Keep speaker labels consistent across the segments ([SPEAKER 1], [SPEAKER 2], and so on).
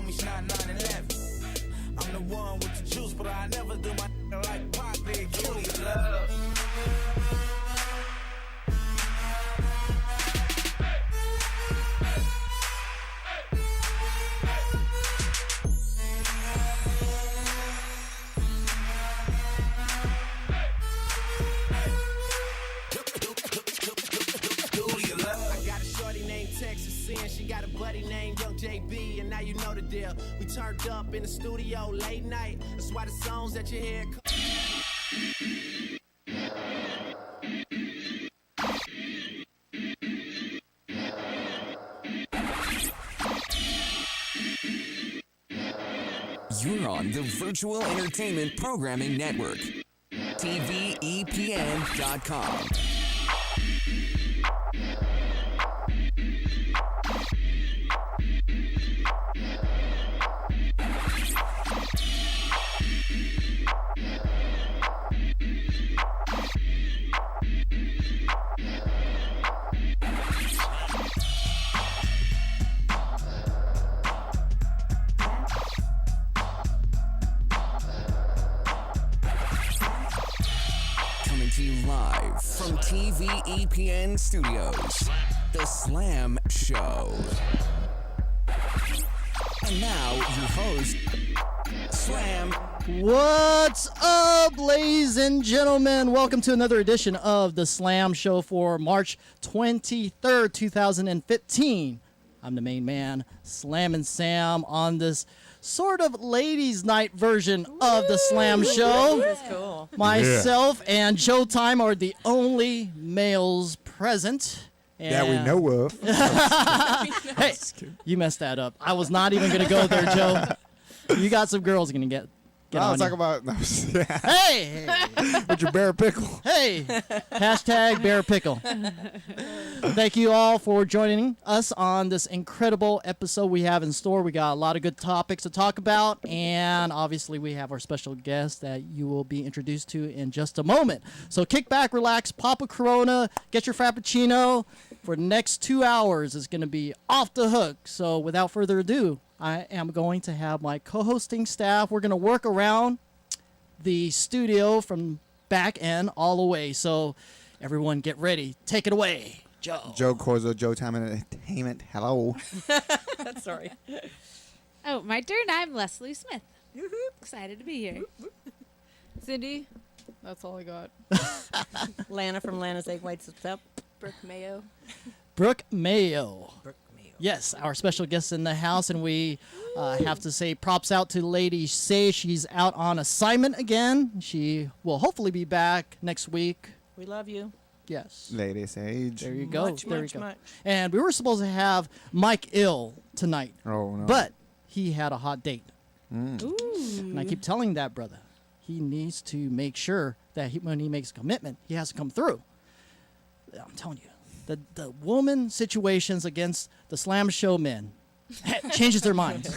[SPEAKER 1] me shine 9/11. I'm the one with the juice, but I never do my like Pac did. Kill your love.
[SPEAKER 2] She got a buddy named Young JB, and now you know the deal. We turned up in the studio late night. That's why the songs that you hear.
[SPEAKER 3] You're on the Virtual Entertainment Programming Network. TVEPN.com. Live from TVEPN Studios, The Slam Show. And now, your host, Slam.
[SPEAKER 4] What's up, ladies and gentlemen? Welcome to another edition of The Slam Show for March 23rd, 2015. I'm the main man, Slam and Sam, on this sort of ladies' night version of the Slam Show.
[SPEAKER 5] That's cool.
[SPEAKER 4] Myself and Showtime are the only males present. And
[SPEAKER 6] that we know of.
[SPEAKER 4] Hey, you messed that up. I was not even going to go there, Joe. You got some girls going to get on
[SPEAKER 6] talk
[SPEAKER 4] you.
[SPEAKER 6] about.
[SPEAKER 4] Hey!
[SPEAKER 6] With your bear pickle.
[SPEAKER 4] Hey! Hashtag bear pickle. Thank you all for joining us on this incredible episode we have in store. We got a lot of good topics to talk about, and obviously we have our special guest that you will be introduced to in just a moment. So kick back, relax, pop a Corona, get your Frappuccino. For the next 2 hours, it's going to be off the hook. So without further ado, I am going to have my co-hosting staff. We're going to work around the studio from back end all the way. So everyone get ready. Take it away, Joe.
[SPEAKER 6] Joe Corzo, Joe Time Entertainment. Hello.
[SPEAKER 5] Sorry.
[SPEAKER 7] Oh, my turn. I'm Leslie Smith. Excited to be here.
[SPEAKER 8] Cindy. That's all I got.
[SPEAKER 5] Lana from Lana's Egg Whites Up.
[SPEAKER 8] Brooke Mayo.
[SPEAKER 4] Brooke Mayo.
[SPEAKER 5] Brooke Mayo.
[SPEAKER 4] Yes, our special guest in the house, and we have to say props out to Lady Say. She's out on assignment again. She will hopefully be back next week.
[SPEAKER 5] We love you.
[SPEAKER 4] Yes.
[SPEAKER 6] Lady Sage.
[SPEAKER 4] There you go.
[SPEAKER 5] Much,
[SPEAKER 4] there
[SPEAKER 5] much,
[SPEAKER 4] you go.
[SPEAKER 5] much.
[SPEAKER 4] And we were supposed to have Mike Ill tonight,
[SPEAKER 6] Oh, no.
[SPEAKER 4] but he had a hot date.
[SPEAKER 5] Ooh.
[SPEAKER 4] And I keep telling that brother, he needs to make sure that when he makes a commitment, he has to come through. I'm telling you, the woman situations against the Slam Show men changes their minds.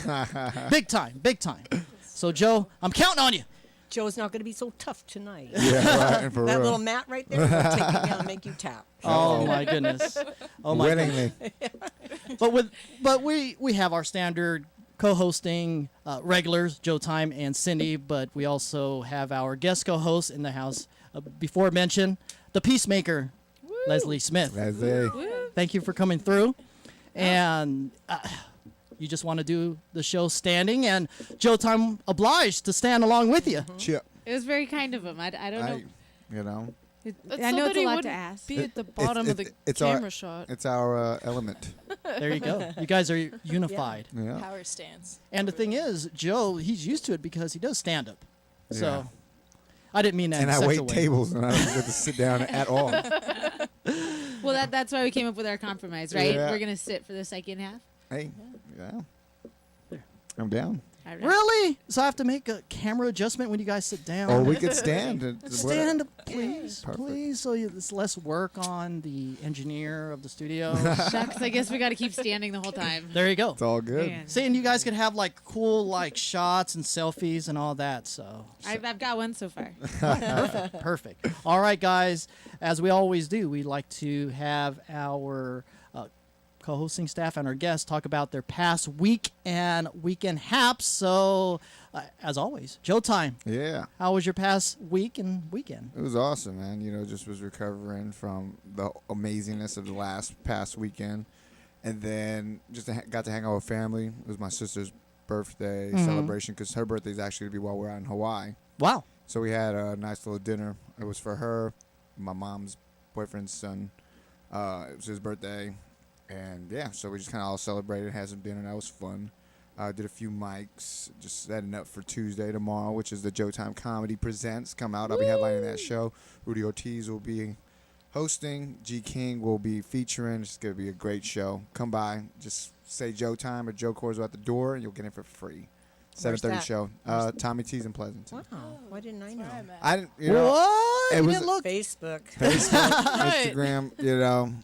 [SPEAKER 4] Big time, big time. So, Joe, I'm counting on you.
[SPEAKER 5] Joe's not going to be so tough tonight.
[SPEAKER 6] Yeah, right. For
[SPEAKER 5] That
[SPEAKER 6] real.
[SPEAKER 5] little mat right there will take you down and make you tap.
[SPEAKER 4] Oh, my goodness. Oh, my goodness.
[SPEAKER 6] Willingly.
[SPEAKER 4] But we have our standard co-hosting regulars, Joe Time and Cindy, but we also have our guest co-host in the house, before mentioned, the Peacemaker, Leslie Smith.
[SPEAKER 6] Leslie.
[SPEAKER 4] Thank you for coming through. And you just want to do the show standing, and Joe Time obliged to stand along with you.
[SPEAKER 6] Chip.
[SPEAKER 7] It was very kind of him. I don't know.
[SPEAKER 6] You know.
[SPEAKER 7] I know it's a lot to ask.
[SPEAKER 8] Be at the bottom of the camera shot.
[SPEAKER 6] It's our element.
[SPEAKER 4] There you go. You guys are unified.
[SPEAKER 6] Yeah.
[SPEAKER 8] Power stance.
[SPEAKER 4] And the thing is, Joe, he's used to it because he does stand up. So
[SPEAKER 6] Yeah.
[SPEAKER 4] I didn't mean that
[SPEAKER 6] And
[SPEAKER 4] in a
[SPEAKER 6] I
[SPEAKER 4] sexual
[SPEAKER 6] wait
[SPEAKER 4] way.
[SPEAKER 6] tables and I don't get to sit down at all.
[SPEAKER 7] Well, that's why we came up with our compromise, right?
[SPEAKER 6] Yeah.
[SPEAKER 7] We're going to sit for the second half.
[SPEAKER 6] Hey. Yeah. I'm down.
[SPEAKER 7] All right.
[SPEAKER 4] Really? So I have to make a camera adjustment when you guys sit down?
[SPEAKER 6] Or we could stand.
[SPEAKER 4] Stand, please,
[SPEAKER 6] Perfect.
[SPEAKER 4] please, so it's less work on the engineer of the studio.
[SPEAKER 7] Shucks, I guess we got to keep standing the whole time.
[SPEAKER 4] There you go.
[SPEAKER 6] It's all good.
[SPEAKER 7] Man.
[SPEAKER 4] See, and you guys could have like cool like shots and selfies and all that. So
[SPEAKER 7] I've got one so far.
[SPEAKER 4] perfect. All right, guys. As we always do, we like to have our co-hosting staff and our guests talk about their past week and weekend haps. So, as always, Joe time.
[SPEAKER 6] Yeah.
[SPEAKER 4] How was your past week and weekend?
[SPEAKER 6] It was awesome, man. Just was recovering from the amazingness of the past weekend. And then just got to hang out with family. It was my sister's birthday celebration because her birthday is actually going to be while we're out in Hawaii.
[SPEAKER 4] Wow.
[SPEAKER 6] So we had a nice little dinner. It was for her, my mom's boyfriend's son. It was his birthday. And, yeah, so we just kind of all celebrated, had some dinner. That was fun. Did a few mics, just setting up for Tuesday tomorrow, which is the Joe Time Comedy Presents. Come out. I'll be headlining that show. Rudy Ortiz will be hosting. G. King will be featuring. It's going to be a great show. Come by. Just say Joe Time or Joe Corzo at the door, and you'll get it for free. 7:30
[SPEAKER 5] that?
[SPEAKER 6] show. Tommy T's in Pleasanton.
[SPEAKER 5] Wow. Why didn't I know?
[SPEAKER 6] I didn't,
[SPEAKER 4] What?
[SPEAKER 6] it
[SPEAKER 4] You
[SPEAKER 6] was
[SPEAKER 4] didn't look.
[SPEAKER 5] Facebook.
[SPEAKER 6] Facebook,
[SPEAKER 8] Right.
[SPEAKER 6] Instagram,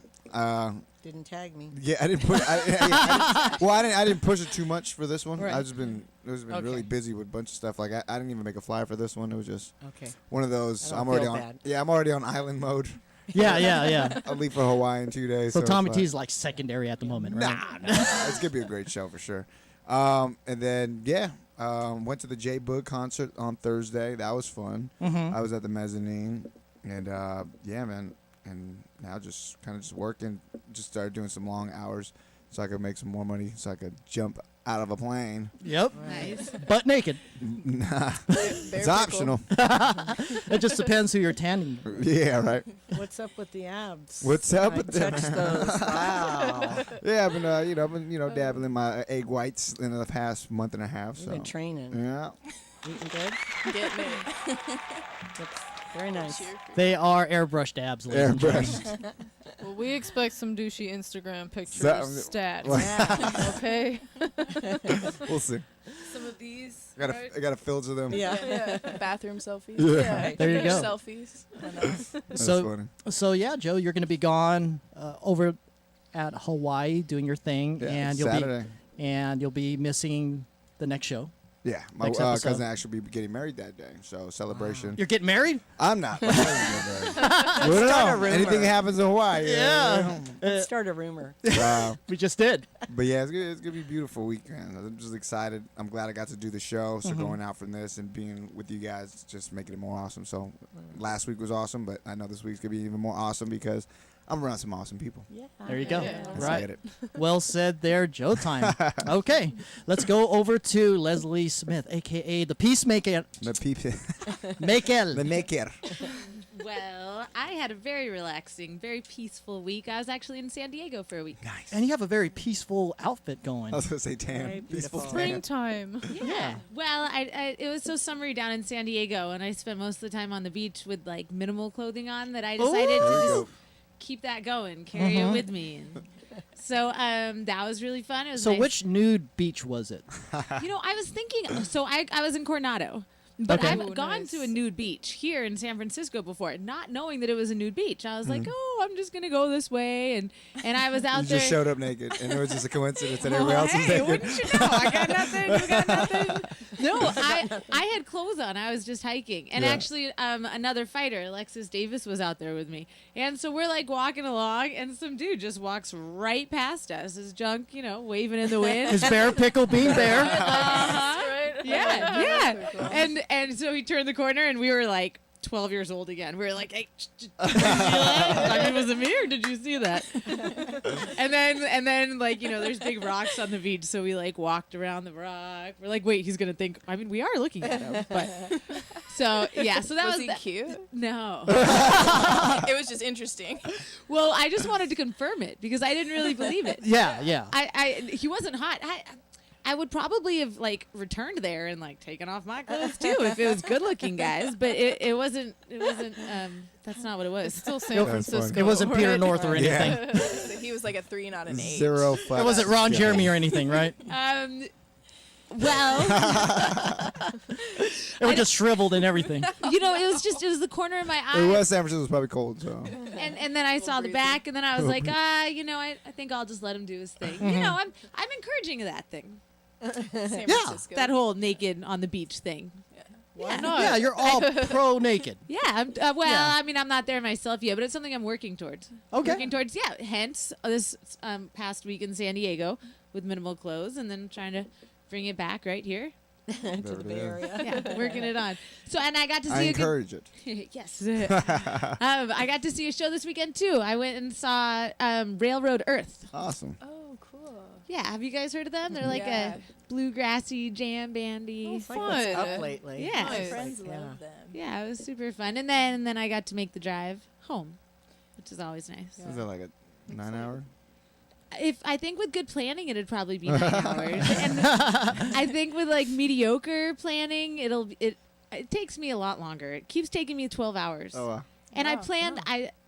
[SPEAKER 5] Didn't tag me.
[SPEAKER 6] yeah, I didn't put. I didn't push it too much for this one.
[SPEAKER 5] Right.
[SPEAKER 6] I've just been really busy with a bunch of stuff. Like I didn't even make a flyer for this one. It was just
[SPEAKER 5] Okay.
[SPEAKER 6] one of those.
[SPEAKER 5] I don't
[SPEAKER 6] I'm already
[SPEAKER 5] feel
[SPEAKER 6] on.
[SPEAKER 5] bad.
[SPEAKER 6] Yeah, I'm already on island mode.
[SPEAKER 4] Yeah.
[SPEAKER 6] I'll leave for Hawaii in 2 days.
[SPEAKER 4] So Tommy
[SPEAKER 6] it's
[SPEAKER 4] T's like secondary at the moment, right?
[SPEAKER 6] Nah, it's gonna be a great show for sure. And then went to the J Boog concert on Thursday. That was fun. I was at the mezzanine, and man. And now just kind of just working. Just started doing some long hours so I could make some more money, so I could jump out of a plane.
[SPEAKER 4] Yep.
[SPEAKER 7] Nice.
[SPEAKER 4] Butt naked.
[SPEAKER 6] Nah, it's
[SPEAKER 8] pickle.
[SPEAKER 6] optional.
[SPEAKER 4] It just depends who you're tanning.
[SPEAKER 6] Yeah, right.
[SPEAKER 5] What's up with the abs?
[SPEAKER 6] What's up
[SPEAKER 5] I
[SPEAKER 6] with them?
[SPEAKER 5] touched those. Wow.
[SPEAKER 6] Yeah, I've been dabbling in my egg whites in the past month and a half.
[SPEAKER 5] You've
[SPEAKER 6] So
[SPEAKER 5] been training.
[SPEAKER 6] yeah,
[SPEAKER 5] Eating good?
[SPEAKER 8] Getting it.
[SPEAKER 5] Looks very nice.
[SPEAKER 4] They are airbrushed abs, ladies and gentlemen.
[SPEAKER 6] airbrush.
[SPEAKER 8] Well, we expect some douchey Instagram pictures,
[SPEAKER 6] So-
[SPEAKER 8] stats.
[SPEAKER 5] Yeah.
[SPEAKER 8] Okay.
[SPEAKER 6] We'll see.
[SPEAKER 8] Some of these.
[SPEAKER 6] I gotta filter them.
[SPEAKER 5] Yeah.
[SPEAKER 8] Bathroom selfies.
[SPEAKER 6] Yeah.
[SPEAKER 4] There you go.
[SPEAKER 8] Selfies.
[SPEAKER 6] That's
[SPEAKER 4] So-
[SPEAKER 6] funny.
[SPEAKER 4] So yeah, Joe, you're going to be gone over at Hawaii doing your thing,
[SPEAKER 6] Yeah,
[SPEAKER 4] and
[SPEAKER 6] Saturday.
[SPEAKER 4] you'll be missing the next show.
[SPEAKER 6] Yeah, my
[SPEAKER 4] Next episode.
[SPEAKER 6] cousin actually be getting married that day, so celebration.
[SPEAKER 4] You're getting married?
[SPEAKER 6] I'm not. My cousin's getting married. We don't
[SPEAKER 5] Start a
[SPEAKER 6] know.
[SPEAKER 5] rumor.
[SPEAKER 6] Anything happens in Hawaii.
[SPEAKER 4] Yeah.
[SPEAKER 5] Let's start a rumor.
[SPEAKER 4] We just did.
[SPEAKER 6] But yeah, it's gonna be a beautiful weekend. I'm just excited. I'm glad I got to do the show. So going out from this and being with you guys, just making it more awesome. So last week was awesome, but I know this week's gonna be even more awesome because I'm around some awesome people.
[SPEAKER 5] Yeah.
[SPEAKER 4] There you go.
[SPEAKER 8] Yeah.
[SPEAKER 6] Let's
[SPEAKER 4] Right.
[SPEAKER 6] get it.
[SPEAKER 4] Well said there, Joe time. Okay, let's go over to Leslie Smith, a.k.a. the Peacemaker.
[SPEAKER 6] The people.
[SPEAKER 4] Maker.
[SPEAKER 6] The maker.
[SPEAKER 7] Well, I had a very relaxing, very peaceful week. I was actually in San Diego for a week.
[SPEAKER 6] Nice.
[SPEAKER 4] And you have a very peaceful outfit going.
[SPEAKER 6] I was gonna say tan.
[SPEAKER 5] Very
[SPEAKER 6] Peaceful
[SPEAKER 5] beautiful.
[SPEAKER 6] tan.
[SPEAKER 8] Springtime.
[SPEAKER 7] Yeah. Well, it was so summery down in San Diego, and I spent most of the time on the beach with like minimal clothing on that I decided
[SPEAKER 6] There
[SPEAKER 7] to
[SPEAKER 6] you
[SPEAKER 7] just
[SPEAKER 6] go.
[SPEAKER 7] keep that going, carry it with me. And so that was really fun. It was
[SPEAKER 4] So
[SPEAKER 7] nice.
[SPEAKER 4] which nude beach was it?
[SPEAKER 7] I was thinking. So I was in Coronado. But
[SPEAKER 4] Okay.
[SPEAKER 7] I've
[SPEAKER 8] Ooh,
[SPEAKER 7] gone
[SPEAKER 8] nice.
[SPEAKER 7] to a nude beach here in San Francisco before, not knowing that it was a nude beach. I was like, oh, I'm just gonna go this way, and I was out
[SPEAKER 6] You
[SPEAKER 7] there.
[SPEAKER 6] just showed up naked, and it was just a coincidence that everybody else was
[SPEAKER 7] hey,
[SPEAKER 6] naked.
[SPEAKER 7] wouldn't you know? I got nothing. You got nothing. No, I had clothes on. I was just hiking, and
[SPEAKER 6] Yeah.
[SPEAKER 7] actually, another fighter, Alexis Davis, was out there with me, and so we're like walking along, and some dude just walks right past us, his junk, waving in the wind.
[SPEAKER 4] His bear pickle bean bear.
[SPEAKER 7] Uh-huh.
[SPEAKER 8] Right?
[SPEAKER 7] Yeah.
[SPEAKER 8] Cool.
[SPEAKER 7] And so he turned the corner, and we were like 12 years old again. We were like, hey, did you see that? I mean, was it me or did you see that? and then like, there's big rocks on the beach, so we like walked around the rock. We're like, wait, he's gonna think. I mean, we are looking at him, but so yeah. So that was
[SPEAKER 8] he cute?
[SPEAKER 7] No.
[SPEAKER 8] It was just interesting.
[SPEAKER 7] Well, I just wanted to confirm it because I didn't really believe it.
[SPEAKER 4] Yeah.
[SPEAKER 7] He wasn't hot. I would probably have like returned there and like taken off my clothes too if it was good looking guys, but it wasn't that's not what it was.
[SPEAKER 8] It's still San
[SPEAKER 6] That's
[SPEAKER 8] Francisco.
[SPEAKER 6] funny.
[SPEAKER 4] It wasn't Peter
[SPEAKER 8] right?
[SPEAKER 4] North or anything.
[SPEAKER 6] Yeah.
[SPEAKER 8] So he was like a 3, not an 8.
[SPEAKER 6] 0 fucks.
[SPEAKER 4] It wasn't Ron Jeremy or anything, right?
[SPEAKER 7] Well,
[SPEAKER 4] It was just shriveled and everything.
[SPEAKER 7] it was the corner of my eye.
[SPEAKER 6] It was San Francisco. It was probably cold, so.
[SPEAKER 7] And then I saw the
[SPEAKER 8] breezy.
[SPEAKER 7] back, and then I was like, I think I'll just let him do his thing. I'm encouraging that thing,
[SPEAKER 8] San
[SPEAKER 4] Yeah.
[SPEAKER 8] Francisco.
[SPEAKER 7] that whole naked on the beach thing. Why
[SPEAKER 8] not?
[SPEAKER 4] Yeah, you're all pro naked.
[SPEAKER 7] Yeah. Well,
[SPEAKER 4] Yeah.
[SPEAKER 7] I mean, I'm not there myself yet, but it's something I'm working towards.
[SPEAKER 4] Okay.
[SPEAKER 7] Working towards, yeah. Hence this past week in San Diego with minimal clothes, and then trying to bring it back right here.
[SPEAKER 5] To the Bay Area.
[SPEAKER 7] Yeah, working it on. So, and I got to see
[SPEAKER 6] I
[SPEAKER 7] a good
[SPEAKER 6] encourage it.
[SPEAKER 7] yes. I got to see a show this weekend too. I went and saw Railroad Earth.
[SPEAKER 6] Awesome.
[SPEAKER 8] Oh, cool.
[SPEAKER 7] Yeah, have you guys heard of them? They're like
[SPEAKER 8] Yeah.
[SPEAKER 7] a bluegrassy jam bandy.
[SPEAKER 5] It's like what's
[SPEAKER 8] Fun.
[SPEAKER 5] up lately.
[SPEAKER 7] Yeah.
[SPEAKER 8] My
[SPEAKER 7] Nice.
[SPEAKER 8] friends
[SPEAKER 5] Yeah.
[SPEAKER 8] love them.
[SPEAKER 7] Yeah, it was super fun. And then I got to make the drive home, which is always nice.
[SPEAKER 6] Is that like a 9-hour?
[SPEAKER 7] If I think with good planning, it'd probably be 9 hours. And I think with like mediocre planning, it takes me a lot longer. It keeps taking me 12 hours.
[SPEAKER 6] Oh, wow.
[SPEAKER 7] And I
[SPEAKER 8] Wow.
[SPEAKER 7] planned.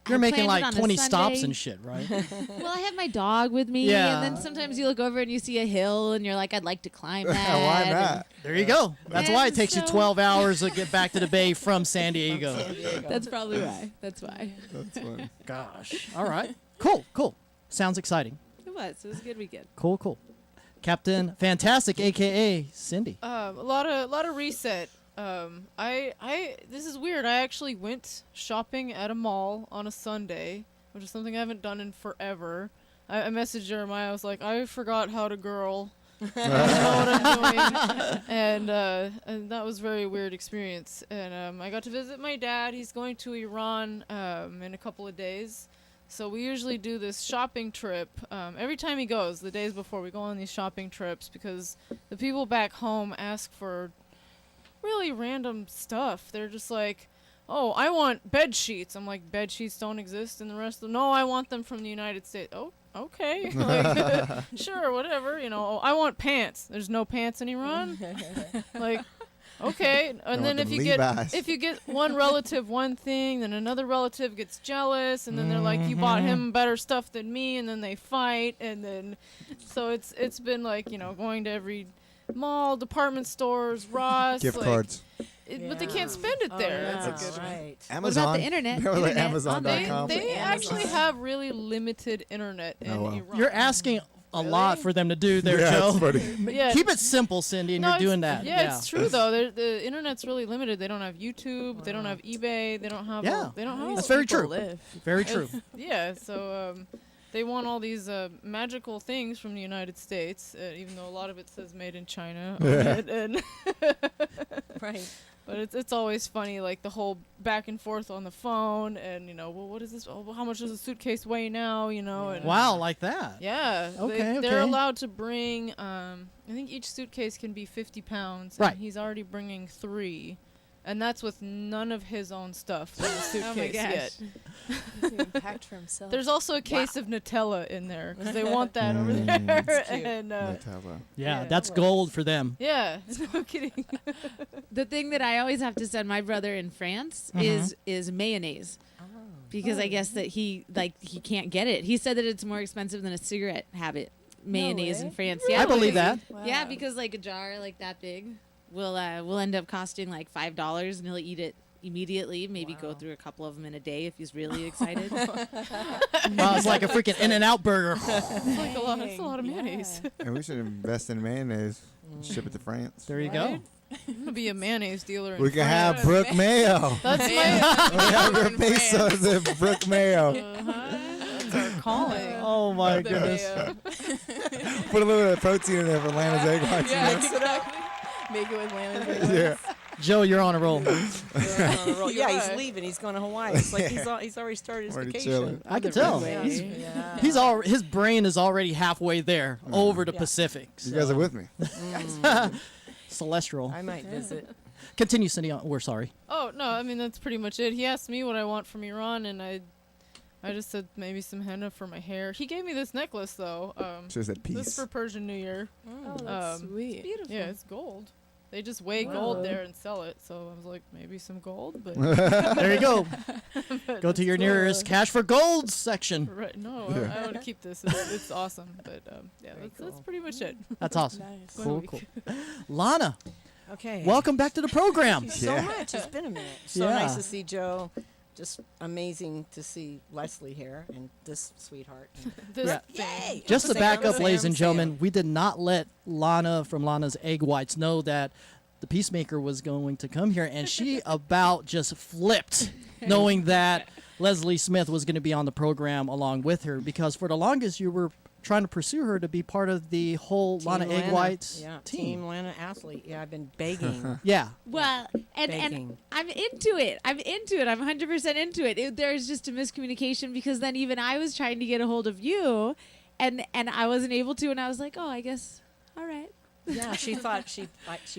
[SPEAKER 4] You're making
[SPEAKER 7] planned it
[SPEAKER 4] like
[SPEAKER 7] on a
[SPEAKER 4] 20 stops
[SPEAKER 7] Sunday.
[SPEAKER 4] and shit, right?
[SPEAKER 7] Well, I have my dog with me,
[SPEAKER 4] Yeah.
[SPEAKER 7] and then sometimes you look over and you see a hill, and you're like, I'd like to climb that.
[SPEAKER 6] Why
[SPEAKER 7] and-
[SPEAKER 6] not?
[SPEAKER 4] There you go. That's why it
[SPEAKER 7] And
[SPEAKER 4] takes you
[SPEAKER 7] so-
[SPEAKER 4] 12 hours to get back to the Bay from San Diego.
[SPEAKER 7] That's probably why. That's why.
[SPEAKER 6] That's fun.
[SPEAKER 4] Gosh. All right. Cool. Sounds exciting.
[SPEAKER 7] It was. It was a good weekend.
[SPEAKER 4] Cool. Captain Fantastic, a.k.a. Cindy.
[SPEAKER 9] A lot of reset. This is weird. I actually went shopping at a mall on a Sunday, which is something I haven't done in forever. I messaged Jeremiah. I was like, I forgot how to girl. I don't know what I'm doing. And that was a very weird experience. And I got to visit my dad. He's going to Iran in a couple of days. So we usually do this shopping trip. Every time he goes, the days before, we go on these shopping trips because the people back home ask for really random stuff. They're just like, oh, I want bed sheets. I'm like, bed sheets don't exist in the rest of no, I want them from the United States. Oh, okay. Like, sure, whatever. You know, oh, I want pants. There's no pants in Iran. Like, okay. And then
[SPEAKER 6] want
[SPEAKER 9] if
[SPEAKER 6] them
[SPEAKER 9] you
[SPEAKER 6] Levi's.
[SPEAKER 9] get one relative one thing, then another relative gets jealous, and then they're like, you bought him better stuff than me, and then they fight, and then so it's been like, you know, going to every mall, department stores, Ross,
[SPEAKER 6] Gift
[SPEAKER 9] like,
[SPEAKER 6] cards.
[SPEAKER 9] but they can't spend it there.
[SPEAKER 5] Yeah,
[SPEAKER 9] That's a good
[SPEAKER 5] right.
[SPEAKER 6] Amazon.
[SPEAKER 7] What about the internet?
[SPEAKER 6] They were like
[SPEAKER 7] Internet
[SPEAKER 6] Amazon.com.
[SPEAKER 9] They actually have really limited internet in
[SPEAKER 6] Oh, wow.
[SPEAKER 9] Iran.
[SPEAKER 4] You're asking a lot for them to do there,
[SPEAKER 6] Yeah,
[SPEAKER 4] Joe.
[SPEAKER 6] it's funny.
[SPEAKER 9] Yeah.
[SPEAKER 4] Keep it simple, Cindy, and
[SPEAKER 9] No,
[SPEAKER 4] you're
[SPEAKER 9] it's-
[SPEAKER 4] doing that.
[SPEAKER 9] Yeah, it's true though. The internet's really limited. They don't have YouTube. They don't have eBay. They don't have.
[SPEAKER 4] Yeah.
[SPEAKER 9] They don't have.
[SPEAKER 4] That's very
[SPEAKER 8] People
[SPEAKER 4] true.
[SPEAKER 8] live.
[SPEAKER 4] Very true.
[SPEAKER 9] Yeah. So they want all these magical things from the United States, even though a lot of it says made in China. on it, and
[SPEAKER 5] Right.
[SPEAKER 9] but it's always funny, like the whole back and forth on the phone, and you know, well, what is this? Oh, how much does a suitcase weigh now? You know. And,
[SPEAKER 4] Wow, like that.
[SPEAKER 9] Yeah.
[SPEAKER 4] Okay,
[SPEAKER 9] They're
[SPEAKER 4] okay.
[SPEAKER 9] allowed to bring. I think each suitcase can be 50 pounds.
[SPEAKER 4] Right.
[SPEAKER 9] And he's already bringing 3. And that's with none of his own stuff in the
[SPEAKER 7] Oh my
[SPEAKER 9] suitcase
[SPEAKER 7] gosh.
[SPEAKER 9] yet.
[SPEAKER 8] He's even packed for himself.
[SPEAKER 9] There's also a case of Nutella in there because they want that over there.
[SPEAKER 5] That's cute.
[SPEAKER 9] And
[SPEAKER 6] Nutella.
[SPEAKER 4] Yeah,
[SPEAKER 9] Yeah.
[SPEAKER 4] that's gold for them.
[SPEAKER 9] yeah, no kidding.
[SPEAKER 7] The thing that I always have to send my brother in France is mayonnaise. Because I guess that he can't get it. He said that it's more expensive than a cigarette habit. Mayonnaise in
[SPEAKER 8] way.
[SPEAKER 7] France.
[SPEAKER 4] I
[SPEAKER 7] Yeah,
[SPEAKER 4] believe that.
[SPEAKER 8] Wow.
[SPEAKER 7] Yeah, because like a jar like that big will end up costing like $5, and he'll eat it immediately. Maybe go through a couple of them in a day if he's really excited.
[SPEAKER 4] Wow, it's like a freaking In-N-Out burger.
[SPEAKER 9] It's like a lot. It's a lot of mayonnaise.
[SPEAKER 6] And we should invest in mayonnaise. Ship it to France.
[SPEAKER 4] There you go.
[SPEAKER 9] Right? I'm gonna be a mayonnaise dealer. In
[SPEAKER 6] We can
[SPEAKER 9] France.
[SPEAKER 6] have Brooke Mayo.
[SPEAKER 9] That's my
[SPEAKER 6] We have her pesos at Brooke Mayo.
[SPEAKER 9] that's our calling.
[SPEAKER 4] Oh my
[SPEAKER 9] The
[SPEAKER 4] goodness.
[SPEAKER 9] mayo.
[SPEAKER 6] Put a little bit of protein in there for Lana's egg whites.
[SPEAKER 8] Yeah, exactly. Make it with lemon.
[SPEAKER 6] Yeah.
[SPEAKER 4] Joe, you're on a roll.
[SPEAKER 5] Yeah, he's
[SPEAKER 9] right.
[SPEAKER 5] leaving. He's going to Hawaii. It's like he's already started his
[SPEAKER 6] Already
[SPEAKER 5] vacation.
[SPEAKER 6] chilling.
[SPEAKER 4] I can tell.
[SPEAKER 5] Yeah.
[SPEAKER 4] He's,
[SPEAKER 5] Yeah.
[SPEAKER 4] his brain is already halfway there over the Pacific.
[SPEAKER 6] You guys are with me.
[SPEAKER 4] Celestial.
[SPEAKER 5] I might visit.
[SPEAKER 4] Continue, Cindy. We're sorry.
[SPEAKER 9] Oh no, I mean that's pretty much it. He asked me what I want from Iran, and I just said maybe some henna for my hair. He gave me this necklace though.
[SPEAKER 6] She said
[SPEAKER 9] This
[SPEAKER 6] peace.
[SPEAKER 9] for Persian New Year.
[SPEAKER 8] Oh, that's sweet.
[SPEAKER 7] Beautiful.
[SPEAKER 9] Yeah, it's gold. They just weigh
[SPEAKER 8] Wow.
[SPEAKER 9] gold there and sell it. So I was like, maybe some gold, but
[SPEAKER 4] There you go. Go to your
[SPEAKER 9] it's,
[SPEAKER 4] nearest cash for gold section.
[SPEAKER 9] Right? No,
[SPEAKER 6] Yeah.
[SPEAKER 9] I would keep this. It's awesome. But yeah, that's
[SPEAKER 5] cool.
[SPEAKER 9] pretty much it.
[SPEAKER 4] That's awesome.
[SPEAKER 8] Nice.
[SPEAKER 4] Cool, cool. Lana,
[SPEAKER 5] Okay.
[SPEAKER 4] welcome back to the program.
[SPEAKER 5] Thank you so
[SPEAKER 6] Yeah.
[SPEAKER 5] much. It's been a minute. So
[SPEAKER 4] Yeah.
[SPEAKER 5] nice to see Joe. Just amazing to see Leslie here and this sweetheart.
[SPEAKER 9] This
[SPEAKER 4] Yeah.
[SPEAKER 9] thing.
[SPEAKER 4] Just to
[SPEAKER 5] Sam,
[SPEAKER 4] back up,
[SPEAKER 5] Sam,
[SPEAKER 4] ladies and
[SPEAKER 5] Sam.
[SPEAKER 4] gentlemen, we did not let Lana from Lana's Egg Whites know that the Peacemaker was going to come here, and she about just flipped, knowing that Leslie Smith was going to be on the program along with her, because for the longest you were trying to pursue her to be part of the whole
[SPEAKER 5] Team
[SPEAKER 4] Lana
[SPEAKER 5] Lana.
[SPEAKER 4] Egg-White's
[SPEAKER 5] Yeah,
[SPEAKER 4] team.
[SPEAKER 5] Team Lana athlete. Yeah, I've been begging.
[SPEAKER 4] Yeah.
[SPEAKER 7] Well, and
[SPEAKER 5] Begging.
[SPEAKER 7] I'm into it. I'm 100% into it. There's just a miscommunication because then even I was trying to get a hold of you, and I wasn't able to, and I was like, oh, I guess, all right.
[SPEAKER 5] Yeah, she thought she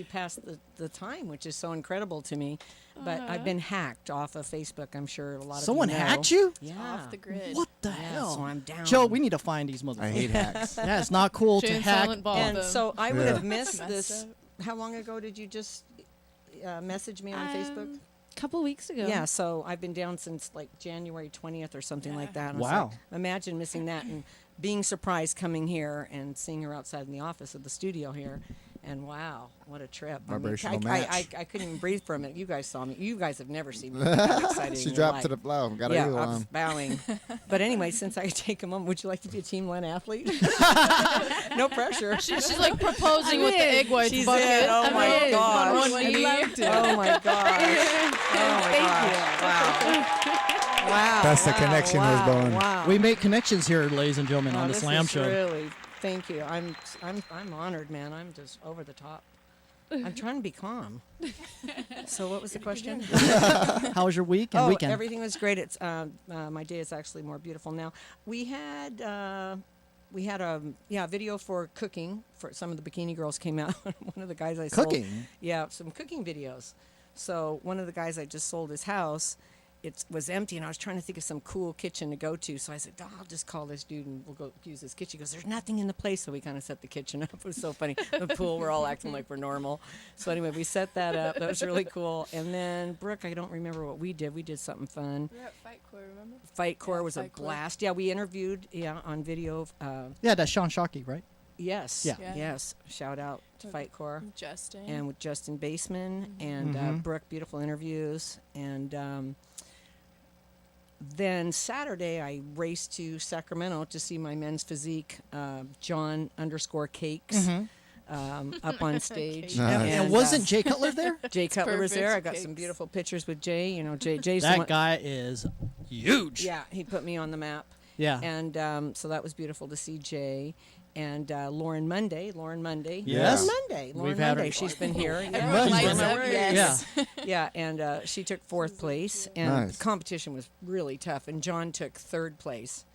[SPEAKER 5] passed the time, which is so incredible to me. But I've been hacked off of Facebook. I'm sure a lot
[SPEAKER 4] Someone
[SPEAKER 5] of you know.
[SPEAKER 4] hacked you?
[SPEAKER 5] Yeah.
[SPEAKER 8] Off the grid.
[SPEAKER 4] What the
[SPEAKER 5] Yeah,
[SPEAKER 4] hell?
[SPEAKER 5] so I'm down.
[SPEAKER 4] Joe, we need to find these motherfuckers.
[SPEAKER 6] I hate hacks.
[SPEAKER 4] Yeah, it's not cool
[SPEAKER 9] Jay
[SPEAKER 4] to
[SPEAKER 9] and
[SPEAKER 4] hack.
[SPEAKER 9] Silent Bob.
[SPEAKER 5] And
[SPEAKER 9] them.
[SPEAKER 5] so I would
[SPEAKER 6] Yeah.
[SPEAKER 5] have missed
[SPEAKER 8] Messed
[SPEAKER 5] this.
[SPEAKER 8] up.
[SPEAKER 5] How long ago did you just message me on Facebook?
[SPEAKER 7] A couple weeks ago.
[SPEAKER 5] Yeah, so I've been down since like January 20th or something like that. And I was
[SPEAKER 4] Wow.
[SPEAKER 5] like, imagine missing that and being surprised coming here and seeing her outside in the office of the studio here. And wow, what a trip.
[SPEAKER 6] Vibrational
[SPEAKER 5] I
[SPEAKER 6] match.
[SPEAKER 5] couldn't even breathe for a minute. You guys saw me. You guys have never seen me that excited
[SPEAKER 6] She
[SPEAKER 5] in your
[SPEAKER 6] dropped to
[SPEAKER 5] life.
[SPEAKER 6] the floor. Got a
[SPEAKER 5] Yeah,
[SPEAKER 6] heel
[SPEAKER 5] I
[SPEAKER 6] on.
[SPEAKER 5] was bowing. But anyway, since I take a moment, would you like to be a Team Lana athlete? No pressure.
[SPEAKER 9] She's like proposing with the egg whites
[SPEAKER 5] She's
[SPEAKER 9] bucket.
[SPEAKER 5] in. Oh my
[SPEAKER 9] On
[SPEAKER 5] gosh.
[SPEAKER 9] one knee.
[SPEAKER 5] Oh my gosh. Oh my gosh. Wow. Wow.
[SPEAKER 6] That's the
[SPEAKER 5] wow,
[SPEAKER 6] connection was
[SPEAKER 5] wow,
[SPEAKER 6] born.
[SPEAKER 5] Wow.
[SPEAKER 4] We make connections here, ladies and gentlemen,
[SPEAKER 5] Oh,
[SPEAKER 4] on the
[SPEAKER 5] this
[SPEAKER 4] Slam
[SPEAKER 5] is
[SPEAKER 4] Show.
[SPEAKER 5] Really, thank you. I'm honored, man. I'm just over the top. I'm trying to be calm. So what was the question?
[SPEAKER 4] How was your week and weekend?
[SPEAKER 5] Everything was great. It's my day is actually more beautiful now. We had a video for cooking. For some of the bikini girls came out. One of the guys I sold,
[SPEAKER 6] Cooking?
[SPEAKER 5] yeah, some cooking videos. So one of the guys I just sold his house. It was empty, and I was trying to think of some cool kitchen to go to. So I said, oh, I'll just call this dude, and we'll go use his kitchen. He goes, there's nothing in the place. So we kind of set the kitchen up. It was so funny. The pool, we're all acting like we're normal. So anyway, we set that up. That was really cool. And then, Brooke, I don't remember what we did. We did something fun.
[SPEAKER 8] We were at Fight Core, remember?
[SPEAKER 5] Fight Core was a
[SPEAKER 8] Fight Core.
[SPEAKER 5] blast. Yeah, we interviewed, on video.
[SPEAKER 4] Yeah, that's Sean Shockey, right?
[SPEAKER 5] Yes.
[SPEAKER 4] Yeah.
[SPEAKER 8] Yeah.
[SPEAKER 5] Yes. Shout out to Fight Core.
[SPEAKER 8] Justin.
[SPEAKER 5] And with Justin Baseman and Brooke, beautiful interviews. And then Saturday, I raced to Sacramento to see my men's physique, John _Cakes, up on stage.
[SPEAKER 6] Nice.
[SPEAKER 4] And wasn't Jay Cutler there?
[SPEAKER 5] Jay Cutler was there. I
[SPEAKER 8] perfect.
[SPEAKER 5] got some
[SPEAKER 8] Cakes.
[SPEAKER 5] beautiful pictures with Jay. You know, Jay's the
[SPEAKER 4] That
[SPEAKER 5] one.
[SPEAKER 4] guy is huge.
[SPEAKER 5] Yeah, he put me on the map.
[SPEAKER 4] Yeah.
[SPEAKER 5] And so that was beautiful to see Jay. And Lauren Monday.
[SPEAKER 4] Yes.
[SPEAKER 5] Lauren
[SPEAKER 4] We've
[SPEAKER 5] Monday.
[SPEAKER 4] had her-
[SPEAKER 5] She's been here.
[SPEAKER 8] Everyone lights up.
[SPEAKER 5] Yes. Yeah, and she took 4th place, and
[SPEAKER 6] Nice.
[SPEAKER 5] the competition was really tough. And John took 3rd place.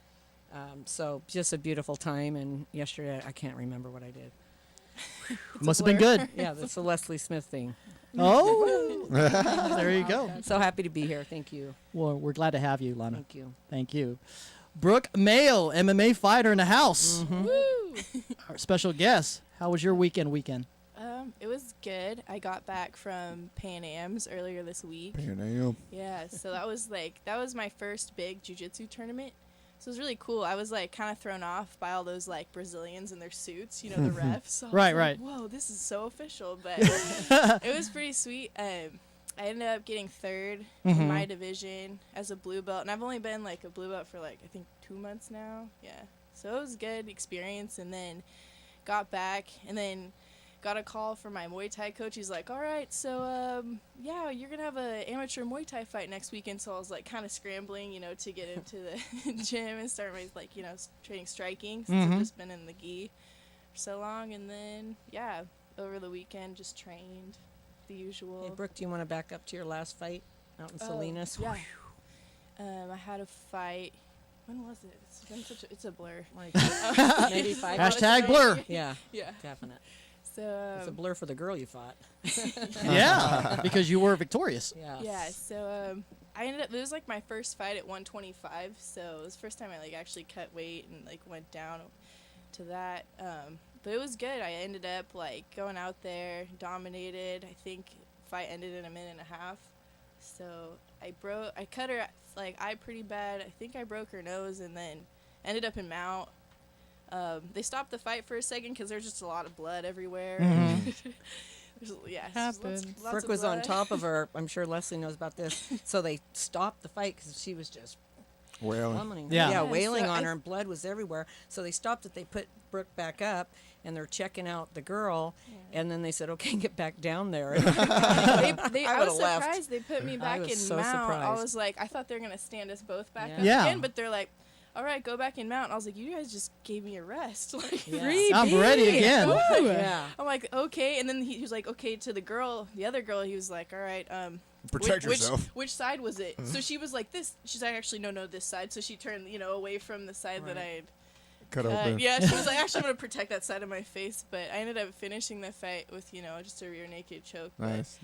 [SPEAKER 5] So just a beautiful time. And yesterday, I can't remember what I did.
[SPEAKER 4] Must have been good.
[SPEAKER 5] Yeah, that's the Leslie Smith thing.
[SPEAKER 4] Oh, there you go.
[SPEAKER 5] So happy to be here. Thank you.
[SPEAKER 4] Well, we're glad to have you, Lana.
[SPEAKER 5] Thank you.
[SPEAKER 4] Thank you. Brooke Mayo, MMA fighter in the house.
[SPEAKER 8] Woo!
[SPEAKER 4] Our special guest. How was your weekend?
[SPEAKER 8] It was good. I got back from Pan Am's earlier this week.
[SPEAKER 6] Damn.
[SPEAKER 8] Yeah, so that was my first big jiu-jitsu tournament. So it was really cool. I was like kind of thrown off by all those like Brazilians in their suits, the refs. So I was
[SPEAKER 4] Right,
[SPEAKER 8] like,
[SPEAKER 4] right.
[SPEAKER 8] Whoa, this is so official, but it was pretty sweet. I ended up getting 3rd in my division as a blue belt, and I've only been like a blue belt for like I think 2 months now. Yeah, so it was a good experience. And then got back, and then got a call from my Muay Thai coach. He's like, all right, so yeah, you're gonna have an amateur Muay Thai fight next weekend. So I was like kind of scrambling, to get into the gym and start my training striking, since I've just been in the gi for so long. And then yeah, over the weekend just trained the usual.
[SPEAKER 5] Hey, Brooke, do you want to back up to your last fight out in Salinas?
[SPEAKER 8] Yeah. I had a fight. When was it? It's been it's a blur.
[SPEAKER 5] Like, maybe 5
[SPEAKER 4] Hashtag blur.
[SPEAKER 5] Yeah,
[SPEAKER 8] Yeah.
[SPEAKER 5] definite.
[SPEAKER 8] So
[SPEAKER 5] It's a blur for the girl you fought.
[SPEAKER 4] Yeah, because you were victorious.
[SPEAKER 5] Yeah.
[SPEAKER 8] yeah, so I ended up, it was like my first fight at 125, so it was the first time I like actually cut weight and like went down to that. But it was good. I ended up like going out there, dominated. I think fight ended in a minute and a half. So I cut her like eye pretty bad. I think I broke her nose and then ended up in mount. They stopped the fight for a second because there's just a lot of blood everywhere. Yeah,
[SPEAKER 9] Happens.
[SPEAKER 8] lots
[SPEAKER 5] Brooke
[SPEAKER 8] of
[SPEAKER 5] was on
[SPEAKER 8] blood.
[SPEAKER 5] top of her. I'm sure Leslie knows about this. So they stopped the fight because she was just
[SPEAKER 6] Wailing.
[SPEAKER 5] plummeting.
[SPEAKER 4] Yeah.
[SPEAKER 5] Yeah,
[SPEAKER 8] Yeah,
[SPEAKER 5] wailing
[SPEAKER 8] so
[SPEAKER 5] on
[SPEAKER 8] I-
[SPEAKER 5] her, and blood was everywhere. So they stopped it. They put Brooke back up, and they're checking out the girl. And then they said, "Okay, get back down there."
[SPEAKER 8] I
[SPEAKER 5] I
[SPEAKER 8] was
[SPEAKER 5] would've left.
[SPEAKER 8] surprised they put me back
[SPEAKER 5] was
[SPEAKER 8] in
[SPEAKER 5] so
[SPEAKER 8] mount. I
[SPEAKER 5] surprised.
[SPEAKER 8] was like, I thought they were gonna stand us both back
[SPEAKER 5] Yeah.
[SPEAKER 8] up
[SPEAKER 4] Yeah.
[SPEAKER 8] again, but they're like, all right, go back in mount. I was like, you guys just gave me a rest. Like,
[SPEAKER 5] Yeah.
[SPEAKER 4] I'm ready again.
[SPEAKER 5] Yeah.
[SPEAKER 8] I'm like, okay. And then he was like, okay, to the girl, the other girl, he was like, all right,
[SPEAKER 6] Protect
[SPEAKER 8] which,
[SPEAKER 6] yourself.
[SPEAKER 8] Which side was it? So she was like this. She's like, actually, no, this side. So she turned, away from the side that I had
[SPEAKER 6] Cut open.
[SPEAKER 8] Yeah, she was like, actually, I'm gonna protect that side of my face. But I ended up finishing the fight with, just a rear naked choke. But
[SPEAKER 6] Nice.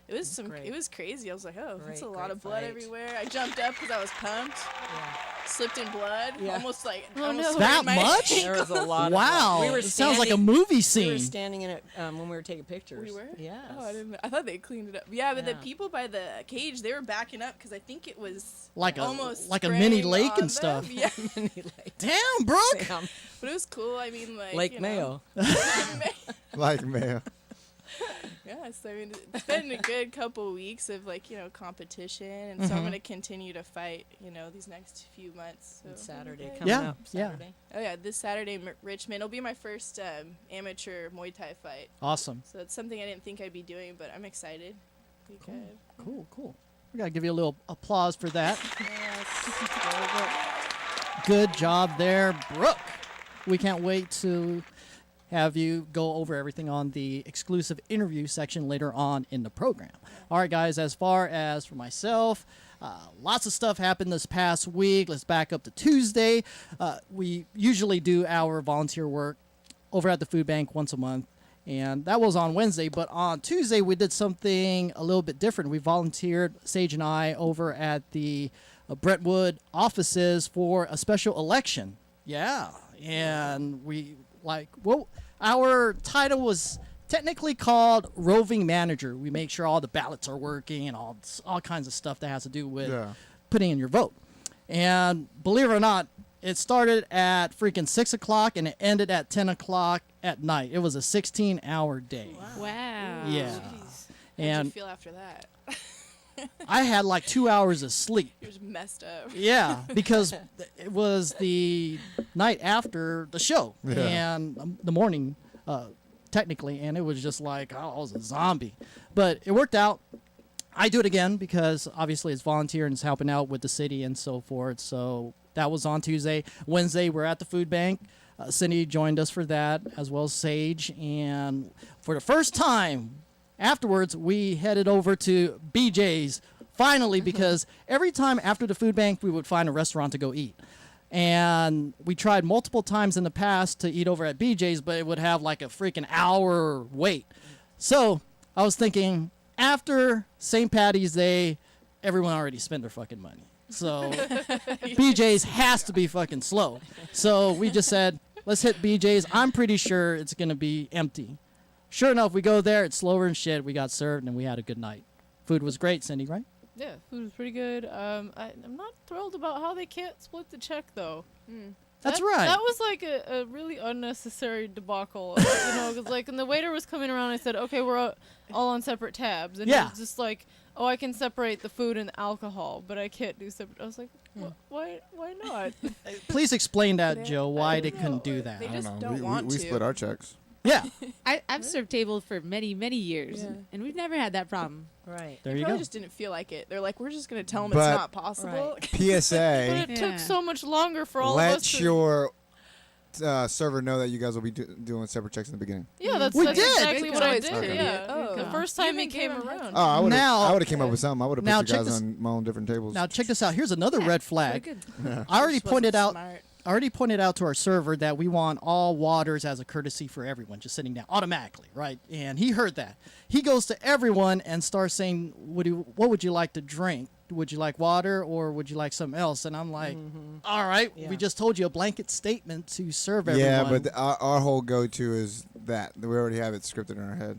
[SPEAKER 8] it was
[SPEAKER 5] great.
[SPEAKER 8] It was crazy. I was like, oh, that's a
[SPEAKER 5] Great,
[SPEAKER 8] lot
[SPEAKER 5] great
[SPEAKER 8] of blood
[SPEAKER 5] fight.
[SPEAKER 8] everywhere. I jumped up because I was pumped.
[SPEAKER 5] Yeah.
[SPEAKER 8] Slipped in blood.
[SPEAKER 5] Yeah.
[SPEAKER 8] Almost like
[SPEAKER 9] Oh,
[SPEAKER 8] almost
[SPEAKER 9] no.
[SPEAKER 8] sprained
[SPEAKER 4] That
[SPEAKER 8] my
[SPEAKER 4] much?
[SPEAKER 8] ankle.
[SPEAKER 5] There was a lot.
[SPEAKER 4] Wow.
[SPEAKER 5] Of blood. We were
[SPEAKER 4] It sounds like a
[SPEAKER 5] standing-
[SPEAKER 4] movie
[SPEAKER 5] We were
[SPEAKER 4] scene.
[SPEAKER 5] standing in it when we were taking pictures.
[SPEAKER 8] We were?
[SPEAKER 5] Yes.
[SPEAKER 8] Oh, I didn't. I thought they cleaned it up. Yeah, but the
[SPEAKER 5] Yeah.
[SPEAKER 8] people by the cage, they were backing up because I think it was
[SPEAKER 4] Like a
[SPEAKER 8] almost
[SPEAKER 4] mini
[SPEAKER 8] spraying
[SPEAKER 4] lake
[SPEAKER 8] on
[SPEAKER 4] and stuff.
[SPEAKER 8] them. Yeah,
[SPEAKER 4] Damn, Brooke.
[SPEAKER 5] Damn.
[SPEAKER 8] but it was cool. I mean, like
[SPEAKER 5] Lake Mayo.
[SPEAKER 6] Like man.
[SPEAKER 8] Yeah, so I mean, it's been a good couple weeks of competition, and so I'm gonna continue to fight, these next few months. So
[SPEAKER 5] It's Saturday
[SPEAKER 8] it'll be
[SPEAKER 5] coming
[SPEAKER 4] Yeah,
[SPEAKER 5] up.
[SPEAKER 4] yeah.
[SPEAKER 5] Saturday.
[SPEAKER 8] Oh yeah, this Saturday, Richmond. It'll be my first amateur Muay Thai fight.
[SPEAKER 4] Awesome.
[SPEAKER 8] So it's something I didn't think I'd be doing, but I'm excited. Because,
[SPEAKER 4] Cool. We gotta give you a little applause for that.
[SPEAKER 5] Yes.
[SPEAKER 4] Good job there, Brooke. We can't wait to have you go over everything on the exclusive interview section later on in the program. All right, guys, as far as for myself, lots of stuff happened this past week. Let's back up to Tuesday. We usually do our volunteer work over at the food bank once a month, and that was on Wednesday. But on Tuesday, we did something a little bit different. We volunteered, Sage and I, over at the Brentwood offices for a special election. Yeah, and our title was technically called roving manager. We make sure all the ballots are working and all kinds of stuff that has to do with putting in your vote. And believe it or not, it started at freaking 6 o'clock and it ended at 10 o'clock at night. It was a 16-hour day.
[SPEAKER 7] Wow.
[SPEAKER 4] Yeah.
[SPEAKER 8] how'd
[SPEAKER 4] And
[SPEAKER 8] you feel after that?
[SPEAKER 4] I had like 2 hours of sleep.
[SPEAKER 8] You was messed up.
[SPEAKER 4] Yeah, because it was the night after the show
[SPEAKER 6] Yeah.
[SPEAKER 4] and the morning, technically, and it was just like, I was a zombie. But it worked out. I do it again because obviously it's volunteer and it's helping out with the city and so forth. So that was on Tuesday. Wednesday, we're at the food bank. Cindy joined us for that, as well as Sage. And for the first time, afterwards, we headed over to BJ's, finally, because every time after the food bank, we would find a restaurant to go eat. And we tried multiple times in the past to eat over at BJ's, but it would have like a freaking hour wait. So I was thinking, after St. Patty's Day, everyone already spent their fucking money. So BJ's has to be fucking slow. So we just said, let's hit BJ's. I'm pretty sure it's going to be empty. Sure enough, we go there. It's slower and shit. We got served, and we had a good night. Food was great, Cindy, right?
[SPEAKER 9] Yeah, food was pretty good. I'm not thrilled about how they can't split the check though.
[SPEAKER 4] That's right.
[SPEAKER 9] That was like a really unnecessary debacle, because like when the waiter was coming around, I said, okay, we're all on separate tabs, and
[SPEAKER 4] Yeah.
[SPEAKER 9] it was just like, oh, I can separate the food and the alcohol, but I can't do separate. I was like, why not?
[SPEAKER 4] Please explain that,
[SPEAKER 8] They-
[SPEAKER 4] Joe,
[SPEAKER 8] I
[SPEAKER 4] why
[SPEAKER 8] don't
[SPEAKER 4] they couldn't
[SPEAKER 8] know.
[SPEAKER 4] do that.
[SPEAKER 8] They
[SPEAKER 6] I
[SPEAKER 8] just
[SPEAKER 6] don't know.
[SPEAKER 8] don't want
[SPEAKER 6] we
[SPEAKER 8] to.
[SPEAKER 6] split our checks.
[SPEAKER 4] Yeah,
[SPEAKER 7] I've served tables for many, many years,
[SPEAKER 8] Yeah.
[SPEAKER 7] and we've never had that problem.
[SPEAKER 5] Right.
[SPEAKER 4] there
[SPEAKER 8] They
[SPEAKER 4] you
[SPEAKER 8] probably
[SPEAKER 4] go.
[SPEAKER 8] just didn't feel like it. They're like, we're just gonna tell them
[SPEAKER 6] But-
[SPEAKER 8] it's not possible.
[SPEAKER 5] Right.
[SPEAKER 6] PSA.
[SPEAKER 9] But it
[SPEAKER 7] Yeah.
[SPEAKER 9] took so much longer for all of us
[SPEAKER 6] Let
[SPEAKER 9] to.
[SPEAKER 6] your server know that you guys will be doing separate checks in the beginning.
[SPEAKER 9] Yeah, that's
[SPEAKER 4] We
[SPEAKER 9] that's
[SPEAKER 4] did.
[SPEAKER 9] exactly
[SPEAKER 8] Good
[SPEAKER 9] what I
[SPEAKER 8] choice,
[SPEAKER 9] did.
[SPEAKER 6] Okay.
[SPEAKER 9] Yeah,
[SPEAKER 8] Oh.
[SPEAKER 9] the first
[SPEAKER 8] You
[SPEAKER 9] time he
[SPEAKER 8] even
[SPEAKER 9] came
[SPEAKER 8] gave him
[SPEAKER 9] around.
[SPEAKER 6] Oh, I would
[SPEAKER 4] Now-
[SPEAKER 6] have came up with something. I would have
[SPEAKER 4] Now
[SPEAKER 6] put you
[SPEAKER 4] check
[SPEAKER 6] guys
[SPEAKER 4] this-
[SPEAKER 6] on my own different tables.
[SPEAKER 4] Now check this out. Here's another red flag.
[SPEAKER 7] Very good.
[SPEAKER 4] I already
[SPEAKER 8] Just wasn't
[SPEAKER 4] pointed out.
[SPEAKER 8] smart.
[SPEAKER 4] I already pointed out to our server that we want all waters as a courtesy for everyone, just sitting down automatically, right? And he heard that. He goes to everyone and starts saying, "What would you like to drink? Would you like water or would you like something else?" And I'm like, "All right,
[SPEAKER 5] Yeah.
[SPEAKER 4] we just told you a blanket statement to serve everyone."
[SPEAKER 6] yeah, but our whole go-to is that we already have it scripted in our head.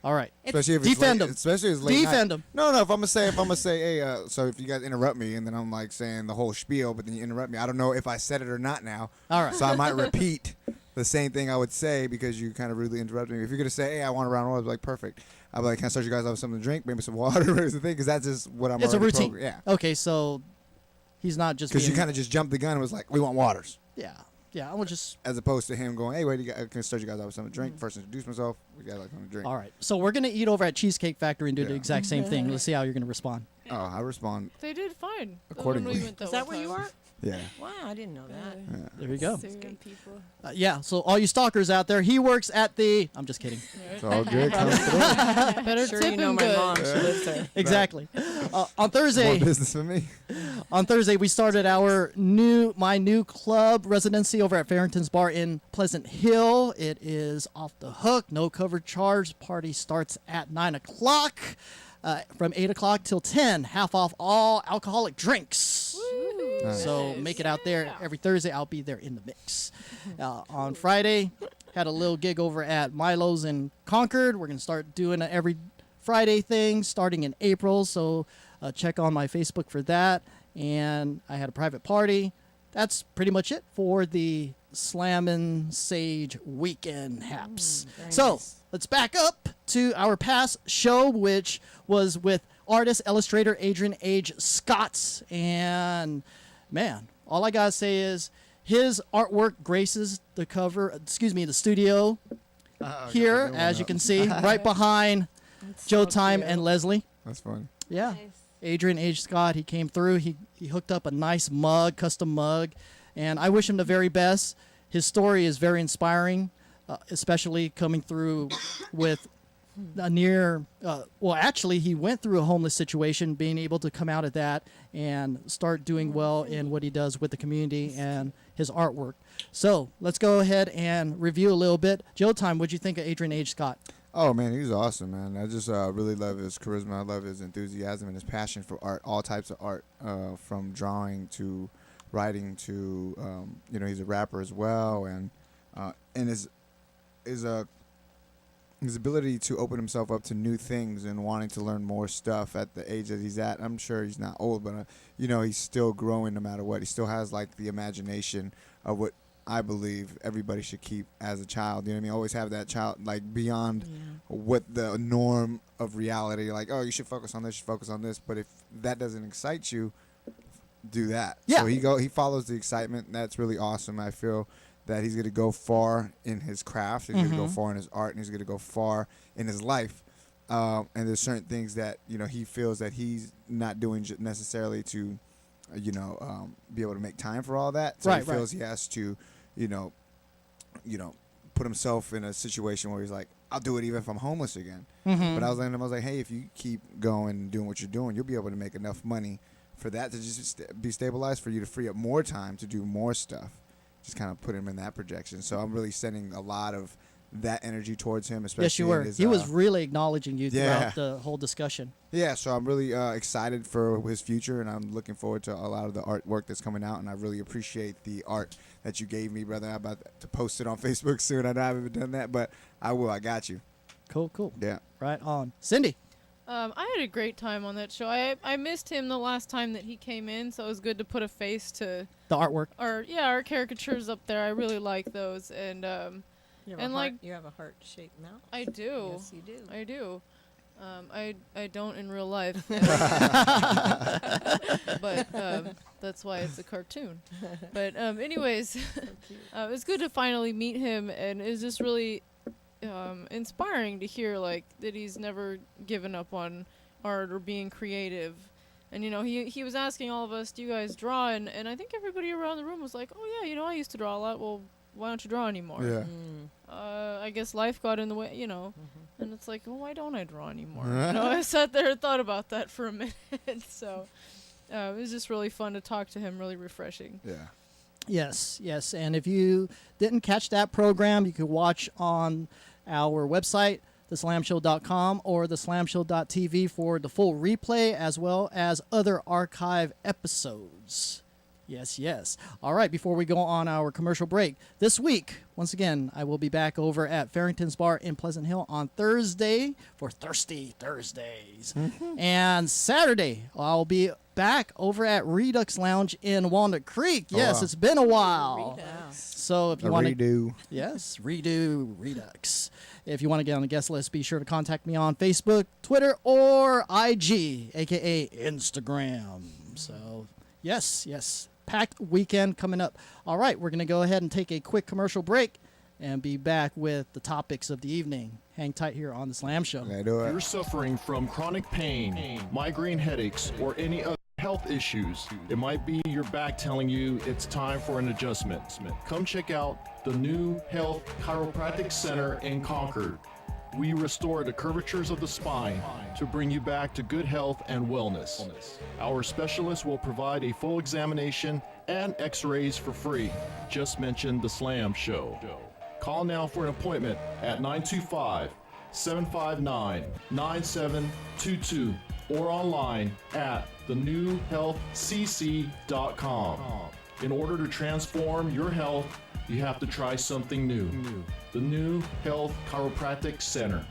[SPEAKER 4] all right,
[SPEAKER 6] Especially if it's
[SPEAKER 4] defend
[SPEAKER 6] late,
[SPEAKER 4] them.
[SPEAKER 6] especially if it's late
[SPEAKER 4] Defend
[SPEAKER 6] night.
[SPEAKER 4] them.
[SPEAKER 6] No, if I'm gonna say, hey, so if you guys interrupt me and then I'm like saying the whole spiel, but then you interrupt me, I don't know if I said it or not now.
[SPEAKER 4] All right.
[SPEAKER 6] So I might repeat the same thing I would say because you kind of rudely interrupted me. If you're gonna say, hey, I want a round of water, I'd be like, perfect. I'd be like, can I start you guys off with something to drink, maybe some water, or the thing, because that's just what I'm.
[SPEAKER 4] It's a
[SPEAKER 6] already
[SPEAKER 4] routine.
[SPEAKER 6] Yeah.
[SPEAKER 4] Okay, so He's not just
[SPEAKER 6] Because you
[SPEAKER 4] being-
[SPEAKER 6] kind of just jumped the gun and was like, we want waters.
[SPEAKER 4] yeah. I will just.
[SPEAKER 6] As opposed to him going, hey, wait, can I start you guys out with something to drink? First introduce myself. We got like something to drink.
[SPEAKER 4] All right. So we're gonna eat over at Cheesecake Factory and do the
[SPEAKER 6] Yeah.
[SPEAKER 4] exact same thing. Let's see how you're gonna respond.
[SPEAKER 6] Oh, I respond.
[SPEAKER 9] They did fine.
[SPEAKER 6] Accordingly.
[SPEAKER 9] When we went
[SPEAKER 5] Is
[SPEAKER 9] one
[SPEAKER 5] that where you
[SPEAKER 9] time.
[SPEAKER 5] are?
[SPEAKER 6] Yeah.
[SPEAKER 5] Wow, I didn't know that.
[SPEAKER 4] There you go.
[SPEAKER 8] Serving people.
[SPEAKER 4] Yeah. So all you stalkers out there, he works at the. I'm just kidding.
[SPEAKER 6] It's all good. Coming through.
[SPEAKER 9] Better
[SPEAKER 5] Sure,
[SPEAKER 9] tip
[SPEAKER 5] you know
[SPEAKER 9] him
[SPEAKER 5] my
[SPEAKER 9] good.
[SPEAKER 5] mom. She lives there.
[SPEAKER 4] Exactly. On
[SPEAKER 6] More
[SPEAKER 4] Thursday,
[SPEAKER 6] business for me.
[SPEAKER 4] on Thursday, we started my new club residency over at Farrington's Bar in Pleasant Hill. It is off the hook, no cover charge. Party starts at 9 o'clock. From 8 o'clock till 10, half off all alcoholic drinks.
[SPEAKER 6] Nice.
[SPEAKER 4] So make it out there every Thursday. I'll be there in the mix. On Friday, had a little gig over at Milo's in Concord. We're gonna start doing an every Friday thing starting in April. So check on my Facebook for that. And I had a private party. That's pretty much it for the Slammin' Sage weekend haps. So let's back up to our past show, which was with artist, illustrator Adrian H. Scott. And man, all I gotta say is his artwork graces the the studio here, as you can see, right behind Joe Time and Leslie.
[SPEAKER 6] That's fun.
[SPEAKER 4] Yeah. Adrian H. Scott, he came through. He hooked up a nice mug, custom mug, and I wish him the very best. His story is very inspiring, especially coming through with a actually, he went through a homeless situation, being able to come out of that and start doing well in what he does with the community and his artwork. So let's go ahead and review a little bit. Joe Time, what'd you think of Adrian H. Scott?
[SPEAKER 6] Oh, man, he's awesome, man. I just really love his charisma. I love his enthusiasm and his passion for art, all types of art, from drawing to writing to, he's a rapper as well. And his ability to open himself up to new things and wanting to learn more stuff at the age that he's at. I'm sure he's not old, but, he's still growing no matter what. He still has, like, the imagination of what I believe everybody should keep as a child. You know what I mean? Always have that child, like, beyond what the norm of reality, like, oh, you should focus on this, you should focus on this. But if that doesn't excite you, do that.
[SPEAKER 4] Yeah.
[SPEAKER 6] So he follows the excitement. And that's really awesome. I feel that he's going to go far in his craft. He's going to go far in his art, and he's going to go far in his life. And there's certain things that, he feels that he's not doing necessarily to, be able to make time for all that. So he feels he has to, put himself in a situation where he's like, I'll do it even if I'm homeless again. But I was letting him, I was like, hey, if you keep going and doing what you're doing, you'll be able to make enough money for that to just be stabilized, for you to free up more time to do more stuff. Just kind of put him in that projection. So I'm really sending a lot of that energy towards him, especially.
[SPEAKER 4] Yes, you were.
[SPEAKER 6] in his,
[SPEAKER 4] He was really acknowledging you
[SPEAKER 6] yeah.
[SPEAKER 4] throughout the whole discussion.
[SPEAKER 6] Yeah, so I'm really excited for his future, and I'm looking forward to a lot of the artwork that's coming out, and I really appreciate the art that you gave me, brother. I'm about to post it on Facebook soon. I know I haven't done that, but I will. I got you.
[SPEAKER 4] Cool.
[SPEAKER 6] Yeah.
[SPEAKER 4] Right on. Cindy.
[SPEAKER 9] I had a great time on that show. I missed him the last time that he came in, so it was good to put a face to
[SPEAKER 4] The artwork.
[SPEAKER 9] our caricatures up there. I really like those, and
[SPEAKER 5] You have
[SPEAKER 9] And,
[SPEAKER 5] a
[SPEAKER 9] like-
[SPEAKER 5] you have a heart-shaped mouth.
[SPEAKER 9] I do.
[SPEAKER 5] Yes, you do.
[SPEAKER 9] I do. I don't in real life. But that's why it's a cartoon. But anyways, it's good to finally meet him, and it's just really inspiring to hear like that he's never given up on art or being creative. And he was asking all of us, do you guys draw? And I think everybody around the room was like, oh yeah, I used to draw a lot. Well, why don't you draw anymore?
[SPEAKER 6] Yeah.
[SPEAKER 9] I guess life got in the way, and it's like, well, why don't I draw anymore? I sat there and thought about that for a minute. So it was just really fun to talk to him, really refreshing.
[SPEAKER 6] Yeah.
[SPEAKER 4] Yes. And if you didn't catch that program, you could watch on our website, theslamshow.com or theslamshow.tv for the full replay, as well as other archive episodes. Yes. All right, before we go on our commercial break, this week, once again, I will be back over at Farrington's Bar in Pleasant Hill on Thursday for Thirsty Thursdays. And Saturday, I'll be back over at Redux Lounge in Walnut Creek. Yes,
[SPEAKER 6] wow.
[SPEAKER 4] It's been a while. So if you want to...
[SPEAKER 6] redo.
[SPEAKER 4] Yes, redo Redux. If you want to get on the guest list, be sure to contact me on Facebook, Twitter, or IG, a.k.a. Instagram. So... Yes, yes. Packed weekend coming up. All right, we're going to go ahead and take a quick commercial break and be back with the topics of the evening. Hang tight here on the Slam Show.
[SPEAKER 6] Yeah, do
[SPEAKER 10] If
[SPEAKER 6] it.
[SPEAKER 10] you're suffering from chronic pain, migraine headaches, or any other health issues, it might be your back telling you it's time for an adjustment. Come check out the New Health Chiropractic Center in Concord. We restore the curvatures of the spine to bring you back to good health and wellness. Our specialists will provide a full examination and x-rays for free. Just mention the Slam Show. Call now for an appointment at 925-759-9722 or online at thenewhealthcc.com. In order to transform your health, you have to try something new. The New Health Chiropractic Center.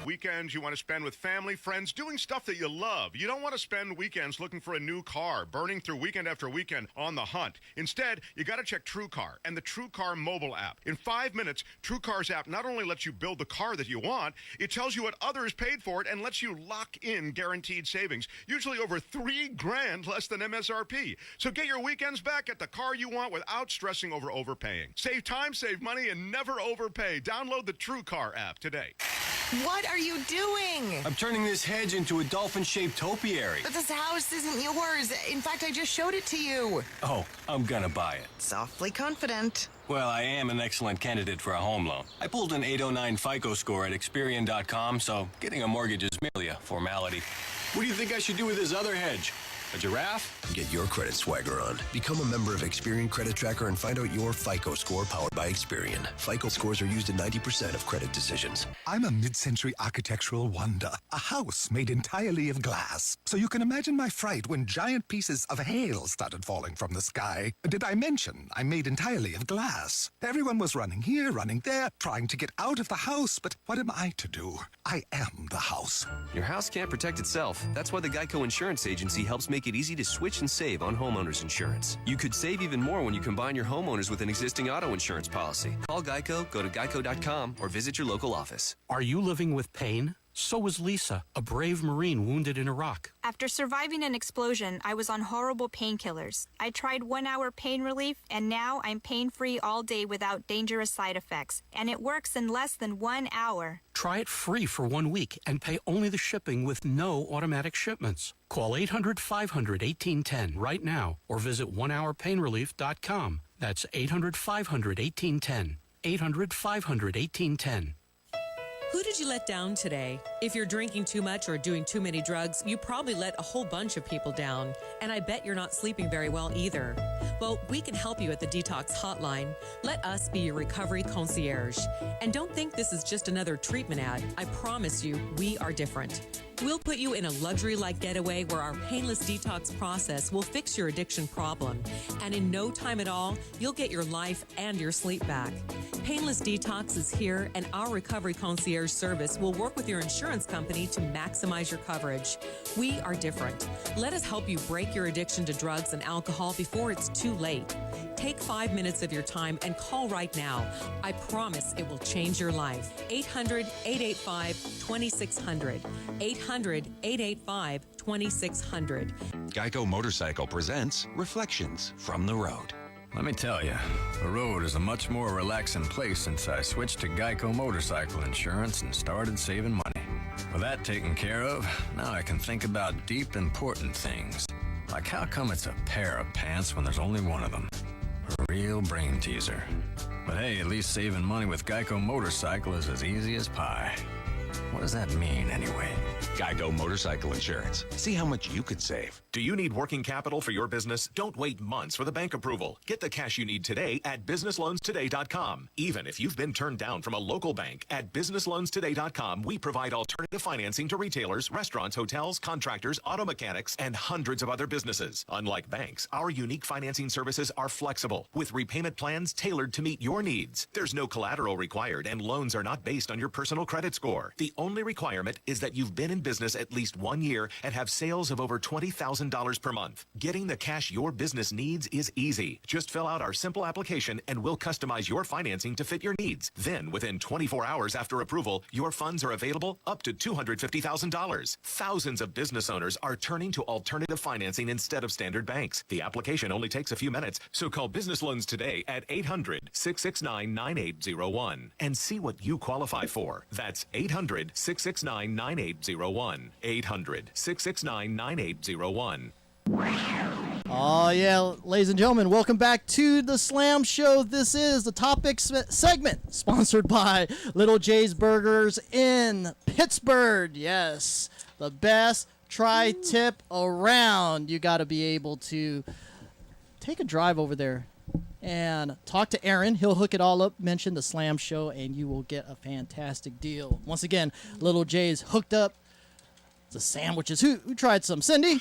[SPEAKER 11] Weekends you want to spend with family, friends, doing stuff that you love. You don't want to spend weekends looking for a new car, burning through weekend after weekend on the hunt. Instead, you got to check TrueCar and the TrueCar mobile app. In 5 minutes, TrueCar's app not only lets you build the car that you want, it tells you what others paid for it and lets you lock in guaranteed savings, usually over $3,000 less than MSRP. So get your weekends back at the car you want without stressing over overpaying. Save time, save money, and never overpay. Download the TrueCar app today.
[SPEAKER 12] What are you doing?
[SPEAKER 13] I'm turning this hedge into a dolphin-shaped topiary.
[SPEAKER 12] But this house isn't yours. In fact, I just showed it to you.
[SPEAKER 13] Oh, I'm gonna buy it.
[SPEAKER 12] Softly confident.
[SPEAKER 13] Well, I am an excellent candidate for a home loan. I pulled an 809 FICO score at Experian.com, so getting a mortgage is merely a formality. What do you think I should do with this other hedge? A giraffe?
[SPEAKER 14] Get your credit swagger on. Become a member of Experian Credit Tracker and find out your FICO score powered by Experian. FICO scores are used in 90% of credit decisions.
[SPEAKER 15] I'm a mid-century architectural wonder. A house made entirely of glass. So you can imagine my fright when giant pieces of hail started falling from the sky. Did I mention I'm made entirely of glass? Everyone was running here, running there, trying to get out of the house. But what am I to do? I am the house.
[SPEAKER 16] Your house can't protect itself. That's why the Geico Insurance Agency helps make it easy to switch and save on homeowners insurance. You could save even more when you combine your homeowners with an existing auto insurance policy. Call Geico, go to geico.com, or visit your local office.
[SPEAKER 17] Are you living with pain? So was Lisa, a brave Marine wounded in Iraq.
[SPEAKER 18] After surviving an explosion, I was on horrible painkillers. I tried 1 hour pain relief, and now I'm pain-free all day without dangerous side effects. And it works in less than 1 hour.
[SPEAKER 17] Try it free for 1 week and pay only the shipping with no automatic shipments. Call 800-500-1810 right now or visit onehourpainrelief.com. That's 800-500-1810. 800-500-1810.
[SPEAKER 19] Who did you let down today? If you're drinking too much or doing too many drugs, you probably let a whole bunch of people down. And I bet you're not sleeping very well either. Well, we can help you at the Detox Hotline. Let us be your recovery concierge. And don't think this is just another treatment ad. I promise you, we are different. We'll put you in a luxury-like getaway where our painless detox process will fix your addiction problem. And in no time at all, you'll get your life and your sleep back. Painless Detox is here, and our recovery concierge service will work with your insurance company to maximize your coverage. We are different. Let us help you break your addiction to drugs and alcohol before it's too late. Take 5 minutes of your time and call right now. I promise it will change your life. 800-885-2600. 800-885-2600.
[SPEAKER 20] Geico Motorcycle presents Reflections from the Road.
[SPEAKER 21] Let me tell you, the road is a much more relaxing place since I switched to Geico Motorcycle Insurance and started saving money. With that taken care of, now I can think about deep, important things. Like how come it's a pair of pants when there's only one of them? A real brain teaser. But hey, at least saving money with Geico Motorcycle is as easy as pie. What does that mean anyway?
[SPEAKER 20] Geico Motorcycle Insurance. See how much you could save.
[SPEAKER 22] Do you need working capital for your business? Don't wait months for the bank approval. Get the cash you need today at businessloanstoday.com. Even if you've been turned down from a local bank, at businessloanstoday.com, we provide alternative financing to retailers, restaurants, hotels, contractors, auto mechanics, and hundreds of other businesses. Unlike banks, our unique financing services are flexible, with repayment plans tailored to meet your needs. There's no collateral required, and loans are not based on your personal credit score. The The only requirement is that you've been in business at least 1 year and have sales of over $20,000 per month. Getting the cash your business needs is easy. Just fill out our simple application and we'll customize your financing to fit your needs. Then, within 24 hours after approval, your funds are available up to $250,000. Thousands of business owners are turning to alternative financing instead of standard banks. The application only takes a few minutes, so call Business Loans today at 800-669-9801 and see what you qualify for. That's 800-669-9801. 800-669-9801.
[SPEAKER 4] Oh, yeah, ladies and gentlemen, welcome back to the Slam Show. This is the topic segment sponsored by Little J's Burgers in Pittsburgh. Yes, the best tri-tip around. You got to be able to take a drive over there and talk to Aaron. He'll hook it all up, mention the Slam Show, and you will get a fantastic deal. Once again, Little J's hooked up the sandwiches. Who tried some? Cindy?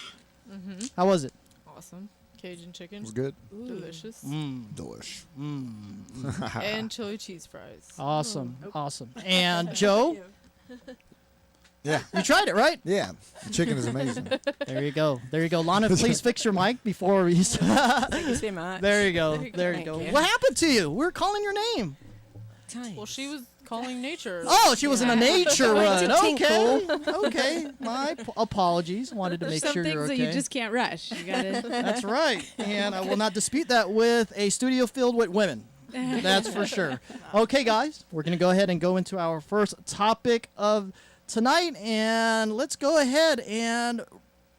[SPEAKER 9] Mm-hmm.
[SPEAKER 4] How was it?
[SPEAKER 9] Awesome. Cajun chicken.
[SPEAKER 6] It was good.
[SPEAKER 9] Delicious.
[SPEAKER 6] Delish.
[SPEAKER 9] And chili cheese fries.
[SPEAKER 4] Awesome. Awesome. And Joe?
[SPEAKER 6] Yeah.
[SPEAKER 4] You tried it, right?
[SPEAKER 6] Yeah. The chicken is amazing.
[SPEAKER 4] There you go. There you go. Lana, please fix your mic before we start.
[SPEAKER 5] Thank you so much.
[SPEAKER 4] There you go. There you
[SPEAKER 5] Thank
[SPEAKER 4] go.
[SPEAKER 5] you.
[SPEAKER 4] What happened to you? We're calling your name.
[SPEAKER 9] Well, she was calling nature.
[SPEAKER 4] Oh, she was in a nature run.
[SPEAKER 5] Like to
[SPEAKER 4] Okay.
[SPEAKER 5] tinkle.
[SPEAKER 4] Okay. My apologies. Wanted to
[SPEAKER 7] There's
[SPEAKER 4] make
[SPEAKER 7] some
[SPEAKER 4] sure you're
[SPEAKER 7] things
[SPEAKER 4] okay.
[SPEAKER 7] that you just can't rush. You gotta.
[SPEAKER 4] That's right. And I will not dispute that with a studio filled with women. That's for sure. Okay, guys. We're going to go ahead and go into our first topic of tonight. And let's go ahead and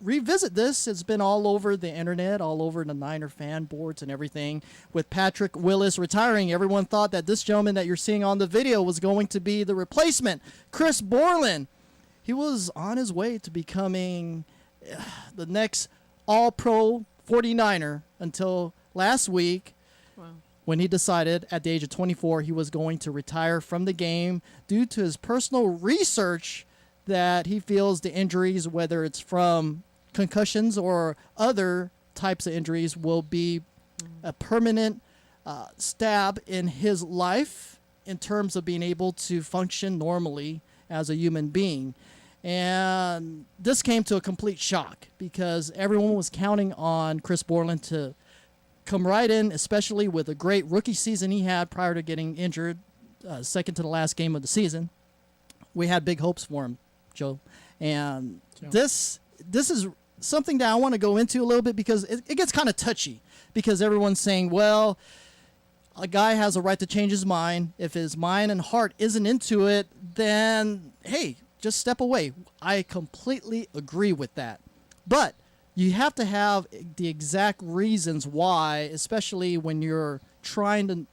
[SPEAKER 4] revisit this. It's been all over the internet, all over the Niner fan boards and everything. With Patrick Willis retiring, everyone thought that this gentleman that you're seeing on the video was going to be the replacement, Chris Borland. He was on his way to becoming the next all-pro 49er until last week.
[SPEAKER 9] Wow.
[SPEAKER 4] When he decided at the age of 24 he was going to retire from the game due to his personal research that he feels the injuries, whether it's from concussions or other types of injuries, will be a permanent stab in his life in terms of being able to function normally as a human being. And this came to a complete shock because everyone was counting on Chris Borland to come right in, especially with a great rookie season he had prior to getting injured, second to the last game of the season. We had big hopes for him, Joe. And this is something that I want to go into a little bit because it gets kind of touchy because everyone's saying, well, a guy has a right to change his mind. If his mind and heart isn't into it, then, hey, just step away. I completely agree with that. But you have to have the exact reasons why, especially when you're trying to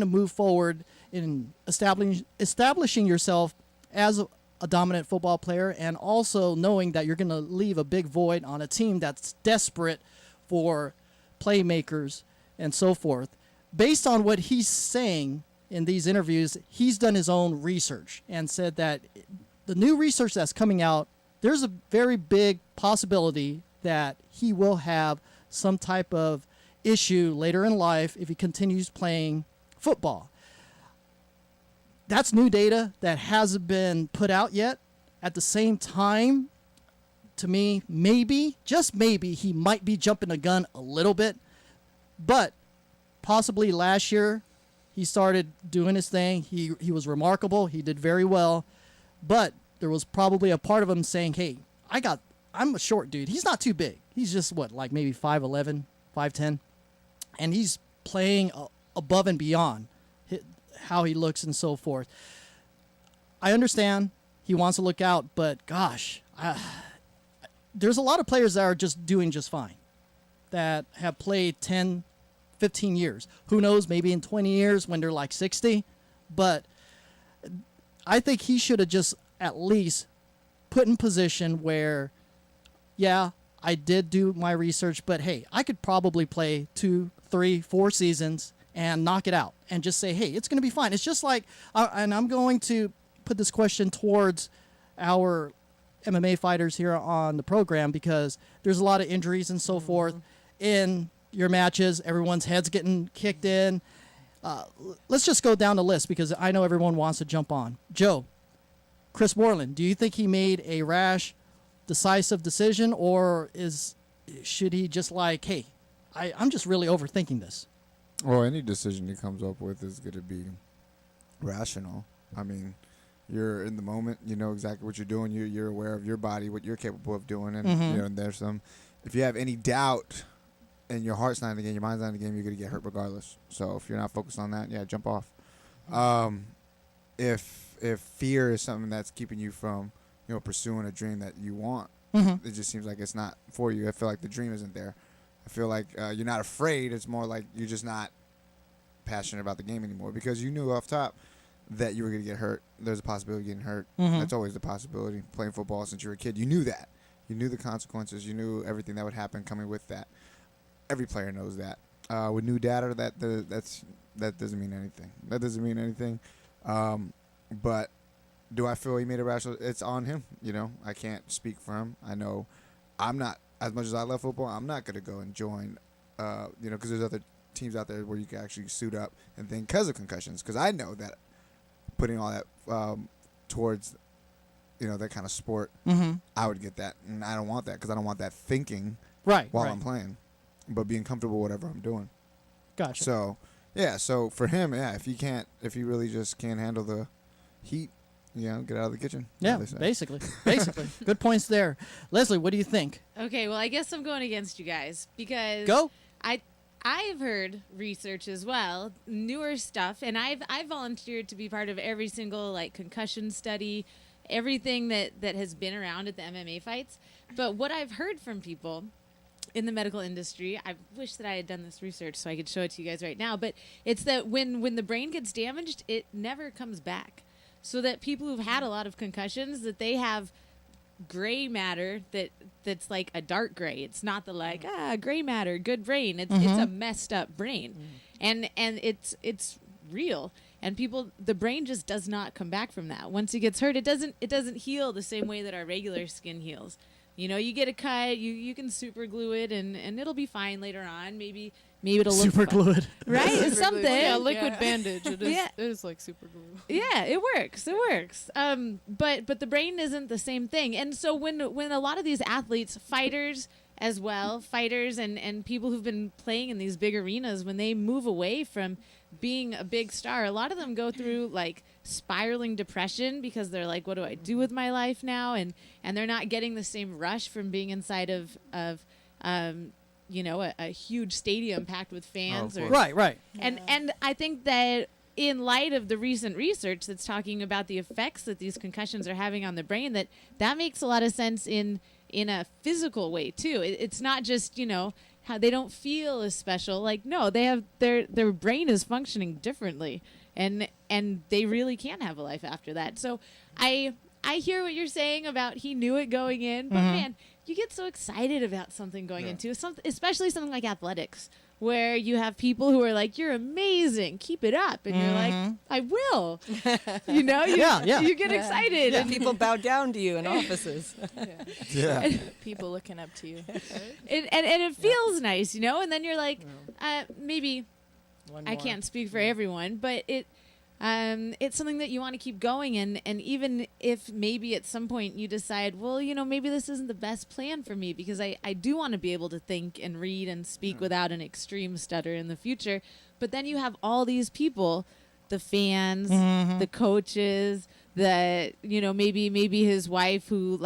[SPEAKER 4] move forward in establishing yourself as a dominant football player, and also knowing that you're going to leave a big void on a team that's desperate for playmakers and so forth. Based on what he's saying in these interviews, he's done his own research and said that the new research that's coming out, there's a very big possibility that he will have some type of issue later in life if he continues playing football. That's new data that hasn't been put out yet. At the same time, to me, maybe, just maybe, he might be jumping the gun a little bit. But possibly last year, he started doing his thing. He was remarkable. He did very well. But there was probably a part of him saying, hey, I'm a short dude. He's not too big. He's just, like maybe 5'11", 5'10". And he's playing above and beyond how he looks and so forth. I understand he wants to look out, but gosh, there's a lot of players that are just doing just fine, that have played 10, 15 years. Who knows, maybe in 20 years when they're like 60. But I think he should have just at least put in position where, yeah, I did do my research, but hey, I could probably play 2, 3, 4 seasons and knock it out and just say, hey, it's going to be fine. It's just like, and I'm going to put this question towards our MMA fighters here on the program because there's a lot of injuries and so forth in your matches. Everyone's head's getting kicked in. Let's just go down the list because I know everyone wants to jump on. Joe, Chris Borland, do you think he made a rash, decisive decision, or should he just like, hey, I'm just really overthinking this?
[SPEAKER 6] Well, any decision he comes up with is going to be rational. I mean, you're in the moment. You know exactly what you're doing. You're aware of your body, what you're capable of doing, and
[SPEAKER 4] Mhm.
[SPEAKER 6] you know. And there's some. If you have any doubt, and your heart's not in the game, your mind's not in the game, you're going to get hurt regardless. So if you're not focused on that, yeah, jump off. If fear is something that's keeping you from, pursuing a dream that you want,
[SPEAKER 4] Mhm.
[SPEAKER 6] it just seems like it's not for you. I feel like the dream isn't there. I feel like you're not afraid. It's more like you're just not passionate about the game anymore because you knew off top that you were going to get hurt. There's a possibility of getting hurt.
[SPEAKER 4] Mhm.
[SPEAKER 6] That's always the possibility. Playing football since you were a kid, you knew that. You knew the consequences. You knew everything that would happen coming with that. Every player knows that. With new data, that doesn't mean anything. That doesn't mean anything. But do I feel he made a rational? It's on him. I can't speak for him. I know I'm not, as much as I love football, I'm not going to go and join, because there's other teams out there where you can actually suit up and think because of concussions. Because I know that putting all that towards, that kind of sport,
[SPEAKER 4] Mhm.
[SPEAKER 6] I would get that. And I don't want that because I don't want that thinking
[SPEAKER 4] Right,
[SPEAKER 6] while
[SPEAKER 4] right.
[SPEAKER 6] I'm playing, but being comfortable with whatever I'm doing.
[SPEAKER 4] Gotcha.
[SPEAKER 6] So, yeah, so for him, if he really just can't handle the heat, get out of the kitchen.
[SPEAKER 4] Yeah,
[SPEAKER 6] as they say.
[SPEAKER 4] basically. Good points there. Leslie, what do you think?
[SPEAKER 7] Okay, well, I guess I'm going against you guys because
[SPEAKER 4] Go.
[SPEAKER 7] I've heard research as well, newer stuff, and I've volunteered to be part of every single concussion study, everything that has been around at the MMA fights. But what I've heard from people in the medical industry, I wish that I had done this research so I could show it to you guys right now, but it's that when the brain gets damaged, it never comes back. So that people who've had a lot of concussions, that they have gray matter that's like a dark gray. It's not the gray matter, good brain. It's a messed up brain. And it's real. And the brain just does not come back from that. Once it gets hurt, it doesn't heal the same way that our regular skin heals. You get a cut, you can super glue it and it'll be fine later on. Maybe it'll look
[SPEAKER 4] Super
[SPEAKER 7] fine.
[SPEAKER 4] glue it.
[SPEAKER 7] Right?
[SPEAKER 9] Super
[SPEAKER 7] It's
[SPEAKER 9] glue.
[SPEAKER 7] something.
[SPEAKER 9] Yeah, liquid
[SPEAKER 7] Yeah.
[SPEAKER 9] bandage. It is,
[SPEAKER 7] Yeah.
[SPEAKER 9] it is like super glue.
[SPEAKER 7] Yeah, it works. But the brain isn't the same thing. And so when a lot of these athletes, fighters as well, and people who've been playing in these big arenas, when they move away from being a big star, a lot of them go through spiraling depression because they're like, what do I do with my life now? And they're not getting the same rush from being inside of a huge stadium packed with fans.
[SPEAKER 4] Right.
[SPEAKER 7] And I think that in light of the recent research that's talking about the effects that these concussions are having on the brain, that makes a lot of sense in a physical way too. It's not just how they don't feel as special. No, they have their brain is functioning differently, and they really can have a life after that. So I hear what you're saying about he knew it going in, but man, you get so excited about something going into especially something like athletics, where you have people who are like, you're amazing, keep it up, and you're like, I will. You get excited.
[SPEAKER 5] And people bow down to you in offices.
[SPEAKER 6] Yeah.
[SPEAKER 8] People looking up to you.
[SPEAKER 7] And it feels nice, and then you're like, maybe
[SPEAKER 5] One
[SPEAKER 7] I
[SPEAKER 5] more.
[SPEAKER 7] can't speak for everyone, but it's something that you want to keep going, and even if maybe at some point you decide, well, maybe this isn't the best plan for me because I do want to be able to think and read and speak without an extreme stutter in the future, but then you have all these people, the fans, the coaches, maybe his wife who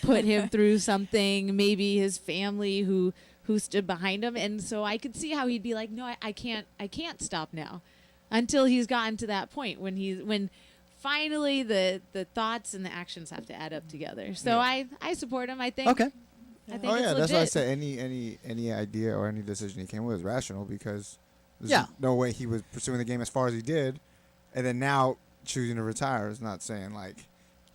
[SPEAKER 7] put him through something, maybe his family who stood behind him, and so I could see how he'd be like, no, I can't stop now. Until he's gotten to that point when finally the thoughts and the actions have to add up together. So I support him. I think.
[SPEAKER 4] Okay.
[SPEAKER 7] I think
[SPEAKER 6] Oh
[SPEAKER 7] it's
[SPEAKER 6] yeah,
[SPEAKER 7] legit.
[SPEAKER 6] that's why I said any idea or any decision he came with is rational because there's no way he was pursuing the game as far as he did, and then now choosing to retire is not saying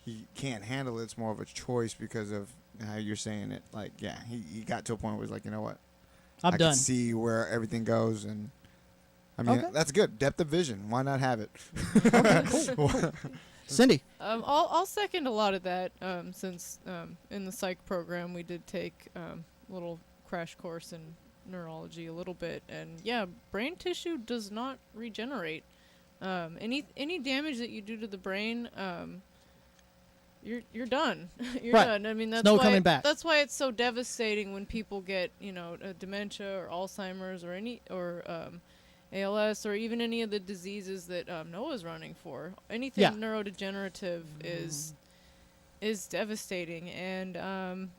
[SPEAKER 6] he can't handle it. It's more of a choice because of how you're saying it. He got to a point where he's like, you know what,
[SPEAKER 4] I'm
[SPEAKER 6] I
[SPEAKER 4] done.
[SPEAKER 6] can see where everything goes and. I mean,
[SPEAKER 4] Okay.
[SPEAKER 6] that's good. Depth of vision. Why not have it?
[SPEAKER 4] Cool. Cindy.
[SPEAKER 9] I'll second a lot of that. Since in the psych program we did take a little crash course in neurology a little bit, and yeah, brain tissue does not regenerate. Any damage that you do to the brain, you're done. You're
[SPEAKER 4] Right.
[SPEAKER 9] done. I mean,
[SPEAKER 4] There's
[SPEAKER 9] that's
[SPEAKER 4] no
[SPEAKER 9] why
[SPEAKER 4] coming back.
[SPEAKER 9] that's why it's so devastating when people get, dementia or Alzheimer's or ALS or even any of the diseases that Noah's running for. Anything
[SPEAKER 4] Yeah.
[SPEAKER 9] neurodegenerative is devastating, and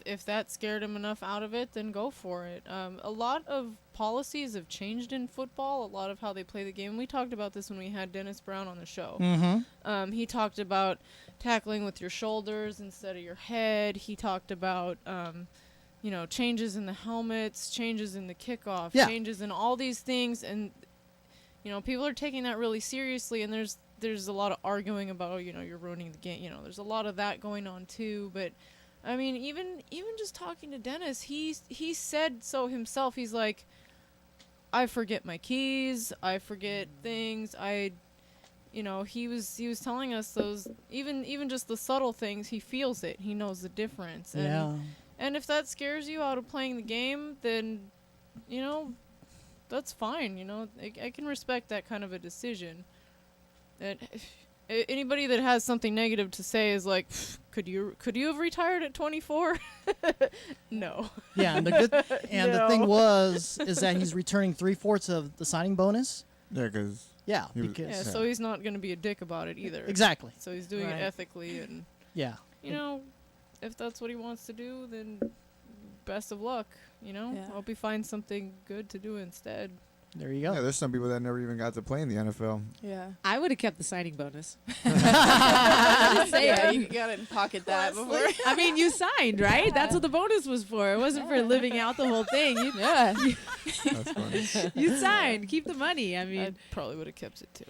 [SPEAKER 9] if that scared him enough out of it, then go for it. A lot of policies have changed in football, a lot of how they play the game. We talked about this when we had Dennis Brown on the show.
[SPEAKER 4] Mm-hmm.
[SPEAKER 9] He talked about tackling with your shoulders instead of your head. He talked about changes in the helmets, changes in the kickoff, changes in all these things, and people are taking that really seriously, and there's a lot of arguing about, you're ruining the game. There's a lot of that going on too, but I mean, even just talking to Dennis, he said so himself. He's like, I forget my keys, I forget things. He was telling us those even just the subtle things. He feels it. He knows the difference. And if that scares you out of playing the game, then that's fine. I can respect that kind of a decision. And anybody that has something negative to say is like, could you have retired at 24? No.
[SPEAKER 4] Yeah, and the thing is that he's returning 3/4 of the signing bonus.
[SPEAKER 6] Yeah, because
[SPEAKER 9] so he's not going to be a dick about it either.
[SPEAKER 4] Exactly.
[SPEAKER 9] So he's doing it ethically, and if that's what he wants to do, then best of luck. I hope he finds something good to do instead.
[SPEAKER 4] There you go.
[SPEAKER 6] Yeah, there's some people that never even got to play in the NFL.
[SPEAKER 7] Yeah. I would have kept the signing bonus.
[SPEAKER 8] Yeah, you gotta pocket that before.
[SPEAKER 7] I mean, you signed, right? That's what the bonus was for. It wasn't for living out the whole thing.
[SPEAKER 6] That's funny.
[SPEAKER 7] You signed. Keep the money. I mean,
[SPEAKER 9] I probably would have kept it too.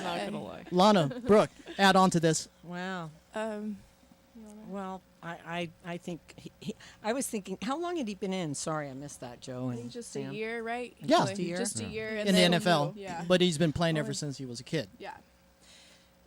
[SPEAKER 9] Not gonna lie.
[SPEAKER 4] Lana, Brooke, add on to this.
[SPEAKER 5] Wow. Well, I think I was thinking, how long had he been in? Sorry, I missed that, Joe.
[SPEAKER 8] I think just a
[SPEAKER 5] Sam.
[SPEAKER 8] year, right?
[SPEAKER 4] Yeah.
[SPEAKER 8] Just a year. Just a year. And
[SPEAKER 4] In the
[SPEAKER 8] then
[SPEAKER 4] NFL.
[SPEAKER 8] Yeah.
[SPEAKER 4] But he's been playing ever since he was a kid.
[SPEAKER 8] Yeah.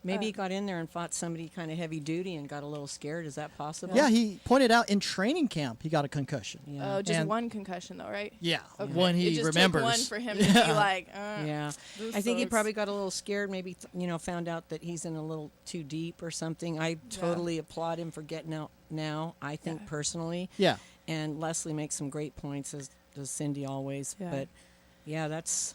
[SPEAKER 5] Maybe he got in there and fought somebody kind of heavy duty and got a little scared. Is that possible?
[SPEAKER 4] Yeah, he pointed out in training camp he got a concussion.
[SPEAKER 5] Yeah.
[SPEAKER 8] Oh, just
[SPEAKER 4] And-
[SPEAKER 8] one concussion though, right?
[SPEAKER 4] Yeah,
[SPEAKER 8] Okay.
[SPEAKER 4] when he
[SPEAKER 8] it just
[SPEAKER 4] remembers.
[SPEAKER 8] Took one for him to be like,
[SPEAKER 5] Yeah, I think he probably got a little scared. Maybe found out that he's in a little too deep or something. I totally applaud him for getting out now. I think personally.
[SPEAKER 4] Yeah.
[SPEAKER 5] And Leslie makes some great points, as does Cindy always.
[SPEAKER 8] Yeah.
[SPEAKER 5] But yeah, that's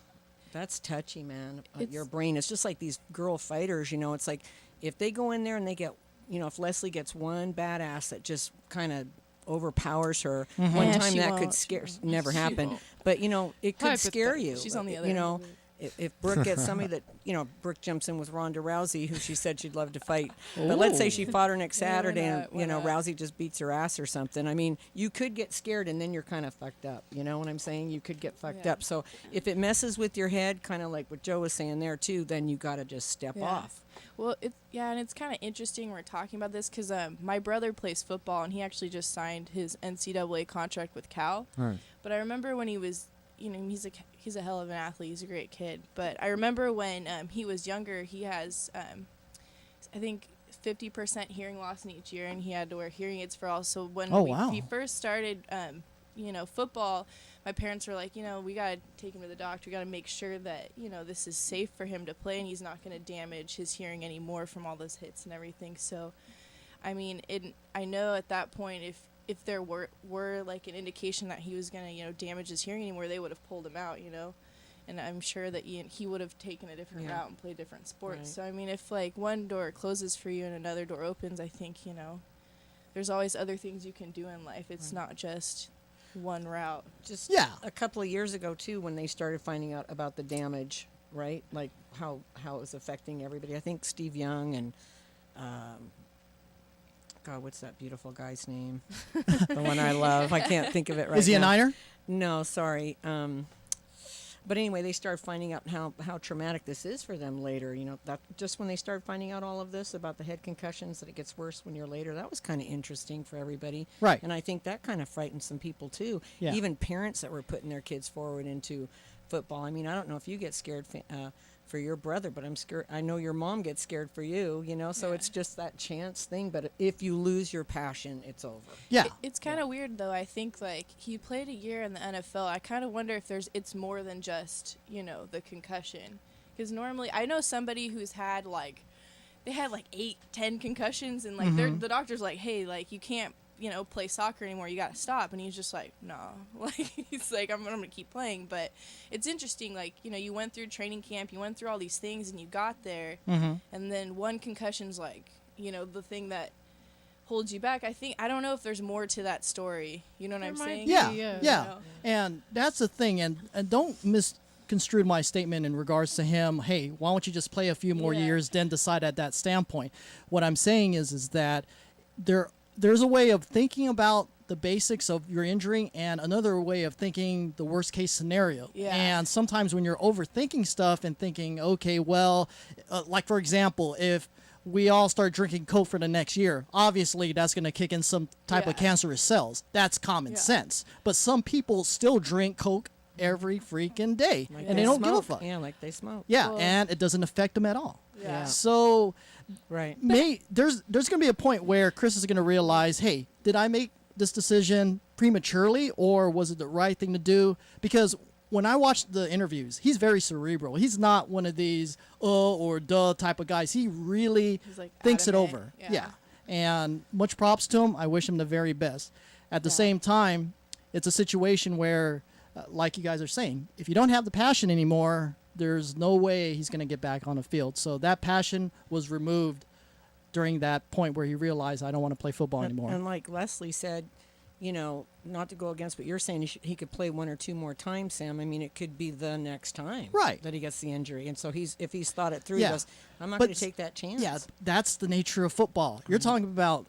[SPEAKER 5] touchy, man. Your brain. It's just like these girl fighters. It's like if they go in there and they get, if Leslie gets one badass that just kind of overpowers her, one
[SPEAKER 8] Yeah,
[SPEAKER 5] time
[SPEAKER 8] she
[SPEAKER 5] that
[SPEAKER 8] won't.
[SPEAKER 5] could scare. Never
[SPEAKER 8] She
[SPEAKER 5] happen.
[SPEAKER 8] won't.
[SPEAKER 5] But it could scare you.
[SPEAKER 8] She's on the other
[SPEAKER 5] You
[SPEAKER 8] end
[SPEAKER 5] know,
[SPEAKER 8] of it.
[SPEAKER 5] if Brooke gets somebody that Brooke jumps in with Ronda Rousey, who she said she'd love to fight. But let's say she fought her next
[SPEAKER 8] Yeah, why
[SPEAKER 5] Saturday,
[SPEAKER 8] not? Why
[SPEAKER 5] and
[SPEAKER 8] not?
[SPEAKER 5] Rousey just beats her ass or something. I mean, you could get scared, and then you're kind of fucked up. You know what I'm saying? You could get fucked
[SPEAKER 8] Yeah.
[SPEAKER 5] up. So if it messes with your head, kind of like what Joe was saying there too, then you got to just step
[SPEAKER 8] Yeah.
[SPEAKER 5] off.
[SPEAKER 8] Well, and it's kind of interesting we're talking about this because my brother plays football and he actually just signed his NCAA contract with Cal.
[SPEAKER 6] Right.
[SPEAKER 8] But I remember when he was, he's a hell of an athlete. He's a great kid. But I remember when he was younger, he has, I think, 50% hearing loss in each ear, and he had to wear hearing aids for all. So when he first started, football, my parents were like, we got to take him to the doctor. We got to make sure that, this is safe for him to play and he's not going to damage his hearing anymore from all those hits and everything. So, I mean, I know at that point, if there were like an indication that he was going to, damage his hearing anymore, they would have pulled him out, And I'm sure that he would have taken a different route and played different sports.
[SPEAKER 5] Right.
[SPEAKER 8] So, I mean, if, like, one door closes for you and another door opens, I think, there's always other things you can do in life. It's not just one route.
[SPEAKER 5] Just a couple of years ago too, when they started finding out about the damage, right? Like how it was affecting everybody. I think Steve Young and God, what's that beautiful guy's name? The one I love. I can't think of it right now.
[SPEAKER 4] Is he a Niner?
[SPEAKER 5] No, sorry. But anyway, they started finding out how traumatic this is for them later. That just when they started finding out all of this about the head concussions, that it gets worse when you're later. That was kind of interesting for everybody.
[SPEAKER 4] Right.
[SPEAKER 5] And I think that kind of frightened some people too.
[SPEAKER 4] Yeah.
[SPEAKER 5] Even parents that were putting their kids forward into football. I mean, I don't know if you get scared for your brother, but I'm scared. I know your mom gets scared for you. So it's just that chance thing. But if you lose your passion, it's over.
[SPEAKER 4] Yeah.
[SPEAKER 8] It's kind of weird though. I think like he played a year in the NFL. I kind of wonder if it's more than just the concussion, because normally I know somebody who's had like they had like 8-10 concussions, and like the doctor's like, hey, like you can't play soccer anymore, you gotta stop. And he's just like, no. Like he's like, I'm gonna keep playing. But it's interesting, like you went through training camp, you went through all these things, and you got there, and then one concussion's like the thing that holds you back. I don't know if there's more to that story, you know what I'm saying?
[SPEAKER 4] Yeah. And that's the thing, and don't misconstrue my statement in regards to him, hey, why don't you just play a few more years, then decide at that standpoint. What I'm saying is that there's a way of thinking about the basics of your injury and another way of thinking the worst case scenario. And sometimes when you're overthinking stuff and thinking, okay, well, like for example, if we all start drinking Coke for the next year, obviously that's going to kick in some type of cancerous cells. That's common sense. But some people still drink Coke every freaking day, and they don't give a fuck.
[SPEAKER 5] Yeah, like they smoke.
[SPEAKER 4] Yeah, and it doesn't affect them at all.
[SPEAKER 5] Yeah.
[SPEAKER 4] So,
[SPEAKER 5] right.
[SPEAKER 4] There's going to be a point where Chris is going to realize, hey, did I make this decision prematurely, or was it the right thing to do? Because when I watch the interviews, he's very cerebral. He's not one of these or duh type of guys. He really thinks it over. Yeah. And much props to him. I wish him the very best. At the same time, it's a situation where, like you guys are saying, if you don't have the passion anymore, there's no way he's going to get back on the field. So that passion was removed during that point where he realized, I don't want to play football anymore.
[SPEAKER 5] And like Leslie said, not to go against what you're saying, he could play 1 or 2 more times, Sam. I mean, it could be the next time that he gets the injury. And so if he's thought it through, he goes, I'm not going to take that chance.
[SPEAKER 4] Yeah, that's the nature of football. You're talking about,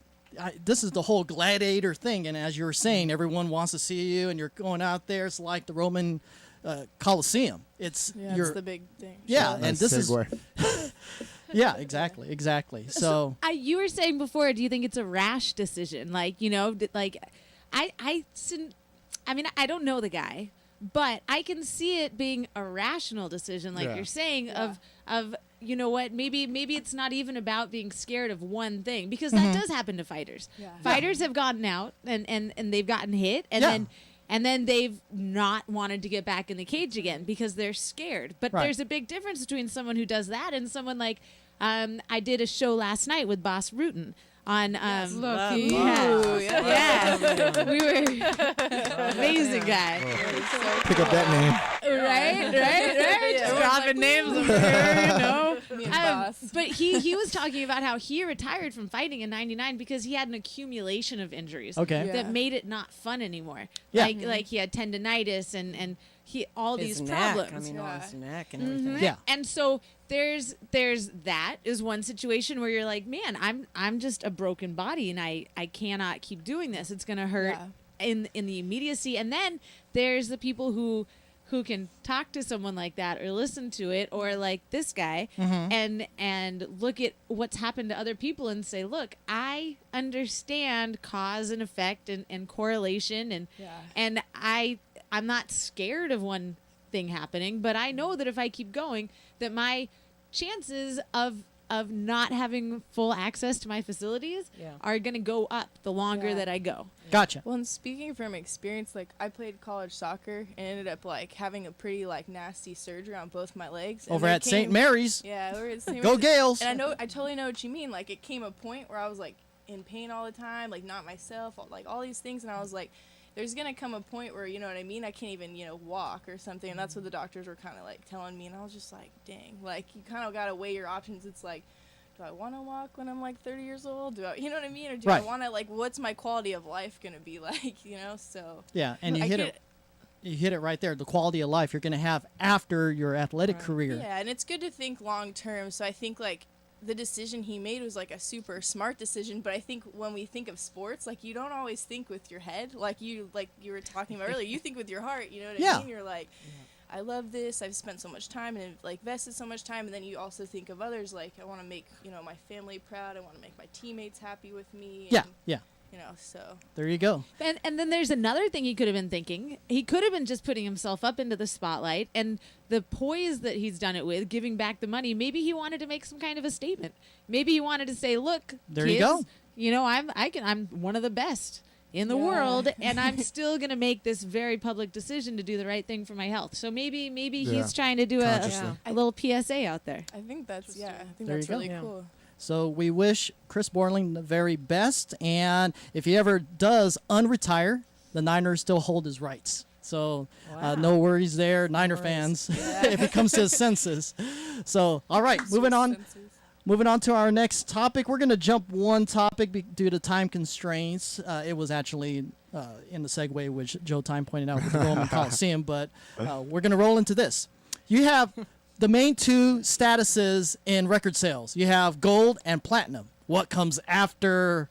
[SPEAKER 4] this is the whole gladiator thing. And as you were saying, everyone wants to see you, and you're going out there. It's like the Roman Colosseum. It's
[SPEAKER 8] the big thing.
[SPEAKER 4] Yeah,
[SPEAKER 6] Nice
[SPEAKER 4] and this
[SPEAKER 6] segue.
[SPEAKER 4] is... Yeah, exactly. So
[SPEAKER 7] you were saying before, do you think it's a rash decision? Like, I mean, I don't know the guy, but I can see it being a rational decision, like you're saying, of you know what, maybe it's not even about being scared of one thing, because that does happen to fighters. Fighters have gotten out and they've gotten hit, and then they've not wanted to get back in the cage again because they're scared. But there's a big difference between someone who does that and someone like, I did a show last night with Boss Rutan on
[SPEAKER 9] Lucky.
[SPEAKER 7] we were amazing guy.
[SPEAKER 6] Pick up that name.
[SPEAKER 7] Right. Just dropping names over here,
[SPEAKER 8] Me and Boss.
[SPEAKER 7] But he was talking about how he retired from fighting in '99 because he had an accumulation of injuries that made it not fun anymore. Like he had tendonitis and all
[SPEAKER 5] His
[SPEAKER 7] these
[SPEAKER 5] neck,
[SPEAKER 7] problems.
[SPEAKER 5] I mean, on his neck and everything.
[SPEAKER 4] Yeah.
[SPEAKER 7] And so there's that is one situation where you're like, man, I'm just a broken body, and I cannot keep doing this. It's gonna hurt in the immediacy. And then there's the people who can talk to someone like that or listen to it, or like this guy, and look at what's happened to other people and say, look, I understand cause and effect and correlation, and I'm not scared of one thing happening, but I know that if I keep going, that my chances of not having full access to my facilities are going to go up the longer that I go.
[SPEAKER 4] Gotcha.
[SPEAKER 8] Well, and speaking from experience, like I played college soccer and ended up like having a pretty like nasty surgery on both my legs.
[SPEAKER 4] Over at St. Mary's.
[SPEAKER 8] Yeah, over at St.
[SPEAKER 4] Go
[SPEAKER 8] Mary's.
[SPEAKER 4] Gales.
[SPEAKER 8] And I totally know what you mean. Like it came a point where I was like in pain all the time, like not myself, like all these things, and I was like, there's gonna come a point where, you know what I mean, I can't even, walk or something, and that's what the doctors were kind of like telling me, and I was just like, dang, like you kind of gotta weigh your options. It's like, do I want to walk when I'm like 30 years old? Do I, you know what I mean, or do I want to, like, what's my quality of life gonna be like, So
[SPEAKER 4] yeah, and you hit it right there. The quality of life you're gonna have after your athletic career.
[SPEAKER 8] Yeah, and it's good to think long term. So I think like the decision he made was like a super smart decision, but I think when we think of sports, like you don't always think with your head, like you were talking about earlier, you think with your heart, you know what I mean? You're like, I love this, I've spent so much time and like invested so much time, and then you also think of others, like I want to make, my family proud, I want to make my teammates happy with me. And, so
[SPEAKER 4] there you go.
[SPEAKER 7] And then there's another thing he could have been thinking. He could have been just putting himself up into the spotlight, and the poise that he's done it with, giving back the money. Maybe he wanted to make some kind of a statement. Maybe he wanted to say, "Look,
[SPEAKER 4] there
[SPEAKER 7] kids,
[SPEAKER 4] you go.
[SPEAKER 7] I'm one of the best in the world, and I'm still gonna make this very public decision to do the right thing for my health." So maybe he's trying to do a little PSA out there.
[SPEAKER 8] I think that's
[SPEAKER 7] There
[SPEAKER 8] really
[SPEAKER 7] you go.
[SPEAKER 8] cool.
[SPEAKER 4] So we wish Chris Borling the very best. And if he ever does unretire, the Niners still hold his rights. So no worries there, Niner fans, if it comes to his senses. So, all right, moving on. Moving on to our next topic. We're going to jump one topic due to time constraints. It was actually in the segue, which Joe Time pointed out with the Roman Coliseum, but we're going to roll into this. You have the main two statuses in record sales. You have gold and platinum. What comes after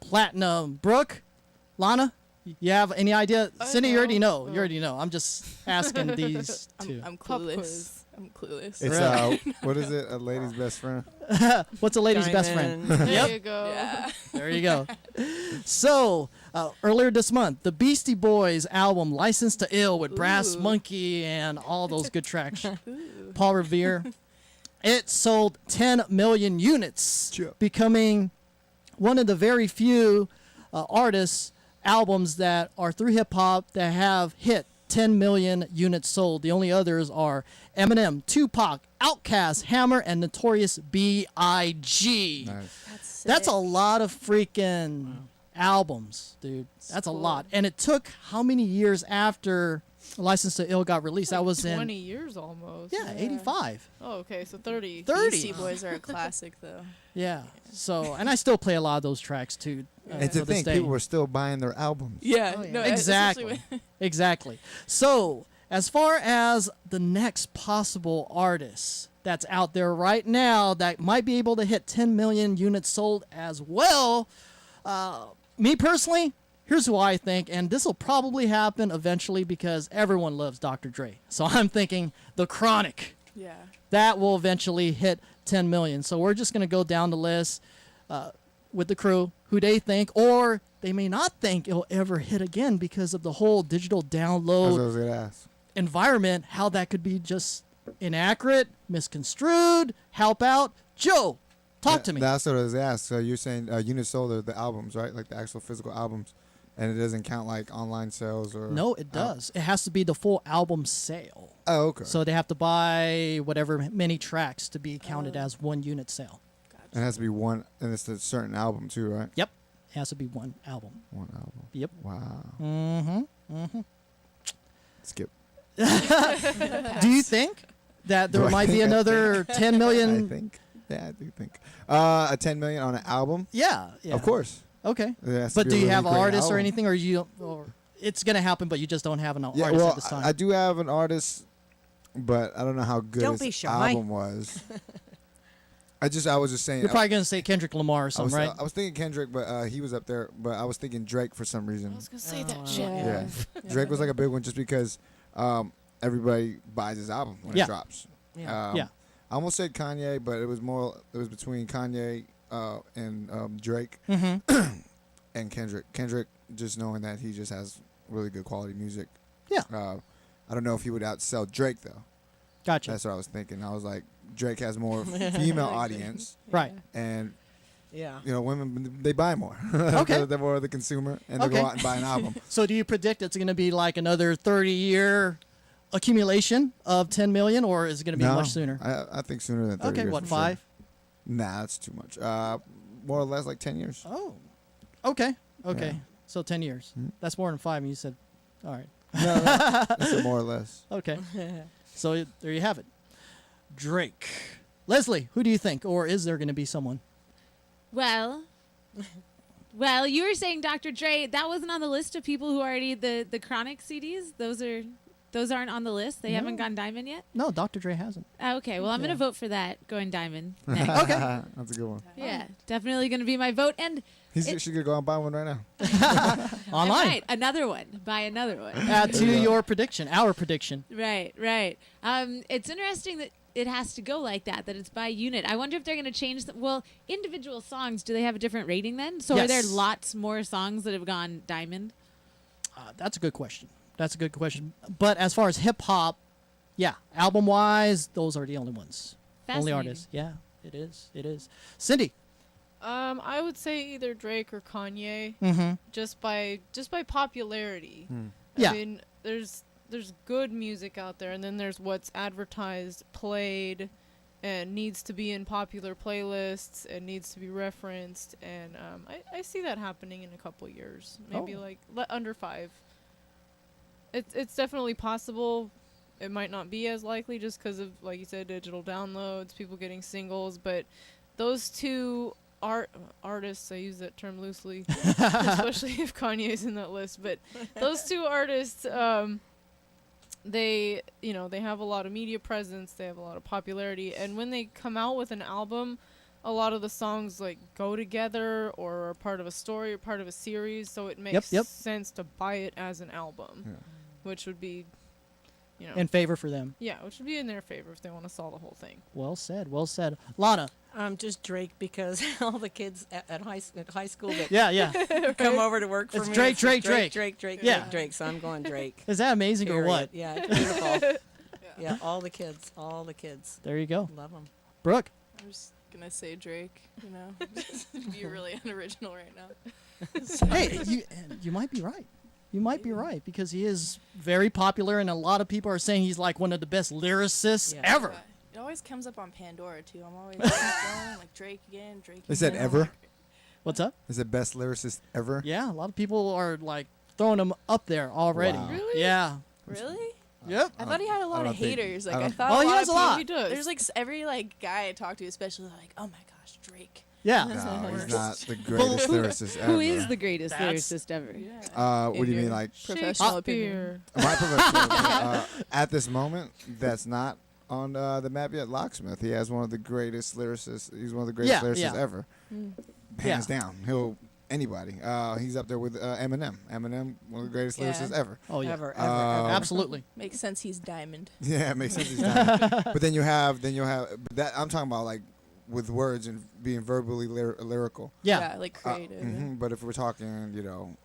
[SPEAKER 4] platinum? Brooke? Lana? You have any idea? Cindy, you already know. You already know. I'm just asking these two.
[SPEAKER 8] I'm clueless. I'm clueless.
[SPEAKER 6] It's what is it? A lady's best friend?
[SPEAKER 4] What's a lady's best friend?
[SPEAKER 9] There you go.
[SPEAKER 8] Yeah.
[SPEAKER 4] There you go. So, earlier this month, the Beastie Boys album License to Ill with Brass Monkey and all those good tracks. Paul Revere. It sold 10 million units, becoming one of the very few artists' albums that are through hip-hop that have hit 10 million units sold. The only others are Eminem, Tupac, Outkast, Hammer, and Notorious B.I.G.
[SPEAKER 6] Nice.
[SPEAKER 4] That's a lot of freaking albums, dude. That's a lot. And it took how many years after License to Ill got released? That was
[SPEAKER 9] 20
[SPEAKER 4] in
[SPEAKER 9] years almost.
[SPEAKER 4] Yeah, 85.
[SPEAKER 9] Oh, okay, so 30.
[SPEAKER 4] 30.
[SPEAKER 8] Beastie Boys are a classic, though.
[SPEAKER 4] Yeah. So, and I still play a lot of those tracks too.
[SPEAKER 6] And to think people were still buying their albums.
[SPEAKER 8] Yeah,
[SPEAKER 4] Oh, yeah.
[SPEAKER 8] no,
[SPEAKER 4] Exactly. Exactly. So, as far as the next possible artist that's out there right now that might be able to hit 10 million units sold as well, me personally, here's who I think, and this will probably happen eventually because everyone loves Dr. Dre. So I'm thinking The Chronic.
[SPEAKER 8] Yeah.
[SPEAKER 4] That will eventually hit 10 million. So we're just going to go down the list with the crew, who they think, or they may not think it'll ever hit again because of the whole digital
[SPEAKER 6] That's what I was
[SPEAKER 4] download
[SPEAKER 6] gonna ask.
[SPEAKER 4] environment, how that could be just inaccurate, misconstrued, help out. Joe, talk to me.
[SPEAKER 6] That's what I was asked. So you're saying units sold are the albums, right? Like the actual physical albums. And it doesn't count like online sales or...
[SPEAKER 4] No, it does. It has to be the full album sale.
[SPEAKER 6] Oh, okay.
[SPEAKER 4] So they have to buy whatever many tracks to be counted as one unit sale.
[SPEAKER 6] It has to be one, and it's a certain album too, right?
[SPEAKER 4] Yep. It has to be one album.
[SPEAKER 6] One album.
[SPEAKER 4] Yep.
[SPEAKER 6] Wow.
[SPEAKER 4] Mm-hmm.
[SPEAKER 6] Skip.
[SPEAKER 4] Do you think that there
[SPEAKER 6] Do I
[SPEAKER 4] might be
[SPEAKER 6] think? I
[SPEAKER 4] another
[SPEAKER 6] think.
[SPEAKER 4] 10 million?
[SPEAKER 6] I think. Yeah, I do think. A 10 million on an album?
[SPEAKER 4] Yeah.
[SPEAKER 6] Of course.
[SPEAKER 4] Okay.
[SPEAKER 6] It has to
[SPEAKER 4] But
[SPEAKER 6] be a
[SPEAKER 4] do you
[SPEAKER 6] really
[SPEAKER 4] have
[SPEAKER 6] great
[SPEAKER 4] artists or
[SPEAKER 6] album.
[SPEAKER 4] anything, or it's gonna happen, but you just don't have an
[SPEAKER 6] Yeah,
[SPEAKER 4] artist
[SPEAKER 6] well,
[SPEAKER 4] at this time?
[SPEAKER 6] I do have an artist, but I don't know how good
[SPEAKER 5] Don't
[SPEAKER 6] his
[SPEAKER 5] be shy.
[SPEAKER 6] album was. I was just saying.
[SPEAKER 4] You're probably gonna say Kendrick Lamar or something, right?
[SPEAKER 6] I was thinking Kendrick, but he was up there. But I was thinking Drake for some reason.
[SPEAKER 9] I was gonna say that shit.
[SPEAKER 6] Yeah, Drake was like a big one just because everybody buys his album when
[SPEAKER 4] Yeah.
[SPEAKER 6] it drops.
[SPEAKER 5] Yeah.
[SPEAKER 4] Yeah.
[SPEAKER 6] I almost said Kanye, but it was between Kanye and Drake
[SPEAKER 4] Mm-hmm.
[SPEAKER 6] and Kendrick. Kendrick, just knowing that he just has really good quality music.
[SPEAKER 4] Yeah.
[SPEAKER 6] I don't know if he would outsell Drake though.
[SPEAKER 4] Gotcha.
[SPEAKER 6] That's what I was thinking. I was like, Drake has more female audience,
[SPEAKER 4] Right.
[SPEAKER 6] and
[SPEAKER 5] Yeah.
[SPEAKER 6] you know, women, they buy more.
[SPEAKER 4] Okay.
[SPEAKER 6] They're more of the consumer, and they
[SPEAKER 4] Okay.
[SPEAKER 6] go out and buy an album.
[SPEAKER 4] So do you predict it's gonna be like another 30-year accumulation of 10 million, or is it gonna be
[SPEAKER 6] No,
[SPEAKER 4] much sooner?
[SPEAKER 6] I think sooner than 30
[SPEAKER 4] Okay,
[SPEAKER 6] years.
[SPEAKER 4] what,
[SPEAKER 6] for sure.
[SPEAKER 4] 5?
[SPEAKER 6] Nah, that's too much. More or less like 10 years.
[SPEAKER 4] Oh. Okay. Okay.
[SPEAKER 6] Yeah.
[SPEAKER 4] So 10 years.
[SPEAKER 6] Mhm.
[SPEAKER 4] That's more than 5. And you said, all right.
[SPEAKER 6] No, that's a more or less.
[SPEAKER 4] Okay. So there you have it. Drake. Leslie, who do you think, or is there going to be someone?
[SPEAKER 7] Well, you were saying Dr. Dre. That wasn't on the list of people who already the Chronic CDs. Those aren't on the list. They haven't gone diamond yet.
[SPEAKER 4] No, Dr. Dre hasn't.
[SPEAKER 7] Oh, okay, well I'm
[SPEAKER 4] Yeah.
[SPEAKER 7] gonna vote for that going diamond. Next.
[SPEAKER 4] Okay.
[SPEAKER 6] That's a good one.
[SPEAKER 7] Yeah, definitely gonna be my vote. And
[SPEAKER 6] She's gonna go out and buy one right now.
[SPEAKER 4] Online.
[SPEAKER 7] Right, another one. Buy another one.
[SPEAKER 4] Add to your prediction, our prediction.
[SPEAKER 7] Right. It's interesting that it has to go like that. That it's by unit. I wonder if they're gonna change. Well, individual songs. Do they have a different rating then? So are there
[SPEAKER 4] Yes.
[SPEAKER 7] lots more songs that have gone diamond?
[SPEAKER 4] That's a good question. But as far as hip hop, yeah, album wise, those are the only ones. Only
[SPEAKER 7] Fascinating.
[SPEAKER 4] artists. Yeah, it is. Cindy.
[SPEAKER 9] I would say either Drake or Kanye,
[SPEAKER 4] Mhm.
[SPEAKER 9] just by popularity.
[SPEAKER 4] Yeah.
[SPEAKER 9] I mean, there's good music out there, and then there's what's advertised, played, and needs to be in popular playlists and needs to be referenced, and I see that happening in a couple years, maybe like under 5. It's definitely possible. It might not be as likely just because of, like you said, digital downloads, people getting singles, but those two artists, I use that term loosely, especially if Kanye's in that list, but those two artists, they have a lot of media presence, they have a lot of popularity, and when they come out with an album, a lot of the songs like go together or are part of a story or part of a series, so it makes sense to buy it as an album, which would be
[SPEAKER 4] in favor for them.
[SPEAKER 9] Yeah, which would be in their favor if they want to sell the whole thing.
[SPEAKER 4] Well said. Well said. Lana.
[SPEAKER 5] Just Drake, because all the kids at high school that come over to work for
[SPEAKER 4] it's
[SPEAKER 5] me.
[SPEAKER 4] Drake.
[SPEAKER 5] Yeah. Drake. So I'm going Drake.
[SPEAKER 4] Is that amazing
[SPEAKER 5] Period.
[SPEAKER 4] or what?
[SPEAKER 5] Yeah, it's beautiful. Yeah, all the kids.
[SPEAKER 4] There you go.
[SPEAKER 5] Love them.
[SPEAKER 4] Brooke.
[SPEAKER 8] I'm just gonna say Drake. Be really unoriginal right now.
[SPEAKER 4] Hey, you might be right. You might be right, because he is very popular, and a lot of people are saying he's like one of the best lyricists ever.
[SPEAKER 8] It always comes up on Pandora too. I'm always going like Drake again, Drake.
[SPEAKER 6] They said ever.
[SPEAKER 4] What's up?
[SPEAKER 6] Is it best lyricist ever?
[SPEAKER 4] Yeah, a lot of people are like throwing him up there already.
[SPEAKER 6] Wow.
[SPEAKER 8] Really?
[SPEAKER 4] Yeah.
[SPEAKER 8] Really?
[SPEAKER 4] Yep.
[SPEAKER 8] I thought he had a lot of haters. Like I thought.
[SPEAKER 4] Well,
[SPEAKER 8] a
[SPEAKER 4] he
[SPEAKER 8] lot
[SPEAKER 4] has
[SPEAKER 8] of
[SPEAKER 4] a lot.
[SPEAKER 8] people- There's like every like guy I talk to, especially like, oh my gosh, Drake.
[SPEAKER 4] Yeah.
[SPEAKER 6] No, he's not the greatest lyricist ever.
[SPEAKER 7] Who is the greatest lyricist ever?
[SPEAKER 6] What do you mean, like
[SPEAKER 8] professional opinion?
[SPEAKER 6] My professional at this moment, that's not on the map yet. Locksmith. He has one of the greatest lyricists. He's one of the greatest lyricists ever, hands down. Anybody. He's up there with Eminem. Eminem, one of the greatest lyricists ever.
[SPEAKER 4] Oh yeah,
[SPEAKER 5] ever.
[SPEAKER 4] Absolutely.
[SPEAKER 8] Makes sense. He's diamond.
[SPEAKER 6] Yeah, it makes sense. He's diamond. But then you'll have that. I'm talking about like with words and being verbally lyrical.
[SPEAKER 8] Yeah, like creative.
[SPEAKER 6] But if we're talking,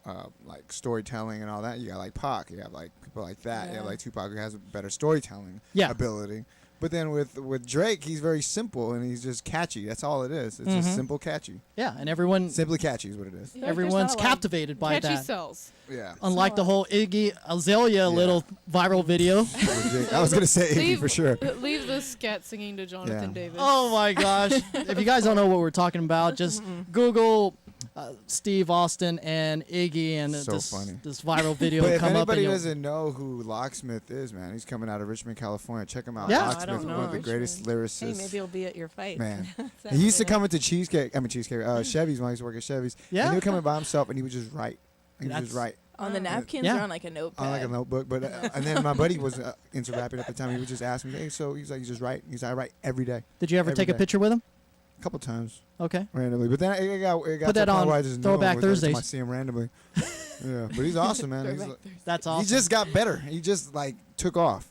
[SPEAKER 6] like storytelling and all that, you got like Pac. You have like people like that. You have like Tupac, who has a better storytelling ability. But then with Drake, he's very simple and he's just catchy. That's all it is. It's just simple, catchy.
[SPEAKER 4] Yeah, and everyone
[SPEAKER 6] simply catchy is what it is.
[SPEAKER 9] Yeah,
[SPEAKER 4] everyone's captivated by
[SPEAKER 9] catchy
[SPEAKER 4] that.
[SPEAKER 9] sells.
[SPEAKER 6] Yeah.
[SPEAKER 4] Unlike the whole Iggy Azalea little viral video.
[SPEAKER 6] I was gonna say Iggy for sure.
[SPEAKER 9] Leave the scat singing to Jonathan Davis.
[SPEAKER 4] Oh my gosh! If you guys don't know what we're talking about, just Google Steve Austin and Iggy, and
[SPEAKER 6] So
[SPEAKER 4] this
[SPEAKER 6] funny.
[SPEAKER 4] this viral video
[SPEAKER 6] But
[SPEAKER 4] will
[SPEAKER 6] if
[SPEAKER 4] come up. And
[SPEAKER 6] anybody
[SPEAKER 4] you'll-
[SPEAKER 6] doesn't know who Locksmith is, man, he's coming out of Richmond, California. Check him out.
[SPEAKER 4] Yeah.
[SPEAKER 6] Locksmith,
[SPEAKER 5] I don't know.
[SPEAKER 6] one of the greatest lyricists.
[SPEAKER 5] Hey, maybe he'll be at your fight.
[SPEAKER 6] Man, he used to come into Cheche's when I used to work at Chevy's.
[SPEAKER 4] Yeah.
[SPEAKER 6] And he would come in by himself and he would just write. He would just write.
[SPEAKER 8] On the napkins or on like a notepad?
[SPEAKER 6] On like a notebook. But and then my buddy was into rapping at the time. He would just ask me, hey, so he's like, you just write? He's like, I write every day.
[SPEAKER 4] Did you ever
[SPEAKER 6] Every
[SPEAKER 4] take a
[SPEAKER 6] day.
[SPEAKER 4] picture with him?
[SPEAKER 6] A couple times.
[SPEAKER 4] Okay.
[SPEAKER 6] Randomly. But then it got
[SPEAKER 4] Put
[SPEAKER 6] to
[SPEAKER 4] that
[SPEAKER 6] the point
[SPEAKER 4] on
[SPEAKER 6] where I just knew him
[SPEAKER 4] Throwback
[SPEAKER 6] every time I
[SPEAKER 4] Thursdays.
[SPEAKER 6] see him randomly. Yeah. But he's awesome, man. He's like,
[SPEAKER 4] That's awesome.
[SPEAKER 6] He just got better. He just like took off.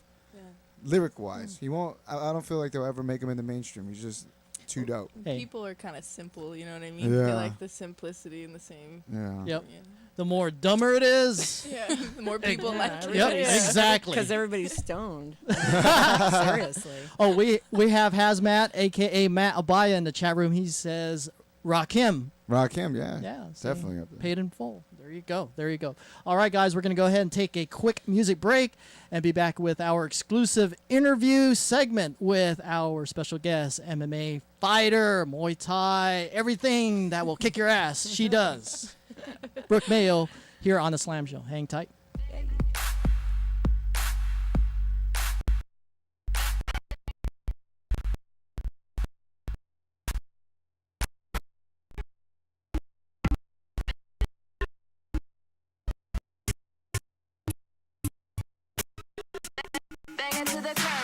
[SPEAKER 6] Lyric wise. He won't I don't feel like they'll ever make him in the mainstream. He's just too dope.
[SPEAKER 4] Hey.
[SPEAKER 8] People are kind of simple, you know what I mean?
[SPEAKER 6] Yeah.
[SPEAKER 8] They like the simplicity and the same.
[SPEAKER 6] Yeah.
[SPEAKER 4] Yep. The more dumber it is.
[SPEAKER 8] Yeah. The more people like it.
[SPEAKER 4] Yep. Exactly.
[SPEAKER 5] Because everybody's stoned. Seriously.
[SPEAKER 4] Oh, we have Hazmat, aka Matt Abaya, in the chat room. He says Rakim.
[SPEAKER 6] Rakim, yeah.
[SPEAKER 4] Yeah,
[SPEAKER 6] Definitely up there.
[SPEAKER 4] Paid in full. There you go. There you go. All right, guys, we're going to go ahead and take a quick music break and be back with our exclusive interview segment with our special guest, MMA fighter, Muay Thai, everything that will kick your ass. She does. Brooke Mayo here on The Slam Show. Hang tight.
[SPEAKER 1] Bang it to the crowd.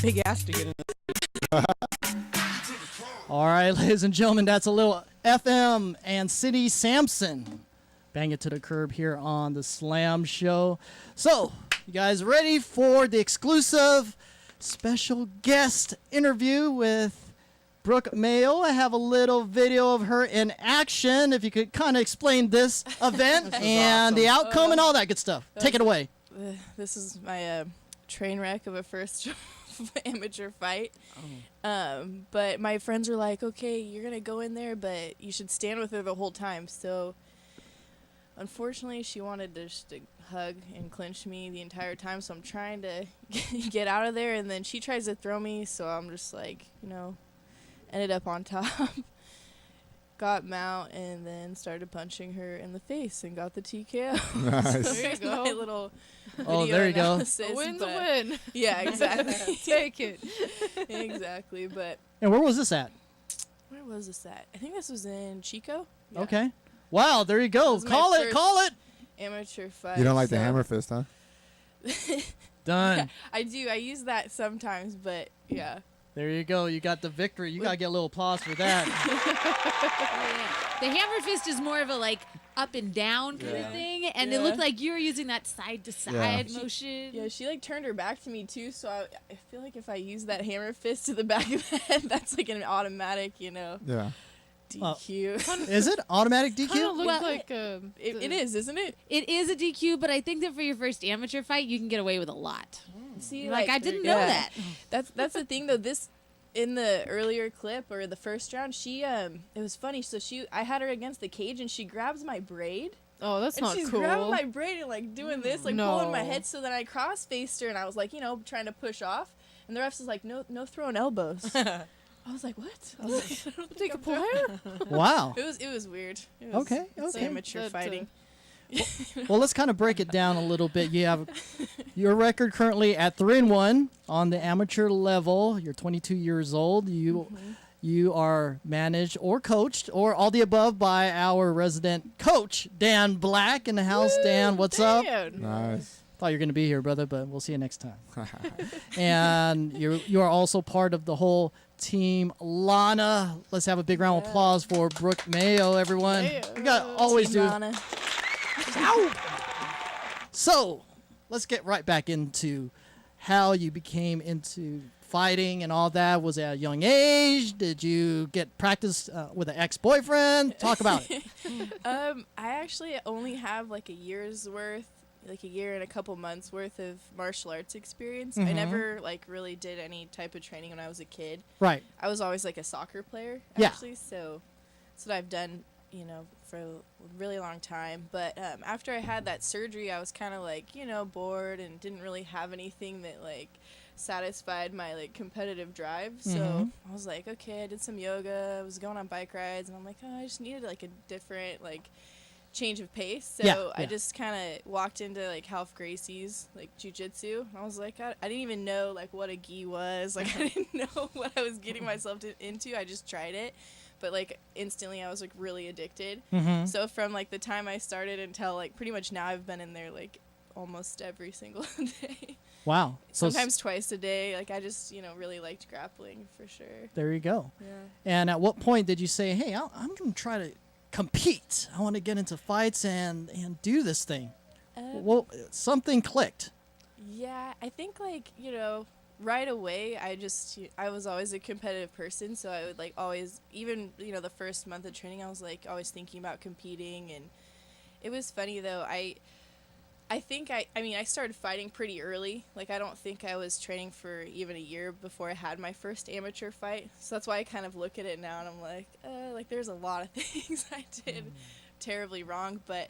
[SPEAKER 5] big ass to get in.
[SPEAKER 4] All right, ladies and gentlemen, that's a little FM and City Sampson. Bang it to the curb here on the Slam Show. So, you guys ready for the exclusive special guest interview with Brooke Mayo? I have a little video of her in action. If you could kind of explain this event and the outcome and all that good stuff. Take it away.
[SPEAKER 8] This is my train wreck of a first amateur fight. But my friends were like, okay, you're going to go in there, but you should stand with her the whole time. So unfortunately, she wanted to just hug and clinch me the entire time. So I'm trying to get out of there. And then she tries to throw me. So I'm just like, ended up on top. Got mount and then started punching her in the face and got the TKO.
[SPEAKER 6] Nice.
[SPEAKER 8] So
[SPEAKER 9] There you go.
[SPEAKER 8] my little
[SPEAKER 4] Oh, there you go.
[SPEAKER 8] analysis,
[SPEAKER 9] A win's a
[SPEAKER 8] but-
[SPEAKER 9] win.
[SPEAKER 8] Yeah, exactly.
[SPEAKER 9] Take it.
[SPEAKER 8] Exactly, but
[SPEAKER 4] And where was this at?
[SPEAKER 8] where was this at? I think this was in Chico. Yeah.
[SPEAKER 4] Okay. Wow, there you go.
[SPEAKER 8] was my
[SPEAKER 4] Call it,
[SPEAKER 8] first
[SPEAKER 4] call it.
[SPEAKER 8] Amateur fight.
[SPEAKER 6] You don't like the
[SPEAKER 8] so-
[SPEAKER 6] hammer fist, huh?
[SPEAKER 4] Done.
[SPEAKER 8] I do. I use that sometimes, but yeah.
[SPEAKER 4] There you go. You got the victory. You got to get a little applause for that.
[SPEAKER 7] The hammer fist is more of a like up and down kind of thing, and it looked like you were using that side to side motion.
[SPEAKER 8] Yeah, she like turned her back to me too, so I feel like if I use that hammer fist to the back of the head, that's like an automatic,
[SPEAKER 6] Yeah.
[SPEAKER 8] DQ.
[SPEAKER 4] Is it automatic DQ?
[SPEAKER 9] Kind of looks
[SPEAKER 7] Well,
[SPEAKER 9] like
[SPEAKER 8] it is, isn't it?
[SPEAKER 7] It is a DQ, but I think that for your first amateur fight, you can get away with a lot.
[SPEAKER 8] See,
[SPEAKER 7] Like, I didn't know that.
[SPEAKER 8] That's the thing though. This in the earlier clip or the first round, she it was funny. So I had her against the cage and she grabs my braid.
[SPEAKER 9] Oh, that's
[SPEAKER 8] and
[SPEAKER 9] not
[SPEAKER 8] she's
[SPEAKER 9] cool.
[SPEAKER 8] grabbing my braid and like doing this, like
[SPEAKER 9] No.
[SPEAKER 8] pulling my head. So then I cross faced her and I was like, trying to push off. And the ref's was like, no throwing elbows. I was like, what? I was like, I don't think I pull hair.
[SPEAKER 4] Wow.
[SPEAKER 8] It was weird. It was,
[SPEAKER 4] Okay,
[SPEAKER 8] it's
[SPEAKER 4] okay.
[SPEAKER 8] amateur fighting.
[SPEAKER 4] Well, let's kind of break it down a little bit. You have your record currently at 3-1 on the amateur level. You're 22 years old. You are managed or coached or all the above by our resident coach, Dan Black, in the house. Dan, what's up?
[SPEAKER 6] Nice.
[SPEAKER 4] Thought you were going to be here, brother, but we'll see you next time. And you are also part of the whole team Lana. Let's have a big round of applause for Brooke Mayo, everyone. We got always
[SPEAKER 8] Team
[SPEAKER 4] do.
[SPEAKER 8] Lana.
[SPEAKER 4] So, let's get right back into how you became into fighting and all that. Was it at a young age? Did you get practice with an ex-boyfriend? Talk about it.
[SPEAKER 8] I actually only have like a year's worth, like a year and a couple months worth of martial arts experience. I
[SPEAKER 4] Mhm.
[SPEAKER 8] never like really did any type of training when I was a kid.
[SPEAKER 4] Right.
[SPEAKER 8] I was always like a soccer player
[SPEAKER 4] Yeah.
[SPEAKER 8] actually, so that's what I've done, for a really long time. But after I had that surgery, I was kind of like, bored and didn't really have anything that like satisfied my like competitive drive. So
[SPEAKER 4] Mhm.
[SPEAKER 8] I was like, okay, I did some yoga, I was going on bike rides, and I'm like, oh, I just needed like a different like change of pace. So
[SPEAKER 4] Yeah,
[SPEAKER 8] I
[SPEAKER 4] yeah.
[SPEAKER 8] just kind of walked into like Half Gracie's like jiu-jitsu. I was like, I didn't even know like what a gi was. Like I didn't know what I was getting myself into. I just tried it. But like instantly I was like really addicted.
[SPEAKER 4] Mhm.
[SPEAKER 8] So from like the time I started until like pretty much now I've been in there like almost every single day.
[SPEAKER 4] Wow. So
[SPEAKER 8] Sometimes twice a day. Like I just, really liked grappling for sure.
[SPEAKER 4] there you go.
[SPEAKER 8] Yeah.
[SPEAKER 4] And at what point did you say, hey, I'm going to try to compete. I want to get into fights and do this thing. Well, something clicked.
[SPEAKER 8] Yeah, I think like, right away I was always a competitive person, so I would like always, even, the first month of training, I was like always thinking about competing. And it was funny though, I think I started fighting pretty early. Like I don't think I was training for even a year before I had my first amateur fight. So that's why I kind of look at it now and I'm like there's a lot of things I did terribly wrong. But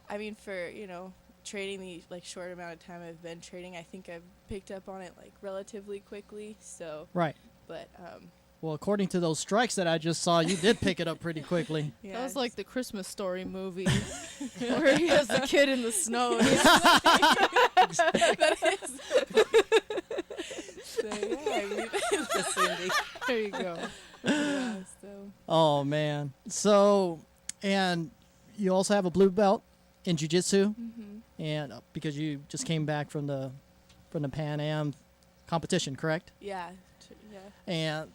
[SPEAKER 8] I mean, for, training the like short amount of time I've been training, I think I've picked up on it like relatively quickly. So
[SPEAKER 4] Right.
[SPEAKER 8] But
[SPEAKER 4] Well, according to those strikes that I just saw, you did pick it up pretty quickly.
[SPEAKER 8] yeah,
[SPEAKER 9] That was like the Christmas Story movie where he has the kid in the snow. And he's
[SPEAKER 8] that is. So yeah, I mean,
[SPEAKER 9] there you go.
[SPEAKER 8] yeah, so.
[SPEAKER 4] Oh, man. So, and you also have a blue belt in jiu-jitsu.
[SPEAKER 8] Mhm.
[SPEAKER 4] And because you just came back from the Pan Am competition, correct?
[SPEAKER 8] Yeah. Yeah.
[SPEAKER 4] And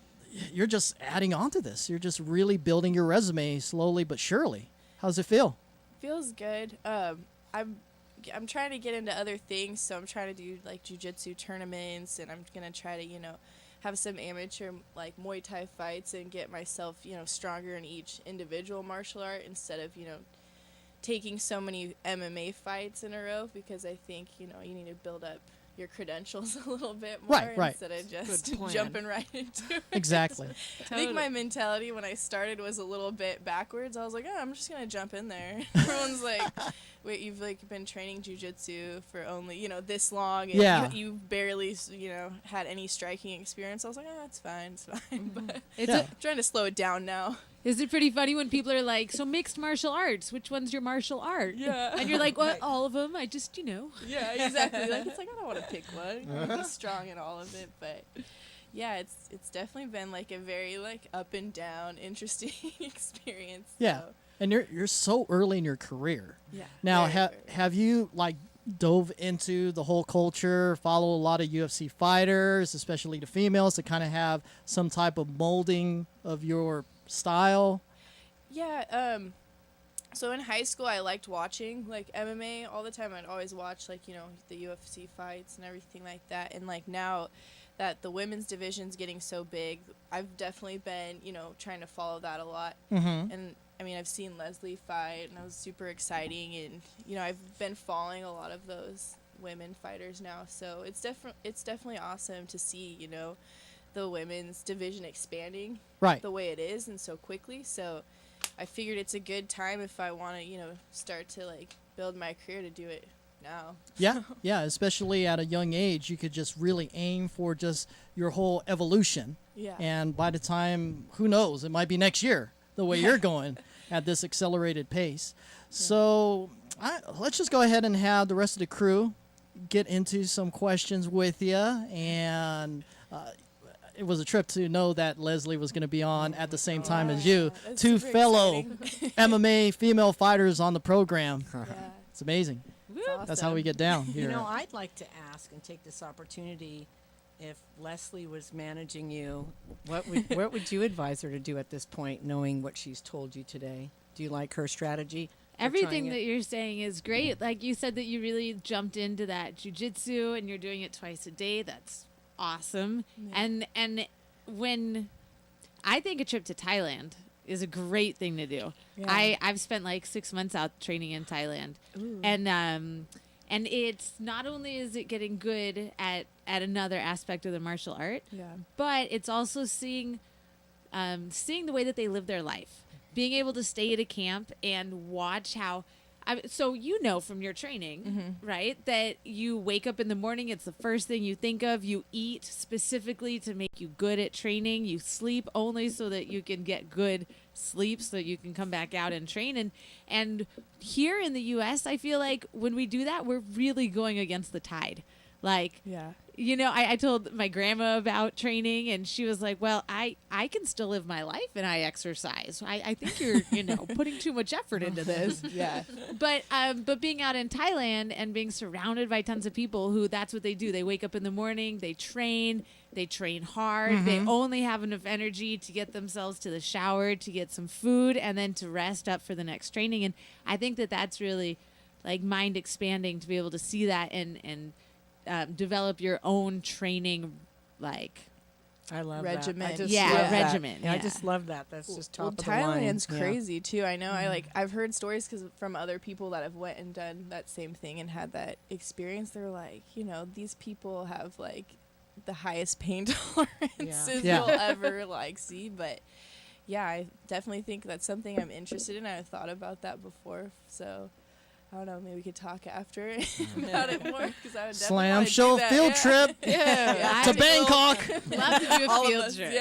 [SPEAKER 4] you're just adding on to this. You're just really building your resume slowly but surely. How does it feel?
[SPEAKER 8] Feels good. I'm trying to get into other things, so I'm trying to do like jiu-jitsu tournaments, and I'm gonna try to have some amateur like Muay Thai fights and get myself stronger in each individual martial art instead of taking so many MMA fights in a row, because I think you need to build up your credentials a little bit more
[SPEAKER 4] Right.
[SPEAKER 8] instead of just
[SPEAKER 9] Good plan.
[SPEAKER 8] jumping right into it.
[SPEAKER 4] Exactly.
[SPEAKER 8] I think my mentality when I started was a little bit backwards. I was like, oh, I'm just gonna jump in there. Everyone's like, wait, you've like been training jujitsu for only this long, and
[SPEAKER 4] Yeah.
[SPEAKER 8] you barely had any striking experience. I was like, oh, it's fine. But
[SPEAKER 7] It's
[SPEAKER 4] Yeah.
[SPEAKER 7] a-
[SPEAKER 8] I'm trying to slow it down now.
[SPEAKER 7] Is it pretty funny when people are like, so mixed martial arts, which one's your martial art?
[SPEAKER 8] Yeah.
[SPEAKER 7] And you're like, well, all of them. I just,
[SPEAKER 8] Yeah, exactly. Like it's like I don't want to pick one. I want to be strong in all of it, but yeah, it's definitely been like a very like up and down, interesting experience.
[SPEAKER 4] Yeah.
[SPEAKER 8] So.
[SPEAKER 4] And you're so early in your career.
[SPEAKER 8] Yeah.
[SPEAKER 4] Now,
[SPEAKER 8] very, very.
[SPEAKER 4] have you like dove into the whole culture, follow a lot of UFC fighters, especially the females, to kind of have some type of molding of your style?
[SPEAKER 8] Yeah, so in high school I liked watching like MMA all the time. I'd always watch like, the UFC fights and everything like that. And like now that the women's division's getting so big, I've definitely been, trying to follow that a lot.
[SPEAKER 4] Mm-hmm.
[SPEAKER 8] And I mean, I've seen Leslie fight and that was super exciting, and I've been following a lot of those women fighters now. So it's definitely awesome to see, the women's division expanding
[SPEAKER 4] Right.
[SPEAKER 8] the way it is and so quickly. So I figured it's a good time if I want to, start to like build my career to do it now.
[SPEAKER 4] Yeah, especially at a young age, you could just really aim for just your whole evolution.
[SPEAKER 8] Yeah.
[SPEAKER 4] And by the time, who knows, it might be next year, the way you're going at this accelerated pace. So let's just go ahead and have the rest of the crew get into some questions with you. And it was a trip to know that Leslie was going to be on at the same time as you.
[SPEAKER 8] That's
[SPEAKER 4] Two
[SPEAKER 8] super
[SPEAKER 4] fellow
[SPEAKER 8] exciting.
[SPEAKER 4] MMA female fighters on the program.
[SPEAKER 8] Yeah.
[SPEAKER 4] It's amazing.
[SPEAKER 8] It's
[SPEAKER 4] That's how we get down here.
[SPEAKER 5] I'd like to ask and take this opportunity, if Leslie was managing you, what would you advise her to do at this point, knowing what she's told you today? Do you like her strategy? for
[SPEAKER 7] everything
[SPEAKER 5] trying
[SPEAKER 7] that
[SPEAKER 5] it?
[SPEAKER 7] you're saying is great. Like you said that you really jumped into that jujitsu and you're doing it twice a day. That's awesome. And when I think a trip to Thailand is a great thing to do.
[SPEAKER 8] Yeah.
[SPEAKER 7] I've spent like 6 months out training in Thailand.
[SPEAKER 8] Ooh.
[SPEAKER 7] And it's not only is it getting good at another aspect of the martial art,
[SPEAKER 8] Yeah.
[SPEAKER 7] but it's also seeing the way that they live their life, being able to stay at a camp and watch how. So from your training, right, that you wake up in the morning, it's the first thing you think of. You eat specifically to make you good at training. You sleep only so that you can get good sleep so that you can come back out and train. And here in the U.S., I feel like when we do that, we're really going against the tide. Like,
[SPEAKER 8] Yeah.
[SPEAKER 7] I told my grandma about training, and she was like, well, I can still live my life and I exercise. I think you're, putting too much effort into this.
[SPEAKER 8] Yeah.
[SPEAKER 7] But being out in Thailand and being surrounded by tons of people who that's what they do. They wake up in the morning, they train hard. They only have enough energy to get themselves to the shower, to get some food, and then to rest up for the next training. And I think that that's really like mind expanding to be able to see that and develop your own training, like
[SPEAKER 5] I love
[SPEAKER 8] Regimen.
[SPEAKER 5] that. I just
[SPEAKER 7] Yeah,
[SPEAKER 5] love that.
[SPEAKER 7] regimen,
[SPEAKER 5] Yeah, I
[SPEAKER 7] yeah.
[SPEAKER 5] just love that. That's just top of the
[SPEAKER 8] Thailand's
[SPEAKER 5] line.
[SPEAKER 8] crazy too. I know. I've heard stories from other people that have went and done that same thing and had that experience. They're like, these people have like the highest pain tolerances
[SPEAKER 4] Yeah.
[SPEAKER 8] you'll ever like see. But yeah, I definitely think that's something I'm interested in. I've thought about that before, so. I don't know. Maybe we could talk after about it more, because I would definitely
[SPEAKER 4] Slam
[SPEAKER 8] wanna do
[SPEAKER 4] show
[SPEAKER 8] that.
[SPEAKER 4] field
[SPEAKER 8] Yeah.
[SPEAKER 4] trip
[SPEAKER 8] Yeah.
[SPEAKER 4] to Bangkok.
[SPEAKER 7] love to do a
[SPEAKER 8] All of
[SPEAKER 7] field
[SPEAKER 8] us,
[SPEAKER 7] trip.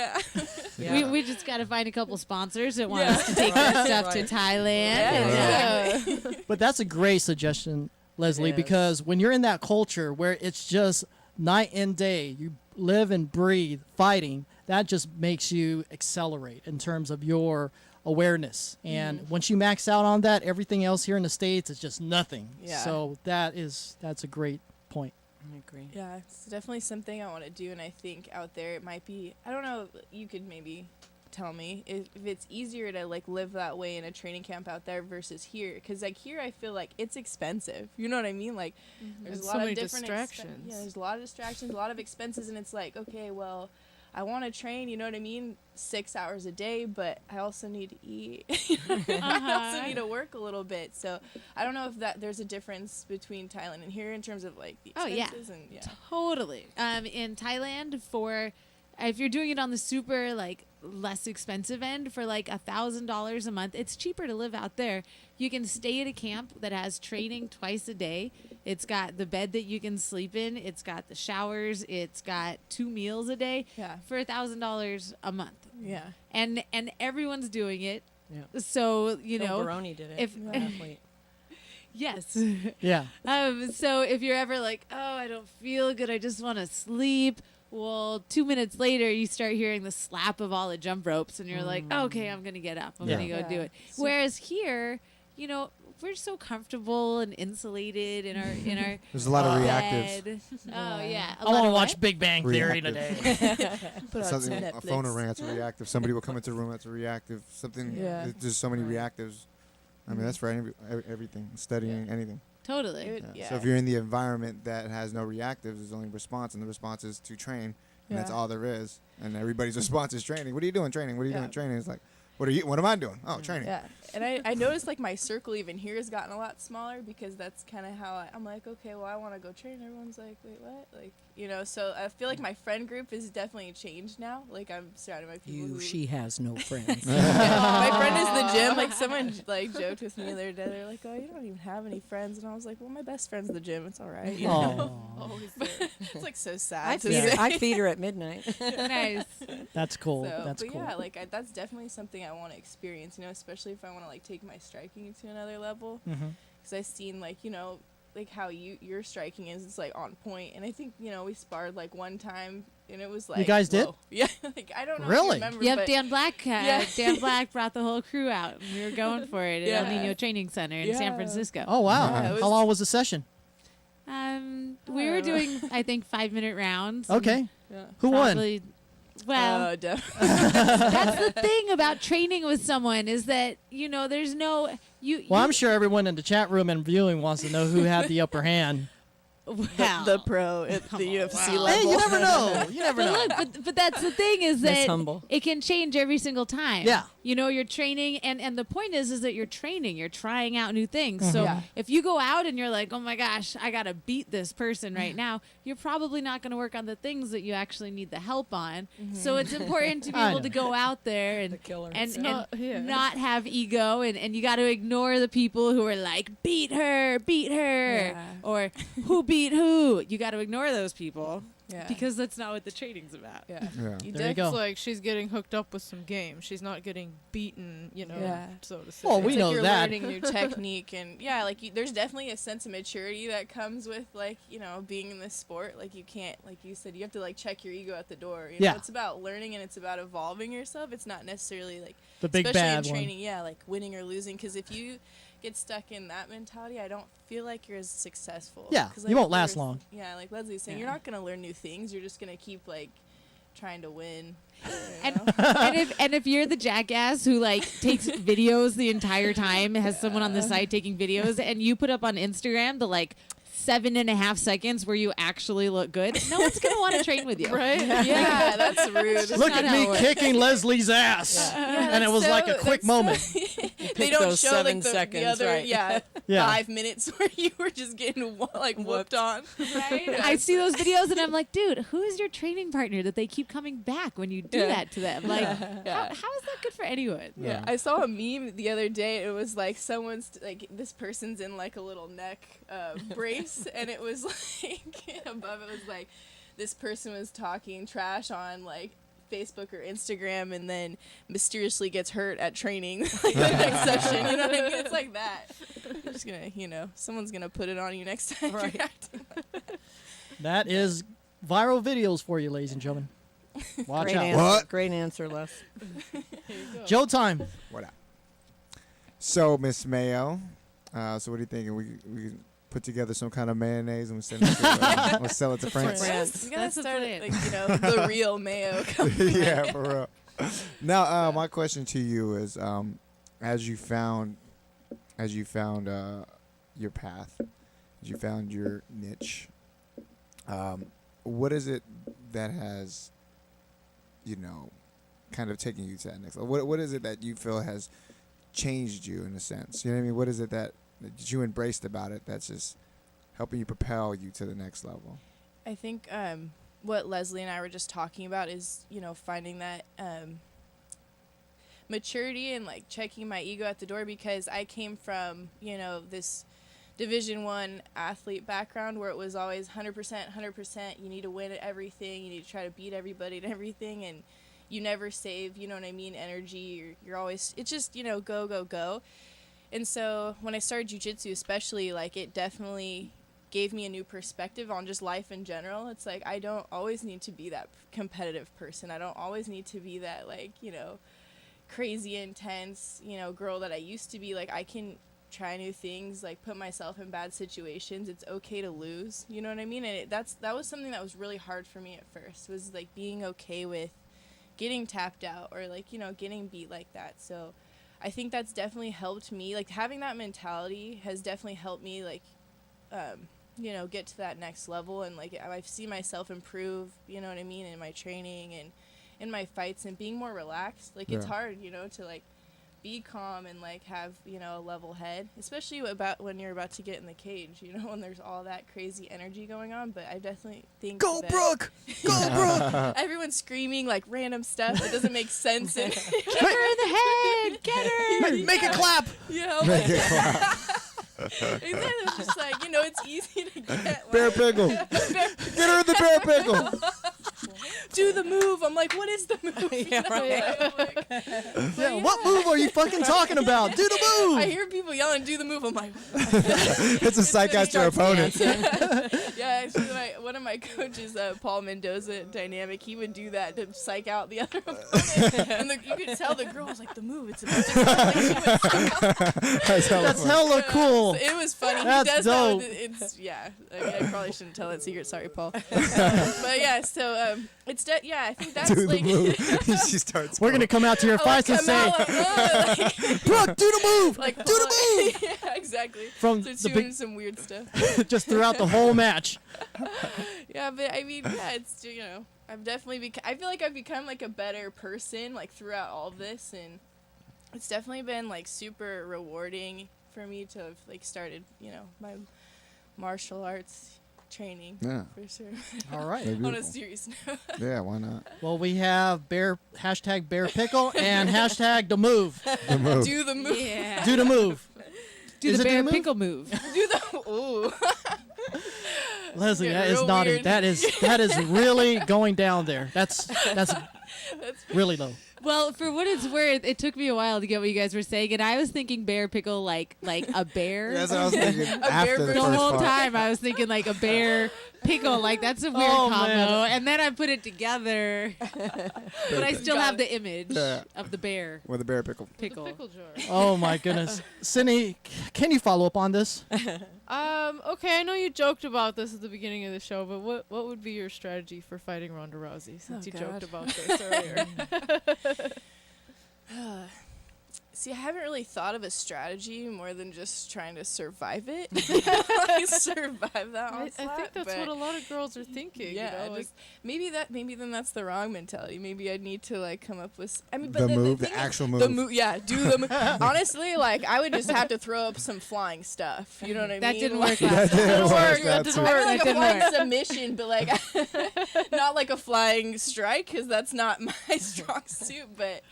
[SPEAKER 8] Yeah.
[SPEAKER 7] We just got to find a couple sponsors that want
[SPEAKER 8] Yeah.
[SPEAKER 7] us to take our stuff to Thailand.
[SPEAKER 8] Yeah,
[SPEAKER 7] and,
[SPEAKER 4] But that's a great suggestion, Leslie,
[SPEAKER 5] It is.
[SPEAKER 4] because when you're in that culture where it's just night and day, you live and breathe fighting, that just makes you accelerate in terms of your awareness. And once you max out on that, everything else here in the States is just nothing.
[SPEAKER 8] Yeah.
[SPEAKER 4] So that's a great point.
[SPEAKER 5] I agree.
[SPEAKER 8] Yeah, it's definitely something I want to do, and I think out there it might be. I don't know. You could maybe tell me if it's easier to like live that way in a training camp out there versus here, because like here I feel like it's expensive. You know what I mean? Like there's
[SPEAKER 9] And
[SPEAKER 8] a
[SPEAKER 9] so
[SPEAKER 8] lot
[SPEAKER 9] many
[SPEAKER 8] of different
[SPEAKER 9] distractions.
[SPEAKER 8] yeah, there's a lot of distractions, a lot of expenses, and it's like, okay, well, I want to train. You know what I mean? 6 hours a day, but I also need to eat. I also need to work a little bit. So I don't know if that there's a difference between Thailand and here in terms of like the expenses and
[SPEAKER 7] Totally. In Thailand, for if you're doing it on the super like less expensive end, for like $1,000 a month, it's cheaper to live out there. You can stay at a camp that has training twice a day. It's got the bed that you can sleep in. It's got the showers. It's got 2 meals a day for $1,000 a month.
[SPEAKER 8] Yeah.
[SPEAKER 7] And everyone's doing it.
[SPEAKER 5] Yeah.
[SPEAKER 7] So,
[SPEAKER 5] Phil Baroni did it.
[SPEAKER 7] If
[SPEAKER 5] athlete.
[SPEAKER 7] Yes.
[SPEAKER 4] Yeah.
[SPEAKER 7] So if you're ever like, oh, I don't feel good, I just want to sleep. Well, 2 minutes later, you start hearing the slap of all the jump ropes, and you're like, okay, I'm going to get up. I'm going to go do it. Whereas here, you know, we're so comfortable and insulated in our
[SPEAKER 6] There's a lot of
[SPEAKER 7] bed.
[SPEAKER 6] reactives.
[SPEAKER 7] Oh, yeah.
[SPEAKER 4] I want to watch Big Bang Theory today.
[SPEAKER 6] Something, a phone will ring, that's a reactive. Somebody will come into the room, that's a reactive. Something, there's so many reactives. I mean, that's for everything, studying, anything.
[SPEAKER 7] Totally.
[SPEAKER 6] So if you're in the environment that has no reactives, there's only response, and the response is to train, and that's all there is. And everybody's response is training. What are you doing? Training. What are you doing? Training. It's like, what am I doing? Oh, training.
[SPEAKER 8] Yeah, and I noticed like my circle even here has gotten a lot smaller, because that's kind of how I'm like, okay, well, I want to go train. Everyone's like, wait, what? Like, you know, so I feel like my friend group is definitely changed now. Like, I'm surrounded by people
[SPEAKER 5] She has no friends.
[SPEAKER 8] My friend is the gym. Like, someone like joked with me the other day. They're like, oh, you don't even have any friends. And I was like, well, my best friend's the gym. It's all right. You know? But it's like so sad.
[SPEAKER 5] I feed her at midnight.
[SPEAKER 7] Nice.
[SPEAKER 4] That's cool.
[SPEAKER 8] So,
[SPEAKER 4] That's
[SPEAKER 8] but
[SPEAKER 4] cool.
[SPEAKER 8] yeah, like that's definitely something I want to experience. You know, especially if I want to like take my striking to another level. Because I've seen like, you know, like how your striking is, it's like on point. And I think, you know, we sparred like one time, and it was like,
[SPEAKER 4] you guys did?
[SPEAKER 8] Yeah. Like, I don't know.
[SPEAKER 4] Really?
[SPEAKER 8] If you remember,
[SPEAKER 7] Yep,
[SPEAKER 8] but
[SPEAKER 7] Dan Black. Dan Black brought the whole crew out, and we were going for it at El Nino Training Center in San Francisco.
[SPEAKER 4] Oh wow!
[SPEAKER 8] Yeah,
[SPEAKER 4] How long was the session?
[SPEAKER 7] We were doing, I think, 5-minute rounds.
[SPEAKER 4] Okay. Who won?
[SPEAKER 7] Well, that's the thing about training with someone, is that, you know, there's no
[SPEAKER 4] Well, I'm sure everyone in the chat room and viewing wants to know who had the upper hand.
[SPEAKER 8] the pro at the UFC level.
[SPEAKER 4] Hey, you never know. You never
[SPEAKER 7] but
[SPEAKER 4] know.
[SPEAKER 7] Look, but that's the thing, is that
[SPEAKER 5] humble.
[SPEAKER 7] it can change every single time.
[SPEAKER 4] Yeah.
[SPEAKER 7] You know, you're training, and the point is that you're training. You're trying out new things.
[SPEAKER 4] Mm-hmm.
[SPEAKER 7] So
[SPEAKER 8] Yeah.
[SPEAKER 7] if you go out and you're like, oh my gosh, I got to beat this person right now, you're probably not going to work on the things that you actually need the help on. So it's important to be
[SPEAKER 4] I
[SPEAKER 7] able
[SPEAKER 4] know.
[SPEAKER 7] to go out there and
[SPEAKER 5] killer.
[SPEAKER 7] not have ego, and you got to ignore the people who are like, beat her, or who beat who. You got to ignore those people.
[SPEAKER 8] Yeah.
[SPEAKER 7] Because that's not what the training's about.
[SPEAKER 8] Yeah.
[SPEAKER 4] There you go.
[SPEAKER 9] It's like she's getting hooked up with some game. She's not getting beaten, you know, so to say.
[SPEAKER 4] Well, we
[SPEAKER 8] It's
[SPEAKER 4] know
[SPEAKER 8] like you're
[SPEAKER 4] that.
[SPEAKER 8] learning new technique, and there's definitely a sense of maturity that comes with, like, you know, being in this sport. Like, you can't, like you said, you have to like check your ego at the door. You know,
[SPEAKER 4] Yeah.
[SPEAKER 8] it's about learning, and it's about evolving yourself. It's not necessarily like
[SPEAKER 4] The big
[SPEAKER 8] especially
[SPEAKER 4] bad
[SPEAKER 8] in
[SPEAKER 4] one.
[SPEAKER 8] training, like winning or losing. Because if you get stuck in that mentality, I don't feel like you're as successful.
[SPEAKER 4] Yeah,
[SPEAKER 8] 'Cause,
[SPEAKER 4] you
[SPEAKER 8] like,
[SPEAKER 4] won't last long.
[SPEAKER 8] Yeah, like Leslie's saying, you're not gonna learn new things. You're just gonna keep like trying to win.
[SPEAKER 7] And if you're the jackass who like takes videos the entire time, has someone on the side taking videos, and you put up on Instagram the like 7.5 seconds where you actually look good, no one's gonna want to train with you,
[SPEAKER 9] Right?
[SPEAKER 8] Yeah, that's rude.
[SPEAKER 4] Look at me kicking Leslie's ass, and it was like a quick moment.
[SPEAKER 8] They don't
[SPEAKER 5] those
[SPEAKER 8] show
[SPEAKER 5] 7
[SPEAKER 8] like the
[SPEAKER 5] seconds,
[SPEAKER 8] other
[SPEAKER 5] right.
[SPEAKER 4] Yeah.
[SPEAKER 8] 5 minutes where you were just getting like whooped on.
[SPEAKER 7] Right? I see those videos and I'm like, dude, who is your training partner that they keep coming back when you do that to them? Like, how is that good for anyone?
[SPEAKER 8] Yeah, I saw a meme the other day. It was like someone's like, this person's in like a little neck brace, and it was like above it was like, this person was talking trash on like Facebook or Instagram, and then mysteriously gets hurt at training like the next session. You know what I mean? It's like that. You're just gonna, you know, someone's gonna put it on you next time you're acting like that.
[SPEAKER 4] That is viral videos for you, ladies and gentlemen. Watch
[SPEAKER 5] Great
[SPEAKER 4] out.
[SPEAKER 5] answer.
[SPEAKER 6] What?
[SPEAKER 5] Great answer, Les.
[SPEAKER 4] Joe time.
[SPEAKER 6] What up? So, Miss Mayo, so what are you thinking? We put together some kind of mayonnaise and we'll sell it to France.
[SPEAKER 8] We gotta
[SPEAKER 7] That's the
[SPEAKER 8] start
[SPEAKER 7] plan.
[SPEAKER 8] like the real Mayo company.
[SPEAKER 6] Yeah, for real. Now, my question to you is, as you found your path, as you found your niche, what is it that has, kind of taken you to that next level? What is it that you feel has changed you in a sense? You know what I mean? What is it that you embraced about it that's just helping you propel you to the next level?
[SPEAKER 8] I think what Leslie and I were just talking about is, finding that maturity and like checking my ego at the door, because I came from, this Division I athlete background where it was always 100%. You need to win at everything. You need to try to beat everybody at everything, and you never save, energy. You're always, it's just, go. And so when I started jiu-jitsu especially, like, it definitely gave me a new perspective on just life in general. It's like, I don't always need to be that competitive person. I don't always need to be that, like, crazy intense, girl that I used to be. Like, I can try new things, like put myself in bad situations. It's okay to lose, you know what I mean? And that was something that was really hard for me at first, was like being okay with getting tapped out or like, getting beat like that. So I think that's definitely helped me. Like, having that mentality has definitely helped me, like, get to that next level. And like, I've seen myself improve, you know what I mean, in my training and in my fights and being more relaxed. Like, it's hard, to like be calm and like have, a level head, especially about when you're about to get in the cage, when there's all that crazy energy going on. But I definitely think
[SPEAKER 4] Go
[SPEAKER 8] that
[SPEAKER 4] Brooke! Go Brooke!
[SPEAKER 8] Everyone's screaming like random stuff that doesn't make sense. And
[SPEAKER 7] Get her in the head! Get her!
[SPEAKER 4] Make it clap!
[SPEAKER 8] Yeah.
[SPEAKER 6] Make it clap.
[SPEAKER 8] Exactly. It's just like, it's easy to get.
[SPEAKER 6] Bear pickle. Get her in the bear pickle.
[SPEAKER 8] Do the move. I'm like, what is the move?
[SPEAKER 4] What move are you fucking talking about? Do the move!
[SPEAKER 8] I hear people yelling, do the move. I'm like,
[SPEAKER 6] It's a psych out your opponent.
[SPEAKER 8] yeah, actually, one of my coaches, Paul Mendoza, Dynamic, he would do that to psych out the other opponent. And you could tell the girl was like, the move, it's about to
[SPEAKER 4] That's hella cool.
[SPEAKER 8] It was funny.
[SPEAKER 4] That's
[SPEAKER 8] he does
[SPEAKER 4] dope.
[SPEAKER 8] That with, I probably shouldn't tell that secret. Sorry, Paul. But yeah, so it's I think that's
[SPEAKER 6] Do
[SPEAKER 8] like
[SPEAKER 6] the move. She starts.
[SPEAKER 4] We're gonna come out to your fights and say, Brooke, do the move!
[SPEAKER 8] Like,
[SPEAKER 4] do the move!
[SPEAKER 8] Yeah, exactly.
[SPEAKER 4] From
[SPEAKER 8] so
[SPEAKER 4] the
[SPEAKER 8] doing
[SPEAKER 4] big,
[SPEAKER 8] some weird stuff.
[SPEAKER 4] just throughout the whole match.
[SPEAKER 8] Yeah, but I mean, it's I've definitely I feel like I've become like a better person like throughout all of this, and it's definitely been like super rewarding for me to have like started my martial arts training.
[SPEAKER 6] Yeah.
[SPEAKER 8] For sure.
[SPEAKER 4] All right.
[SPEAKER 8] On a serious note.
[SPEAKER 6] Yeah, why not?
[SPEAKER 4] Well, we have hashtag bear pickle and hashtag the move.
[SPEAKER 6] The move.
[SPEAKER 8] Do the move.
[SPEAKER 7] Yeah.
[SPEAKER 4] Do the move.
[SPEAKER 7] Do
[SPEAKER 4] Is
[SPEAKER 7] the
[SPEAKER 4] it
[SPEAKER 7] bear
[SPEAKER 4] move?
[SPEAKER 7] pickle move.
[SPEAKER 8] Do the ooh.
[SPEAKER 4] Leslie,
[SPEAKER 8] Yeah,
[SPEAKER 4] that is
[SPEAKER 8] real
[SPEAKER 4] naughty.
[SPEAKER 8] weird.
[SPEAKER 4] That is really going down there. That's really low.
[SPEAKER 7] Well, for what it's worth, it took me a while to get what you guys were saying, and I was thinking bear pickle like a bear.
[SPEAKER 6] That's what I was thinking.
[SPEAKER 8] bear
[SPEAKER 6] After the
[SPEAKER 8] pickle.
[SPEAKER 7] The
[SPEAKER 6] first
[SPEAKER 7] whole
[SPEAKER 6] part.
[SPEAKER 7] time I was thinking like a bear pickle, like that's a weird
[SPEAKER 4] Oh,
[SPEAKER 7] combo.
[SPEAKER 4] man.
[SPEAKER 7] And then I put it together, but I still have the image of the bear
[SPEAKER 6] With a bear pickle.
[SPEAKER 7] pickle.
[SPEAKER 9] Pickle jar.
[SPEAKER 4] Oh my goodness. Cindy, can you follow up on this?
[SPEAKER 9] Okay, I know you joked about this at the beginning of the show, but what would be your strategy for fighting Ronda Rousey, since you joked about this earlier?
[SPEAKER 8] See, I haven't really thought of a strategy more than just trying to survive it. Like, survive that
[SPEAKER 9] I
[SPEAKER 8] onslaught,
[SPEAKER 9] think that's
[SPEAKER 8] but
[SPEAKER 9] what a lot of girls are thinking.
[SPEAKER 8] yeah,
[SPEAKER 9] you know?
[SPEAKER 8] just maybe then that's the wrong mentality. Maybe I need to like come up with. I mean,
[SPEAKER 6] The
[SPEAKER 8] but
[SPEAKER 6] move, the
[SPEAKER 8] thing is,
[SPEAKER 6] actual move.
[SPEAKER 8] The move, yeah, do the move. Honestly, like I would just have to throw up some flying stuff. You know what I
[SPEAKER 7] That
[SPEAKER 8] mean?
[SPEAKER 7] didn't
[SPEAKER 8] Like,
[SPEAKER 7] work last time.
[SPEAKER 6] didn't work.
[SPEAKER 9] That
[SPEAKER 6] That's
[SPEAKER 9] didn't
[SPEAKER 6] it.
[SPEAKER 8] I
[SPEAKER 9] work.
[SPEAKER 8] feel like
[SPEAKER 7] That
[SPEAKER 8] a
[SPEAKER 7] didn't
[SPEAKER 8] flying
[SPEAKER 7] work.
[SPEAKER 8] submission, but like not like a flying strike, because that's not my strong suit. But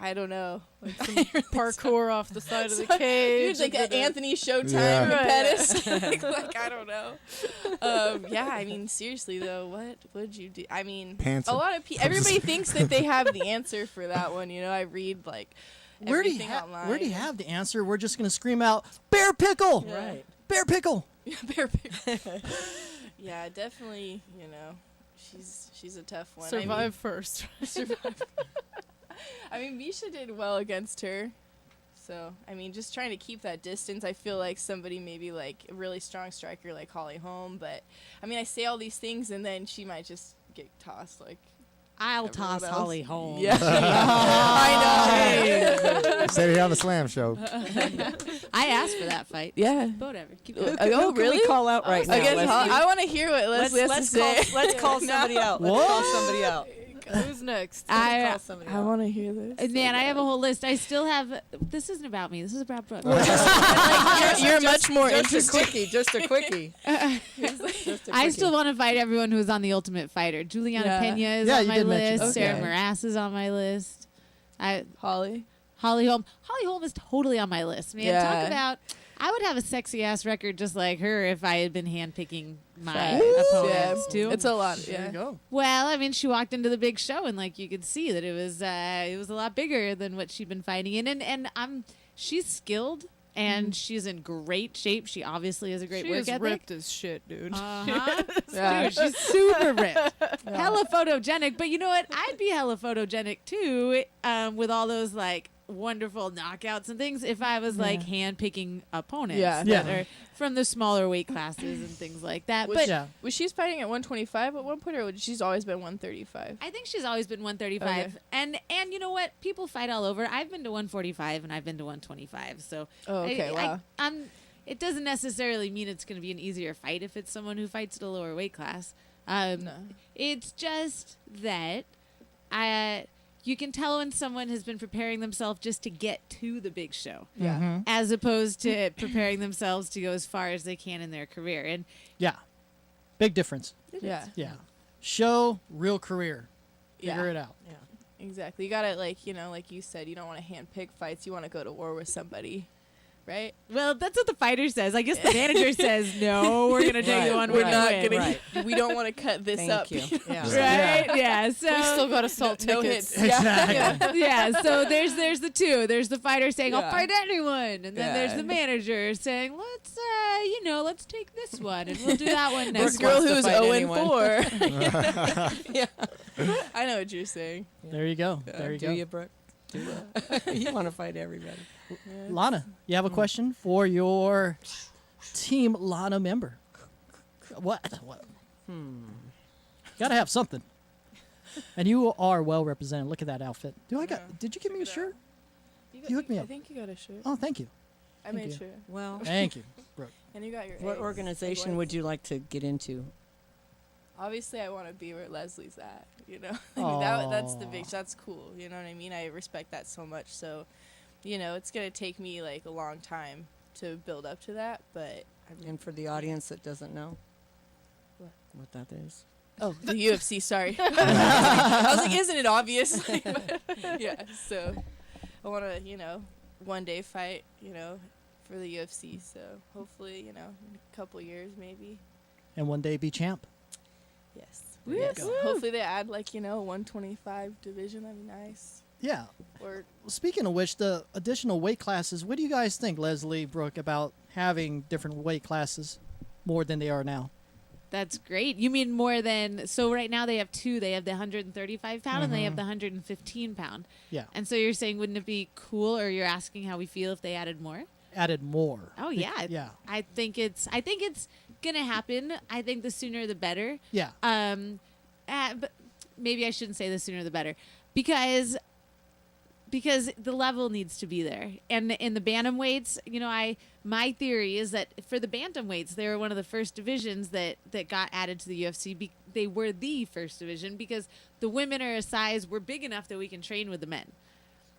[SPEAKER 8] I don't know.
[SPEAKER 9] Like some parkour off the side of the
[SPEAKER 8] Dude,
[SPEAKER 9] cage.
[SPEAKER 8] like
[SPEAKER 9] and then
[SPEAKER 8] Anthony Showtime
[SPEAKER 6] Yeah.
[SPEAKER 8] and
[SPEAKER 9] Right,
[SPEAKER 8] Pettis. like I don't know. Yeah, I mean seriously though, what would you do? I mean,
[SPEAKER 6] Pants
[SPEAKER 8] a
[SPEAKER 6] and-
[SPEAKER 8] lot of people. Everybody thinks that they have the answer for that one. I read like
[SPEAKER 4] Where do you
[SPEAKER 8] everything online.
[SPEAKER 4] where do you have the answer? We're just gonna scream out bear pickle.
[SPEAKER 8] Yeah. Right.
[SPEAKER 4] Bear pickle.
[SPEAKER 8] Bear pickle. Yeah, definitely. She's a tough one.
[SPEAKER 9] survive first.
[SPEAKER 8] Survive. I mean, Misha did well against her. So, I mean, just trying to keep that distance. I feel like somebody maybe like a really strong striker like Holly Holm, but I mean, I say all these things and then she might just get tossed like
[SPEAKER 7] I'll
[SPEAKER 8] everyone
[SPEAKER 7] toss
[SPEAKER 8] else.
[SPEAKER 7] Holly Holm.
[SPEAKER 8] Yeah. I know.
[SPEAKER 6] Said it on the Slam show.
[SPEAKER 7] I asked for that fight.
[SPEAKER 8] Yeah.
[SPEAKER 7] But whatever. Keep going.
[SPEAKER 8] Oh, really?
[SPEAKER 5] We call out right now?
[SPEAKER 8] Against
[SPEAKER 5] Leslie?
[SPEAKER 8] Holly? I want to hear what Leslie has to say.
[SPEAKER 5] Let's call somebody out. Let's call somebody out.
[SPEAKER 9] Who's next?
[SPEAKER 8] I want to hear this.
[SPEAKER 7] Man, I have a whole list. I still have. This isn't about me. This is about Brooke.
[SPEAKER 8] You're much more interesting.
[SPEAKER 5] Just a quickie.
[SPEAKER 7] I still want to fight everyone who's on the Ultimate Fighter. Juliana Pena is on my list. Sarah Morass is on my list.
[SPEAKER 8] Holly
[SPEAKER 7] Holm. Holly Holm is totally on my list. Man, talk about. I would have a sexy ass record just like her if I had been handpicking my opponents too.
[SPEAKER 8] It's a lot.
[SPEAKER 5] There you go.
[SPEAKER 7] Well, I mean, she walked into the big show and like you could see that it was a lot bigger than what she'd been fighting in, and she's skilled and she's in great shape. She obviously has a great work
[SPEAKER 9] is
[SPEAKER 7] ethic.
[SPEAKER 9] ripped as shit, dude.
[SPEAKER 7] Dude, she's super ripped, hella photogenic. But you know what? I'd be hella photogenic too, with all those like wonderful knockouts and things if I was like hand picking opponents that are from the smaller weight classes and things like that.
[SPEAKER 8] Was she fighting at 125 at one point, or she's always been 135?
[SPEAKER 7] I think she's always been 135. And you know what? People fight all over. I've been to 145 and I've been to 125. So it doesn't necessarily mean it's going to be an easier fight if it's someone who fights at a lower weight class. It's just that you can tell when someone has been preparing themselves just to get to the big show, as opposed to preparing themselves to go as far as they can in their career. And
[SPEAKER 4] big difference.
[SPEAKER 8] Yeah.
[SPEAKER 4] Show, real career. Figure it out.
[SPEAKER 8] Yeah, exactly. You gotta like you said, you don't want to hand pick fights. You want to go to war with somebody. Right?
[SPEAKER 7] Well, that's what the fighter says. I guess the manager says, no, we're going to take you on.
[SPEAKER 8] We're not going to. We don't want to cut this up.
[SPEAKER 5] Thank you.
[SPEAKER 7] Right? Yeah. So
[SPEAKER 9] we still got to sell tickets.
[SPEAKER 4] Exactly.
[SPEAKER 7] So there's the two. There's the fighter saying, I'll fight anyone. And then there's the manager saying, let's take this one. And we'll do that one next.
[SPEAKER 8] This girl who's 0-4. Yeah. I know what you're saying.
[SPEAKER 4] There you go. There you go.
[SPEAKER 5] Do you, Brooke? You want to fight everybody.
[SPEAKER 4] Lana, you have a question for your Team Lana member? What? Gotta have something. And you are well represented. Look at that outfit. Did you give me a shirt? You hooked me up.
[SPEAKER 8] I think you got a shirt.
[SPEAKER 4] Oh, thank you.
[SPEAKER 8] I made sure.
[SPEAKER 5] Well,
[SPEAKER 4] thank you, Brooke.
[SPEAKER 8] And you got your.
[SPEAKER 5] What organization would you like to get into?
[SPEAKER 8] Obviously, I want to be where Leslie's at. That's the big. That's cool. You know what I mean? I respect that so much. So, it's gonna take me like a long time to build up to that. But
[SPEAKER 5] and for the audience that doesn't know what that is.
[SPEAKER 8] Oh, the UFC. Sorry. I was like, isn't it obvious? Yeah. So, I want to, one day fight, for the UFC. So hopefully, in a couple years maybe.
[SPEAKER 4] And one day be champ.
[SPEAKER 8] Yes. Hopefully they add 125 division. That'd be nice.
[SPEAKER 4] Yeah.
[SPEAKER 8] Or
[SPEAKER 4] speaking of which, the additional weight classes. What do you guys think, Leslie, Brooke, about having different weight classes more than they are now?
[SPEAKER 7] That's great. You mean more than... So right now they have two. They have the 135 pound and they have the 115 pound.
[SPEAKER 4] Yeah.
[SPEAKER 7] And so you're saying, wouldn't it be cool, or you're asking how we feel if they added more?
[SPEAKER 4] Added more.
[SPEAKER 7] Oh, yeah.
[SPEAKER 4] Yeah.
[SPEAKER 7] I think it's going to happen. I think the sooner the better.
[SPEAKER 4] Yeah.
[SPEAKER 7] But maybe I shouldn't say the sooner the better. Because the level needs to be there. And in the bantamweights, my theory is that for the bantamweights, they were one of the first divisions that got added to the UFC. They were the first division because the women are a size, we're big enough that we can train with the men.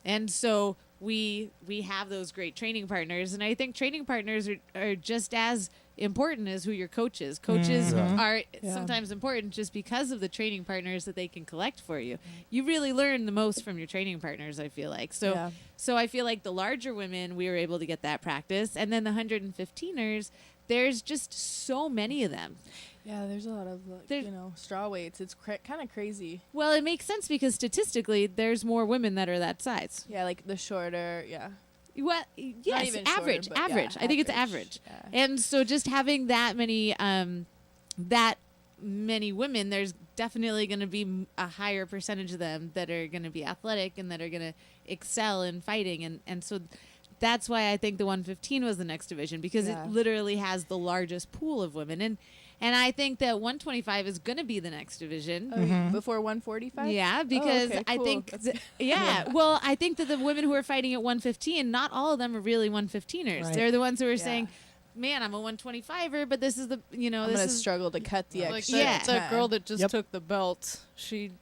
[SPEAKER 7] And so we have those great training partners. And I think training partners are just as important as who your coach is. Coaches are sometimes important just because of the training partners that they can collect for you. You really learn the most from your training partners, I feel like. So I feel like the larger women, we were able to get that practice. And then the 115ers, there's just so many of them.
[SPEAKER 8] Yeah, there's a lot of, straw weights. It's kind of crazy.
[SPEAKER 7] Well, it makes sense because statistically, there's more women that are that size.
[SPEAKER 8] Yeah, like the shorter,
[SPEAKER 7] Well, yes, average.
[SPEAKER 8] Shorter,
[SPEAKER 7] I think it's average.
[SPEAKER 8] Yeah.
[SPEAKER 7] And so just having that many women, there's definitely going to be a higher percentage of them that are going to be athletic and that are going to excel in fighting. And so that's why I think the 115 was the next division, because
[SPEAKER 8] Yeah.
[SPEAKER 7] it literally has the largest pool of women. And I think that 125 is going to be the next division.
[SPEAKER 8] Before 145?
[SPEAKER 7] Yeah, because
[SPEAKER 8] okay,
[SPEAKER 7] I
[SPEAKER 8] cool.
[SPEAKER 7] think,
[SPEAKER 8] That's-
[SPEAKER 7] well, I think that the women who are fighting at 115, not all of them are really 115ers.
[SPEAKER 4] Right.
[SPEAKER 7] They're the ones who are saying, man, I'm a 125er, but this is the,
[SPEAKER 8] I'm
[SPEAKER 7] this
[SPEAKER 8] gonna
[SPEAKER 7] is
[SPEAKER 8] struggle to cut the
[SPEAKER 9] Like
[SPEAKER 8] extra.
[SPEAKER 9] that girl that just
[SPEAKER 4] Yep.
[SPEAKER 9] took the belt.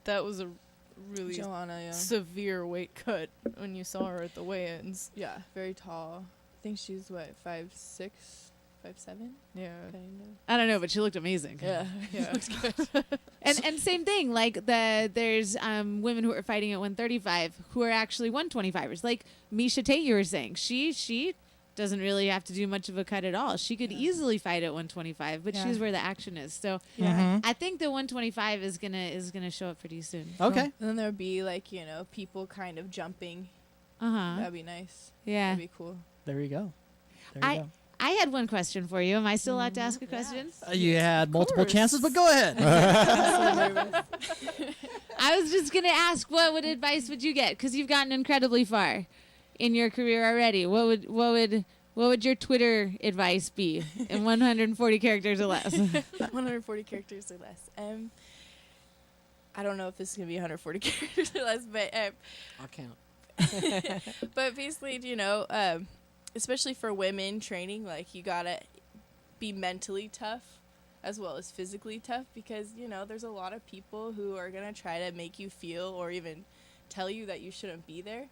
[SPEAKER 9] That was a really
[SPEAKER 8] Joanna, yeah.
[SPEAKER 9] severe weight cut when you saw her at the weigh-ins.
[SPEAKER 8] Yeah, very tall. I think she's what, 5'6", 5'7"?
[SPEAKER 9] Yeah.
[SPEAKER 7] I don't know, but she looked amazing.
[SPEAKER 8] Yeah,
[SPEAKER 9] Yeah.
[SPEAKER 8] looks good.
[SPEAKER 7] And same thing, like there's women who are fighting at 135 who are actually 125ers. Like Misha Tate, you were saying, she doesn't really have to do much of a cut at all. She could easily fight at 125, but
[SPEAKER 8] Yeah.
[SPEAKER 7] she's where the action is. So
[SPEAKER 4] Mhm.
[SPEAKER 7] I think the 125 is gonna show up pretty soon.
[SPEAKER 4] Okay.
[SPEAKER 8] And then there'll be like, people kind of jumping.
[SPEAKER 7] Uh-huh.
[SPEAKER 8] That'd be nice.
[SPEAKER 7] Yeah.
[SPEAKER 8] That'd be cool.
[SPEAKER 4] There you go. There you go.
[SPEAKER 7] I had one question for you. Am I still allowed to ask a question?
[SPEAKER 4] You had multiple chances, but go ahead.
[SPEAKER 7] I was just gonna ask, what advice would you get? Because you've gotten incredibly far in your career already. What would your Twitter advice be in 140 characters or less?
[SPEAKER 8] 140 characters or less. I don't know if this is gonna be 140 characters or less, but
[SPEAKER 5] I'll count.
[SPEAKER 8] but basically, especially for women training, like you gotta be mentally tough as well as physically tough, because there's a lot of people who are gonna try to make you feel or even tell you that you shouldn't be there.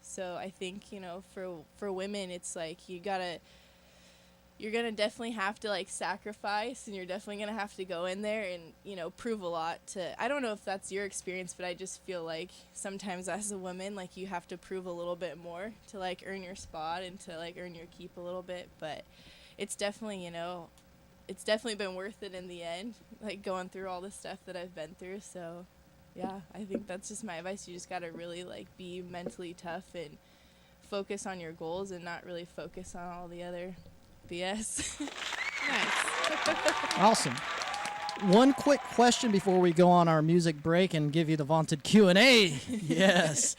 [SPEAKER 8] So I think for women, it's like you're gonna definitely have to like sacrifice, and you're definitely gonna have to go in there and prove a lot to. I don't know if that's your experience, but I just feel like sometimes as a woman, like you have to prove a little bit more to like earn your spot and to like earn your keep a little bit. But it's definitely it's definitely been worth it in the end, like going through all the stuff that I've been through. So yeah, I think that's just my advice. You just gotta really like be mentally tough and focus on your goals and not really focus on all the other BS.
[SPEAKER 4] Awesome. One quick question before we go on our music break and give you the vaunted Q&A. Yes.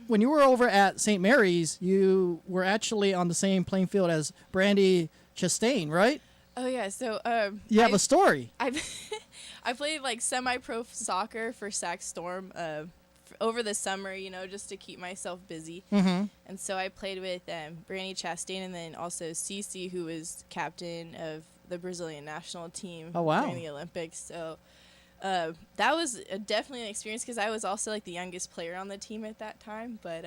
[SPEAKER 4] When you were over at St. Mary's, you were actually on the same playing field as Brandy Chastain, right?
[SPEAKER 8] Oh yeah, so
[SPEAKER 4] You have a story.
[SPEAKER 8] I played like semi-pro soccer for Sac Storm over the summer, just to keep myself busy.
[SPEAKER 4] Mm-hmm.
[SPEAKER 8] And so I played with Brandy Chastain and then also Cece, who was captain of the Brazilian national team
[SPEAKER 4] Oh, wow.
[SPEAKER 8] during the Olympics. So that was definitely an experience, because I was also like the youngest player on the team at that time. But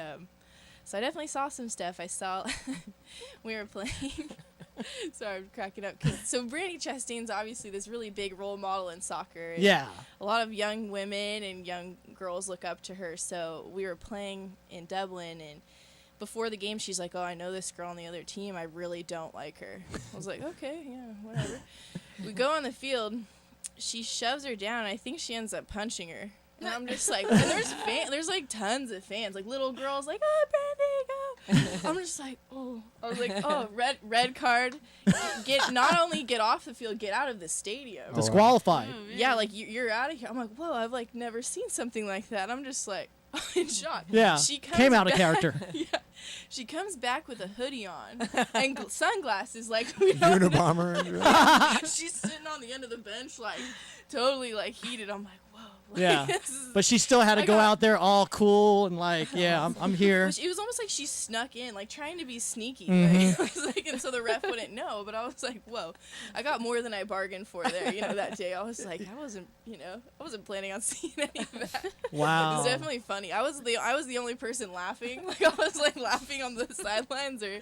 [SPEAKER 8] so I definitely saw some stuff. I saw we were playing. Sorry, I'm cracking up. So Brandy Chastain's obviously this really big role model in soccer. And
[SPEAKER 4] Yeah.
[SPEAKER 8] a lot of young women and young girls look up to her. So we were playing in Dublin, and before the game, she's like, "Oh, I know this girl on the other team. I really don't like her." I was like, "Okay, yeah, whatever." We go on the field. She shoves her down. I think she ends up punching her. And I'm just like, and there's like tons of fans, like little girls, like, "Oh, Brandy, go!" I'm just like, oh. I was like, oh, red card. Not only get off the field, get out of the stadium.
[SPEAKER 4] Disqualified.
[SPEAKER 8] Yeah, like you're out of here. I'm like, whoa, I've like never seen something like that. I'm just like in shock.
[SPEAKER 4] Yeah,
[SPEAKER 8] She
[SPEAKER 4] came out of
[SPEAKER 8] back-
[SPEAKER 4] character.
[SPEAKER 8] Yeah, she comes back with a hoodie on and sunglasses, like we don't know.
[SPEAKER 6] Unabomber.
[SPEAKER 8] She's sitting on the end of the bench, like totally like heated. I'm like, whoa. Like,
[SPEAKER 4] Yeah.
[SPEAKER 8] this is-
[SPEAKER 4] But she still had to
[SPEAKER 8] I
[SPEAKER 4] go
[SPEAKER 8] got-
[SPEAKER 4] out there all cool and like, yeah, I'm here.
[SPEAKER 8] It was almost like she snuck in, like trying to be sneaky.
[SPEAKER 4] Mhm.
[SPEAKER 8] Like, I was like, and so the ref wouldn't know. But I was like, whoa, I got more than I bargained for there. That day I was like, I wasn't planning on seeing any of that.
[SPEAKER 4] Wow.
[SPEAKER 8] It was definitely funny. I was the only person laughing. Like I was like laughing on the sidelines, or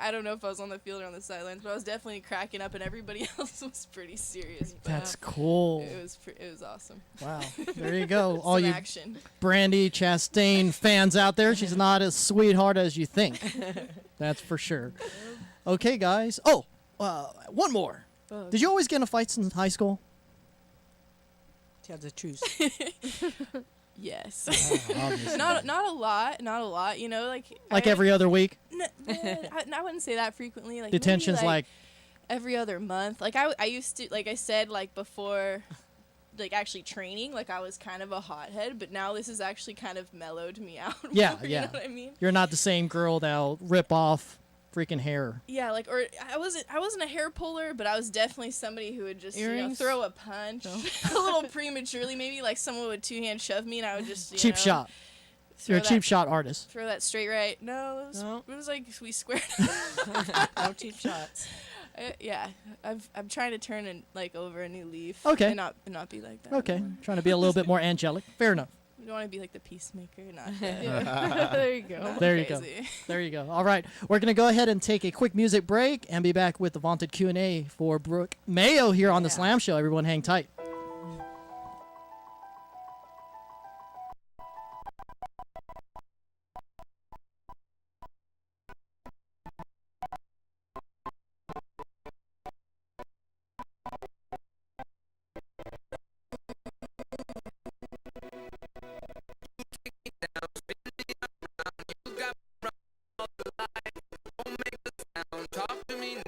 [SPEAKER 8] I don't know if I was on the field or on the sidelines, but I was definitely cracking up, and everybody else was pretty serious. But
[SPEAKER 4] That's cool.
[SPEAKER 8] It was awesome.
[SPEAKER 4] Wow. There you go. All
[SPEAKER 8] Some
[SPEAKER 4] you
[SPEAKER 8] action.
[SPEAKER 4] Brandy Chastain fans out there, she's not as sweetheart as you think. That's for sure. Okay, guys. Oh, one more.
[SPEAKER 8] Oh.
[SPEAKER 4] Did you always get in fights in high school?
[SPEAKER 5] Tell the truth.
[SPEAKER 8] Yes.
[SPEAKER 4] Obviously.
[SPEAKER 8] not a lot.
[SPEAKER 4] Like every other week?
[SPEAKER 8] I wouldn't say that frequently. Like
[SPEAKER 4] Detention's
[SPEAKER 8] maybe,
[SPEAKER 4] like
[SPEAKER 8] every other month. Like I used to, like I said, like before like actually training, like I was kind of a hothead, but now this has actually kind of mellowed me out.
[SPEAKER 4] Yeah,
[SPEAKER 8] more,
[SPEAKER 4] yeah.
[SPEAKER 8] You know what I mean?
[SPEAKER 4] You're not the same girl that'll rip off freaking hair.
[SPEAKER 8] Yeah, like, or I wasn't a hair puller, but I was definitely somebody who would just
[SPEAKER 9] Earrings?
[SPEAKER 8] throw a punch a little prematurely. Maybe like someone would 2-hand shove me, and I would just
[SPEAKER 4] Cheap shot. You're a cheap shot artist.
[SPEAKER 8] Throw that straight right. No, it was like we squared.
[SPEAKER 5] No cheap shots.
[SPEAKER 8] Yeah, I'm trying to turn over a new leaf.
[SPEAKER 4] Okay.
[SPEAKER 8] And not be like that.
[SPEAKER 4] Okay,
[SPEAKER 8] anymore.
[SPEAKER 4] trying to be a little bit more angelic. Fair enough.
[SPEAKER 8] You don't want to be like the peacemaker, not
[SPEAKER 9] There you go.
[SPEAKER 4] There you go. There you go. All right, we're gonna go ahead and take a quick music break and be back with the vaunted Q&A for Brooke Mayo here on the Slam Show. Everyone, hang tight.
[SPEAKER 1] Talk to me now.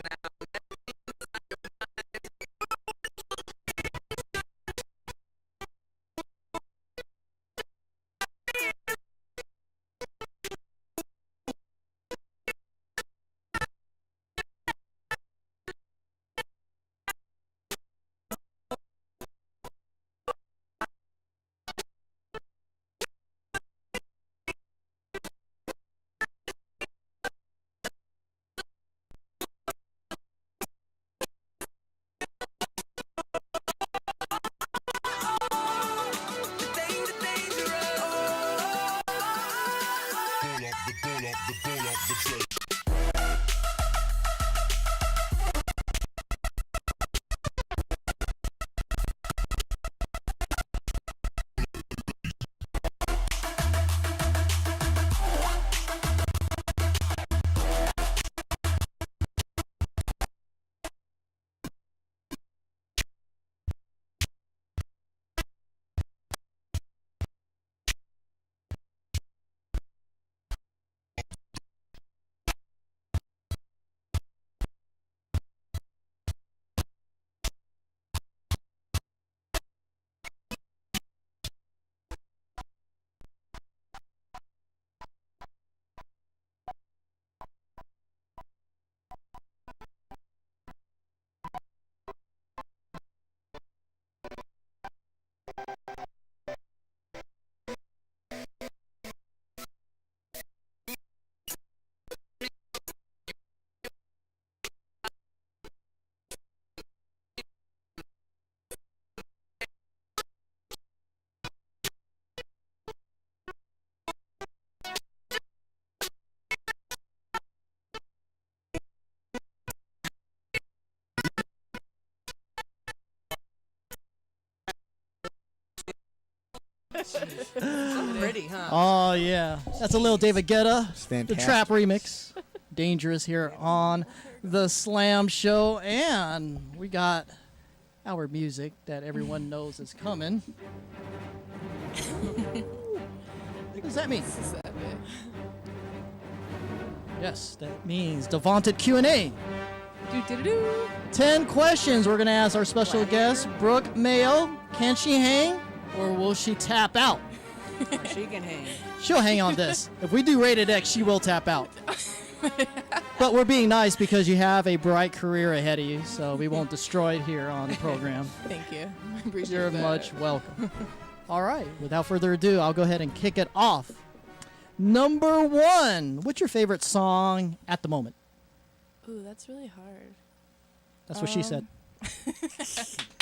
[SPEAKER 5] So pretty, huh?
[SPEAKER 4] Oh yeah, that's a little David Guetta, the
[SPEAKER 6] fantastic.
[SPEAKER 4] trap remix. Dangerous here on the Slam Show, and we got our music that everyone knows is coming. What does that mean? Yes, that means the vaunted Q&A. 10 questions we're going to ask our special guest, Brooke Mayo. Can she hang or will she tap out?
[SPEAKER 5] She can hang.
[SPEAKER 4] She'll hang on this. If we do Rated X, she will tap out. But we're being nice because you have a bright career ahead of you, so we won't destroy it here on the program.
[SPEAKER 8] Thank you. I appreciate
[SPEAKER 4] You're
[SPEAKER 8] that.
[SPEAKER 4] much welcome. All right, without further ado, I'll go ahead and kick it off. Number 1, what's your favorite song at the moment?
[SPEAKER 8] Ooh, that's really hard.
[SPEAKER 4] That's what she said.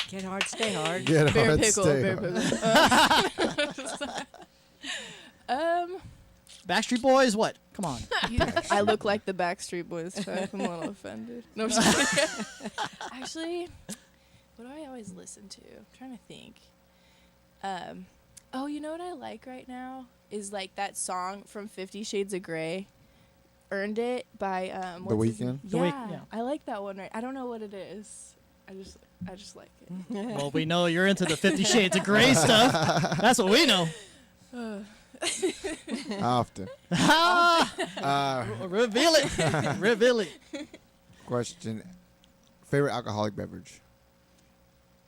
[SPEAKER 5] Get hard, stay hard.
[SPEAKER 6] Get
[SPEAKER 8] Bear
[SPEAKER 6] hard,
[SPEAKER 8] pickle,
[SPEAKER 6] stay
[SPEAKER 8] bear
[SPEAKER 6] hard.
[SPEAKER 8] pickle.
[SPEAKER 4] Backstreet Boys, what? Come on.
[SPEAKER 8] I look like the Backstreet Boys. Chuck. I'm a little offended. No, I'm just kidding. Actually, what do I always listen to? I'm trying to think. Oh, you know what I like right now is like that song from 50 Shades of Grey. Earned It by
[SPEAKER 6] The
[SPEAKER 8] what's his
[SPEAKER 6] Weeknd?
[SPEAKER 8] name?
[SPEAKER 4] The
[SPEAKER 8] Yeah,
[SPEAKER 4] Weeknd, yeah.
[SPEAKER 8] I like that one. Right, I don't know what it is. I just like it.
[SPEAKER 4] Well, we know you're into the 50 Shades of Grey stuff. That's what we know.
[SPEAKER 6] Often.
[SPEAKER 4] Reveal it. Reveal it.
[SPEAKER 6] Question: favorite alcoholic beverage?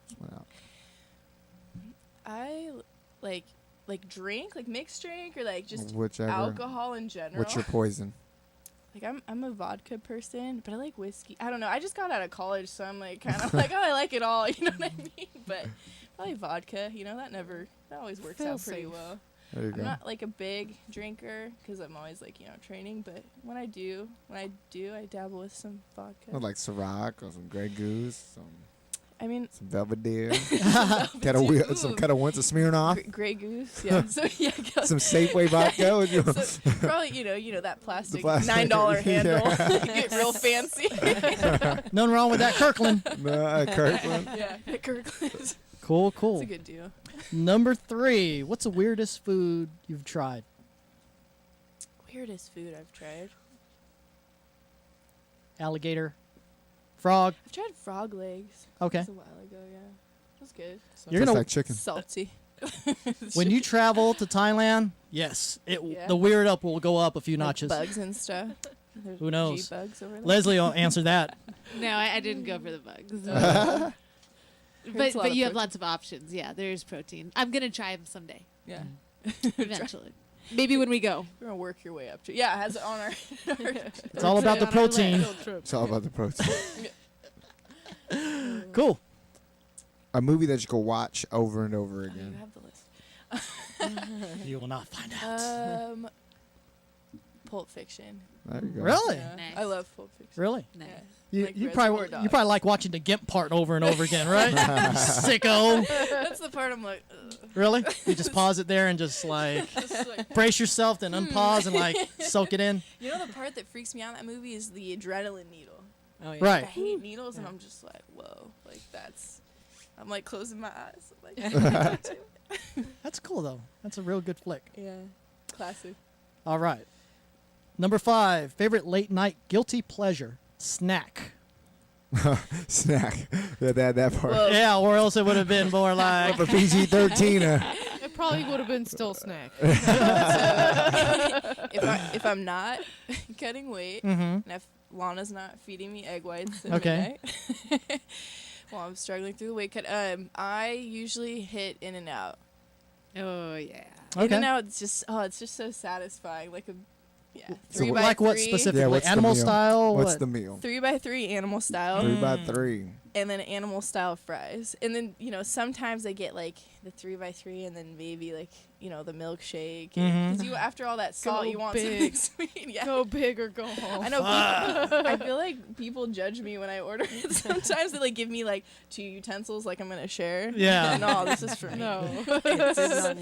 [SPEAKER 6] Just went out.
[SPEAKER 8] I like drink, like mixed drink, or like just
[SPEAKER 6] Whichever.
[SPEAKER 8] alcohol in general.
[SPEAKER 6] What's your poison?
[SPEAKER 8] Like I'm a vodka person, but I like whiskey. I don't know. I just got out of college, so I'm like kind of like, oh, I like it all. You know what I mean? But probably vodka. You know, that always works out pretty
[SPEAKER 9] safe.
[SPEAKER 8] well.
[SPEAKER 6] There you
[SPEAKER 8] I'm
[SPEAKER 6] go.
[SPEAKER 8] not like a big drinker because I'm always like, you know, training. But when I do, I dabble with some vodka.
[SPEAKER 6] Well, like Ciroc or some Grey Goose, some Belvedere, some Winter Smirnoff,
[SPEAKER 8] Grey Goose, yeah. So yeah,
[SPEAKER 6] some Safeway vodka. What you want?
[SPEAKER 8] so probably you know that plastic
[SPEAKER 6] plastic.
[SPEAKER 8] $9 handle.
[SPEAKER 6] Yeah.
[SPEAKER 8] Get real fancy.
[SPEAKER 4] Nothing wrong with that, Kirkland.
[SPEAKER 6] No, Kirkland.
[SPEAKER 8] Yeah, Kirkland.
[SPEAKER 4] Cool.
[SPEAKER 8] It's a good deal.
[SPEAKER 4] Number 3. What's the weirdest food you've tried?
[SPEAKER 8] Weirdest food I've tried.
[SPEAKER 4] Alligator, frog.
[SPEAKER 8] I've tried frog legs.
[SPEAKER 4] Okay.
[SPEAKER 8] That was a while ago, yeah. It was good.
[SPEAKER 4] You're gonna
[SPEAKER 6] like chicken.
[SPEAKER 8] Salty.
[SPEAKER 4] When you travel to Thailand, yes, the weird up will go up a few
[SPEAKER 8] Like
[SPEAKER 4] notches.
[SPEAKER 8] bugs and stuff. There's
[SPEAKER 4] Who knows?
[SPEAKER 8] G-bugs over there.
[SPEAKER 4] Leslie will answer that.
[SPEAKER 7] No, I didn't go for the bugs.
[SPEAKER 8] It's a lot
[SPEAKER 7] but
[SPEAKER 8] of
[SPEAKER 7] you have
[SPEAKER 8] protein.
[SPEAKER 7] lots of options. Yeah, there's protein. I'm gonna try them someday.
[SPEAKER 8] Yeah.
[SPEAKER 7] Eventually. Maybe when we go.
[SPEAKER 8] You're gonna work your way up to. Yeah, it has it on our.
[SPEAKER 4] It's all about the protein.
[SPEAKER 6] It's all about the protein.
[SPEAKER 4] Cool.
[SPEAKER 6] A movie that you can watch over and over
[SPEAKER 8] You
[SPEAKER 6] again.
[SPEAKER 8] have the list.
[SPEAKER 4] You will not find out.
[SPEAKER 8] Pulp Fiction.
[SPEAKER 6] There you go.
[SPEAKER 4] Really?
[SPEAKER 8] Yeah.
[SPEAKER 7] Nice.
[SPEAKER 8] I love Pulp Fiction.
[SPEAKER 4] Really?
[SPEAKER 8] Yeah.
[SPEAKER 4] You,
[SPEAKER 8] Like
[SPEAKER 4] you
[SPEAKER 8] Reservoir
[SPEAKER 4] probably like watching the Gimp part over and over again, right? You Sicko.
[SPEAKER 8] That's the part I'm like. Ugh.
[SPEAKER 4] Really? You just pause it there and just like brace yourself, then unpause and like soak it in.
[SPEAKER 8] You know the part that freaks me out in that movie is the adrenaline needle.
[SPEAKER 5] Oh, yeah.
[SPEAKER 4] Right.
[SPEAKER 8] I hate needles, and I'm just like, whoa, like that's. I'm like closing my eyes. Like,
[SPEAKER 4] That's cool though. That's a real good flick.
[SPEAKER 8] yeah, classic.
[SPEAKER 4] All right. Number 5, favorite late night guilty pleasure snack.
[SPEAKER 6] Snack. That part.
[SPEAKER 8] Well,
[SPEAKER 4] Yeah, or else it would have been more like
[SPEAKER 6] For PG-13.
[SPEAKER 9] It probably would have been still snack.
[SPEAKER 8] if I'm not cutting weight, and if Lana's not feeding me egg whites at
[SPEAKER 4] Okay.
[SPEAKER 8] midnight, while I'm struggling through the weight cut, I usually hit In and Out.
[SPEAKER 7] Oh yeah.
[SPEAKER 4] Okay.
[SPEAKER 8] In and Out, it's just so satisfying. Like a
[SPEAKER 6] So
[SPEAKER 8] 3 by
[SPEAKER 4] like what
[SPEAKER 8] 3.
[SPEAKER 4] specifically?
[SPEAKER 6] Yeah, what's the
[SPEAKER 4] Animal
[SPEAKER 6] meal?
[SPEAKER 4] style?
[SPEAKER 6] What's
[SPEAKER 4] what?
[SPEAKER 6] the meal?
[SPEAKER 8] 3 by 3 animal style.
[SPEAKER 6] 3 by 3.
[SPEAKER 8] And then animal style fries. And then, sometimes I get like the 3 by 3 and then maybe like, the milkshake. Because after all that salt,
[SPEAKER 9] Go
[SPEAKER 8] you want
[SPEAKER 9] big.
[SPEAKER 8] something sweet. Yeah.
[SPEAKER 9] Go big or go home.
[SPEAKER 8] I know people, I feel like people judge me when I order it. Sometimes they like give me like 2 utensils like I'm going to share.
[SPEAKER 4] Yeah.
[SPEAKER 8] No, this is for me.
[SPEAKER 9] No.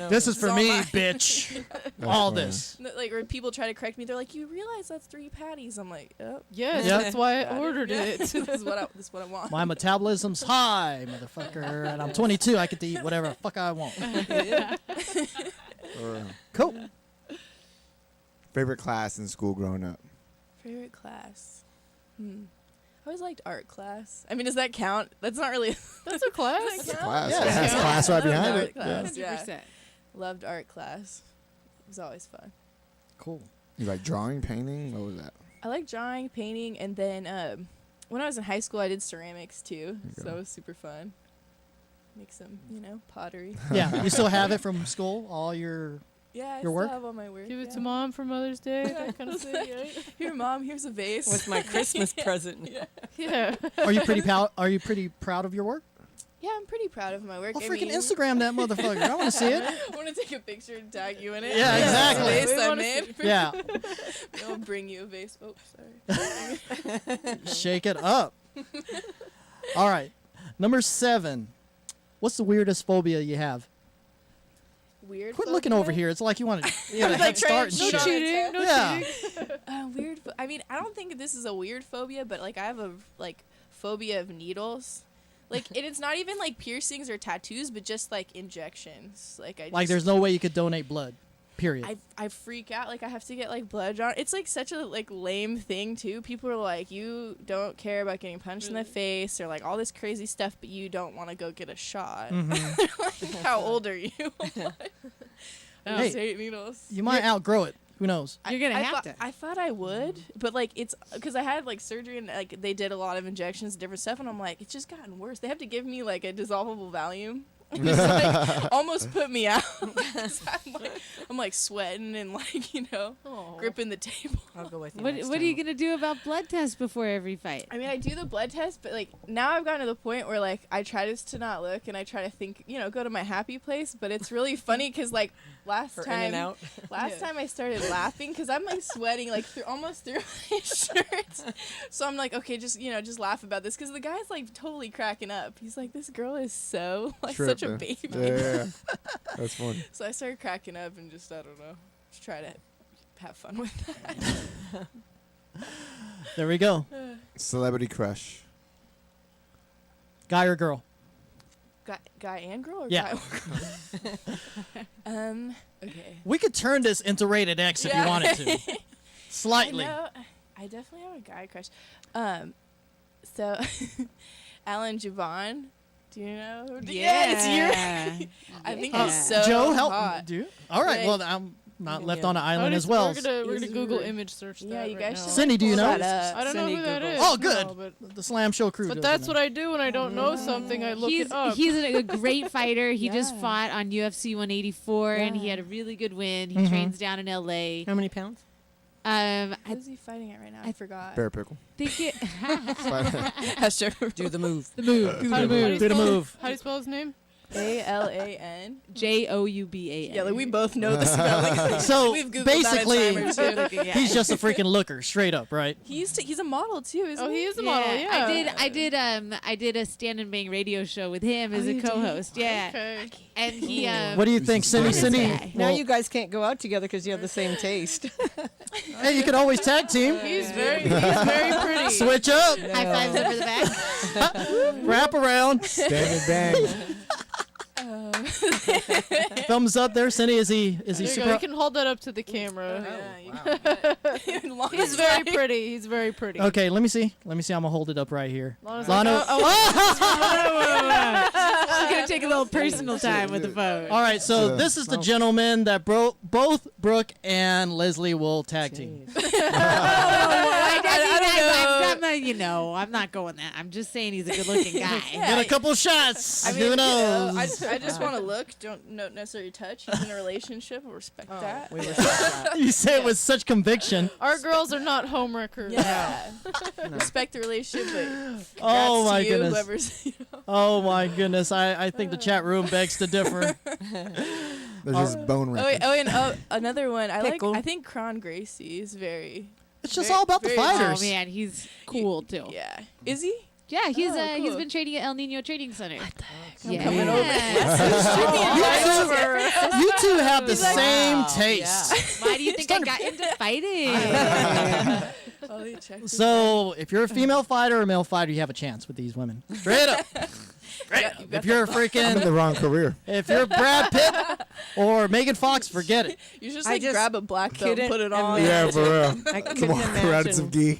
[SPEAKER 4] This is for
[SPEAKER 8] all
[SPEAKER 4] me,
[SPEAKER 8] mine.
[SPEAKER 4] bitch. All
[SPEAKER 6] funny.
[SPEAKER 4] this.
[SPEAKER 8] Like, or people try to correct me. They're like, you realize that's 3 patties. I'm like, oh.
[SPEAKER 9] Yes,
[SPEAKER 4] Yep.
[SPEAKER 9] that's why I
[SPEAKER 8] got
[SPEAKER 9] ordered
[SPEAKER 8] Yeah.
[SPEAKER 9] it.
[SPEAKER 8] this is what I want.
[SPEAKER 4] My metabolism's high, motherfucker, and I'm 22. I get to eat whatever the fuck I want. Cool.
[SPEAKER 6] Favorite class in school growing up?
[SPEAKER 8] Favorite class? I always liked art class. I mean, does that count? That's not really.
[SPEAKER 9] That's a class.
[SPEAKER 8] Does that count?
[SPEAKER 6] Class.
[SPEAKER 4] Yeah,
[SPEAKER 6] It has
[SPEAKER 4] yeah.
[SPEAKER 6] class right
[SPEAKER 8] I loved
[SPEAKER 6] behind
[SPEAKER 8] art
[SPEAKER 6] it. Yeah.
[SPEAKER 8] class, yeah.
[SPEAKER 7] 100%.
[SPEAKER 8] Loved art class. It was always fun.
[SPEAKER 4] Cool.
[SPEAKER 6] You like drawing, painting? What was that?
[SPEAKER 8] I like drawing, painting, and then when I was in high school, I did ceramics too. So that was super fun. Make some, pottery.
[SPEAKER 4] Yeah, you still have it from school? All your
[SPEAKER 8] Yeah, I
[SPEAKER 4] Your
[SPEAKER 8] still
[SPEAKER 4] work?
[SPEAKER 8] have all my work.
[SPEAKER 9] Give it
[SPEAKER 8] yeah.
[SPEAKER 9] to mom for Mother's Day. That kind of thing. Right?
[SPEAKER 8] Here, Mom, here's a vase.
[SPEAKER 5] With my Christmas present.
[SPEAKER 8] Yeah.
[SPEAKER 9] Yeah.
[SPEAKER 4] Are you pretty proud of your work?
[SPEAKER 8] Yeah, I'm pretty proud of my work.
[SPEAKER 4] Well,
[SPEAKER 8] I
[SPEAKER 4] freaking
[SPEAKER 8] mean,
[SPEAKER 4] Instagram that motherfucker. I want to see it.
[SPEAKER 8] I want to take a picture and tag you in it.
[SPEAKER 4] Yeah, exactly.
[SPEAKER 8] Vase
[SPEAKER 9] We
[SPEAKER 8] I
[SPEAKER 9] wanna
[SPEAKER 8] made.
[SPEAKER 4] Yeah.
[SPEAKER 8] I'll bring you a vase. Oh, sorry.
[SPEAKER 4] Shake it up. All right. Number 7. What's the weirdest phobia you have?
[SPEAKER 8] Weird.
[SPEAKER 4] Quit looking over here. It's like you want to get a
[SPEAKER 8] Like
[SPEAKER 4] head
[SPEAKER 8] trying
[SPEAKER 4] start
[SPEAKER 8] to
[SPEAKER 4] and
[SPEAKER 8] cheat
[SPEAKER 4] shit.
[SPEAKER 8] on it.
[SPEAKER 9] No
[SPEAKER 4] Yeah.
[SPEAKER 9] cheating.
[SPEAKER 8] Weird. I mean, I don't think this is a weird phobia, but like I have a phobia of needles. Like, and it's not even like piercings or tattoos, but just like injections. Like
[SPEAKER 4] There's no way you could donate blood. Period.
[SPEAKER 8] I freak out. Like I have to get like blood drawn. It's like such a like lame thing too. People are like, you don't care about getting punched in the face or like all this crazy stuff, but you don't want to go get a shot. Like, how old are you? I
[SPEAKER 4] Hey,
[SPEAKER 8] just hate needles.
[SPEAKER 4] You might outgrow it. Who knows?
[SPEAKER 7] You're gonna
[SPEAKER 8] I
[SPEAKER 7] have
[SPEAKER 8] thought,
[SPEAKER 7] to.
[SPEAKER 8] I thought I would, but like it's because I had like surgery and like they did a lot of injections, and different stuff, and I'm like, it's just gotten worse. They have to give me like a dissolvable Valium And it's like, almost put me out. I'm like sweating and gripping the table.
[SPEAKER 5] I'll go with you.
[SPEAKER 7] What are you gonna do about blood tests before every fight?
[SPEAKER 8] I mean, I do the blood test, but like now I've gotten to the point where like I try just to not look and I try to think, go to my happy place. But it's really funny because like last time I started laughing because I'm like sweating like almost through my shirt. So I'm like, okay, just laugh about this because the guy's like totally cracking up. He's like, this girl is so like such a baby.
[SPEAKER 6] Yeah. That's funny.
[SPEAKER 8] So I started cracking up and just I don't know, just try to have fun with that.
[SPEAKER 4] There we go.
[SPEAKER 6] Celebrity crush.
[SPEAKER 4] Guy or girl?
[SPEAKER 8] Guy and girl or
[SPEAKER 4] Yeah.
[SPEAKER 8] guy or girl? Okay.
[SPEAKER 4] We could turn this into Rated X if you wanted to. Slightly.
[SPEAKER 8] I definitely have a guy crush. So Alan Javon, do you know?
[SPEAKER 7] Yeah.
[SPEAKER 8] I think he's so
[SPEAKER 4] Joe, help.
[SPEAKER 8] hot.
[SPEAKER 4] Do you? All right.
[SPEAKER 8] Like,
[SPEAKER 4] Well, I'm not left on an island as well.
[SPEAKER 9] We're gonna Google image search that.
[SPEAKER 8] Yeah, you guys should.
[SPEAKER 4] Cindy, do you know?
[SPEAKER 9] I don't know who that is.
[SPEAKER 4] Oh, good.
[SPEAKER 9] No, but
[SPEAKER 4] The Slam Show crew.
[SPEAKER 9] but
[SPEAKER 4] does
[SPEAKER 9] that's
[SPEAKER 4] it
[SPEAKER 9] what I do when I don't know something. I look
[SPEAKER 7] He's
[SPEAKER 9] it up.
[SPEAKER 7] he's a great fighter. He just fought on UFC 184 and he had a really good win. He trains down in LA.
[SPEAKER 5] How many pounds?
[SPEAKER 8] What is he fighting at right now? I forgot.
[SPEAKER 6] Bear pickle.
[SPEAKER 7] Think it.
[SPEAKER 5] Do the move.
[SPEAKER 7] The move.
[SPEAKER 4] Do the move. Do the move.
[SPEAKER 9] How do you spell his name?
[SPEAKER 8] ALAN
[SPEAKER 7] JOUBAN.
[SPEAKER 8] Yeah, like we both know the spelling.
[SPEAKER 4] So
[SPEAKER 8] We've Googled
[SPEAKER 4] basically,
[SPEAKER 8] that too.
[SPEAKER 4] he's just a freaking looker, straight up, right?
[SPEAKER 8] He's a model too, isn't he?
[SPEAKER 9] He is a model. Yeah.
[SPEAKER 7] I did a stand and bang radio show with him as a co-host. Yeah.
[SPEAKER 9] Okay.
[SPEAKER 7] And he.
[SPEAKER 4] What do you think, Cindy? Cindy.
[SPEAKER 5] Now
[SPEAKER 4] Well,
[SPEAKER 5] you guys can't go out together because you have the same taste.
[SPEAKER 4] hey, you can always tag team.
[SPEAKER 9] He's very pretty.
[SPEAKER 4] Switch up.
[SPEAKER 7] High fives over the back.
[SPEAKER 4] Wrap around.
[SPEAKER 6] Stand and bang.
[SPEAKER 4] Thumbs up there, Cindy. Is he
[SPEAKER 9] There you go.
[SPEAKER 4] super?
[SPEAKER 9] You can hold that up to the camera.
[SPEAKER 8] Wow.
[SPEAKER 9] He's very pretty. He's very pretty.
[SPEAKER 4] Okay, let me see. I'm gonna hold it up right here.
[SPEAKER 9] Lana's
[SPEAKER 4] Lana.
[SPEAKER 9] like, oh,
[SPEAKER 7] I'm gonna take a little personal time with the phone.
[SPEAKER 4] All right, so this is the gentleman that both Brooke and Leslie will tag team.
[SPEAKER 7] I'm not going that. I'm just saying he's a good-looking guy.
[SPEAKER 4] Get a couple shots.
[SPEAKER 8] I mean,
[SPEAKER 4] Who knows?
[SPEAKER 8] I just want to look. Don't necessarily touch. He's in a relationship. We'll respect that.
[SPEAKER 5] We respect that.
[SPEAKER 4] You say it with such conviction.
[SPEAKER 9] our girls are not homewreckers.
[SPEAKER 8] Yeah. Respect the relationship, but
[SPEAKER 4] Oh
[SPEAKER 8] congrats
[SPEAKER 4] my
[SPEAKER 8] to you,
[SPEAKER 4] goodness.
[SPEAKER 8] whoever's,
[SPEAKER 4] Oh my goodness. I think the chat room begs to differ.
[SPEAKER 6] There's just bone
[SPEAKER 8] Oh,
[SPEAKER 6] wrecking.
[SPEAKER 8] and another one.
[SPEAKER 5] Pickle.
[SPEAKER 8] I think Kron Gracie is very.
[SPEAKER 4] It's just
[SPEAKER 8] very-
[SPEAKER 4] all about the
[SPEAKER 8] very-
[SPEAKER 4] fighters.
[SPEAKER 7] Oh man, he's cool too.
[SPEAKER 8] Yeah. Is he?
[SPEAKER 7] Yeah, he's
[SPEAKER 8] Oh,
[SPEAKER 7] he's
[SPEAKER 8] cool.
[SPEAKER 7] been training at El Nino Training Center. Yeah.
[SPEAKER 8] coming over.
[SPEAKER 4] You two have the same taste.
[SPEAKER 7] Why do you think I got into fighting?
[SPEAKER 8] Oh, he checked his
[SPEAKER 4] So, if you're a female fighter or a male fighter, you have a chance with these women. Straight up. If you're a
[SPEAKER 6] I'm in the
[SPEAKER 4] freaking,
[SPEAKER 6] wrong career.
[SPEAKER 4] if you're Brad Pitt or Megan Fox, forget it.
[SPEAKER 8] You just
[SPEAKER 5] I
[SPEAKER 8] like
[SPEAKER 5] just
[SPEAKER 8] grab a black belt, and
[SPEAKER 5] couldn't
[SPEAKER 8] put it on.
[SPEAKER 6] Yeah, for real.
[SPEAKER 5] I
[SPEAKER 6] Come
[SPEAKER 5] couldn't
[SPEAKER 6] on, around some
[SPEAKER 5] imagine.
[SPEAKER 6] gi.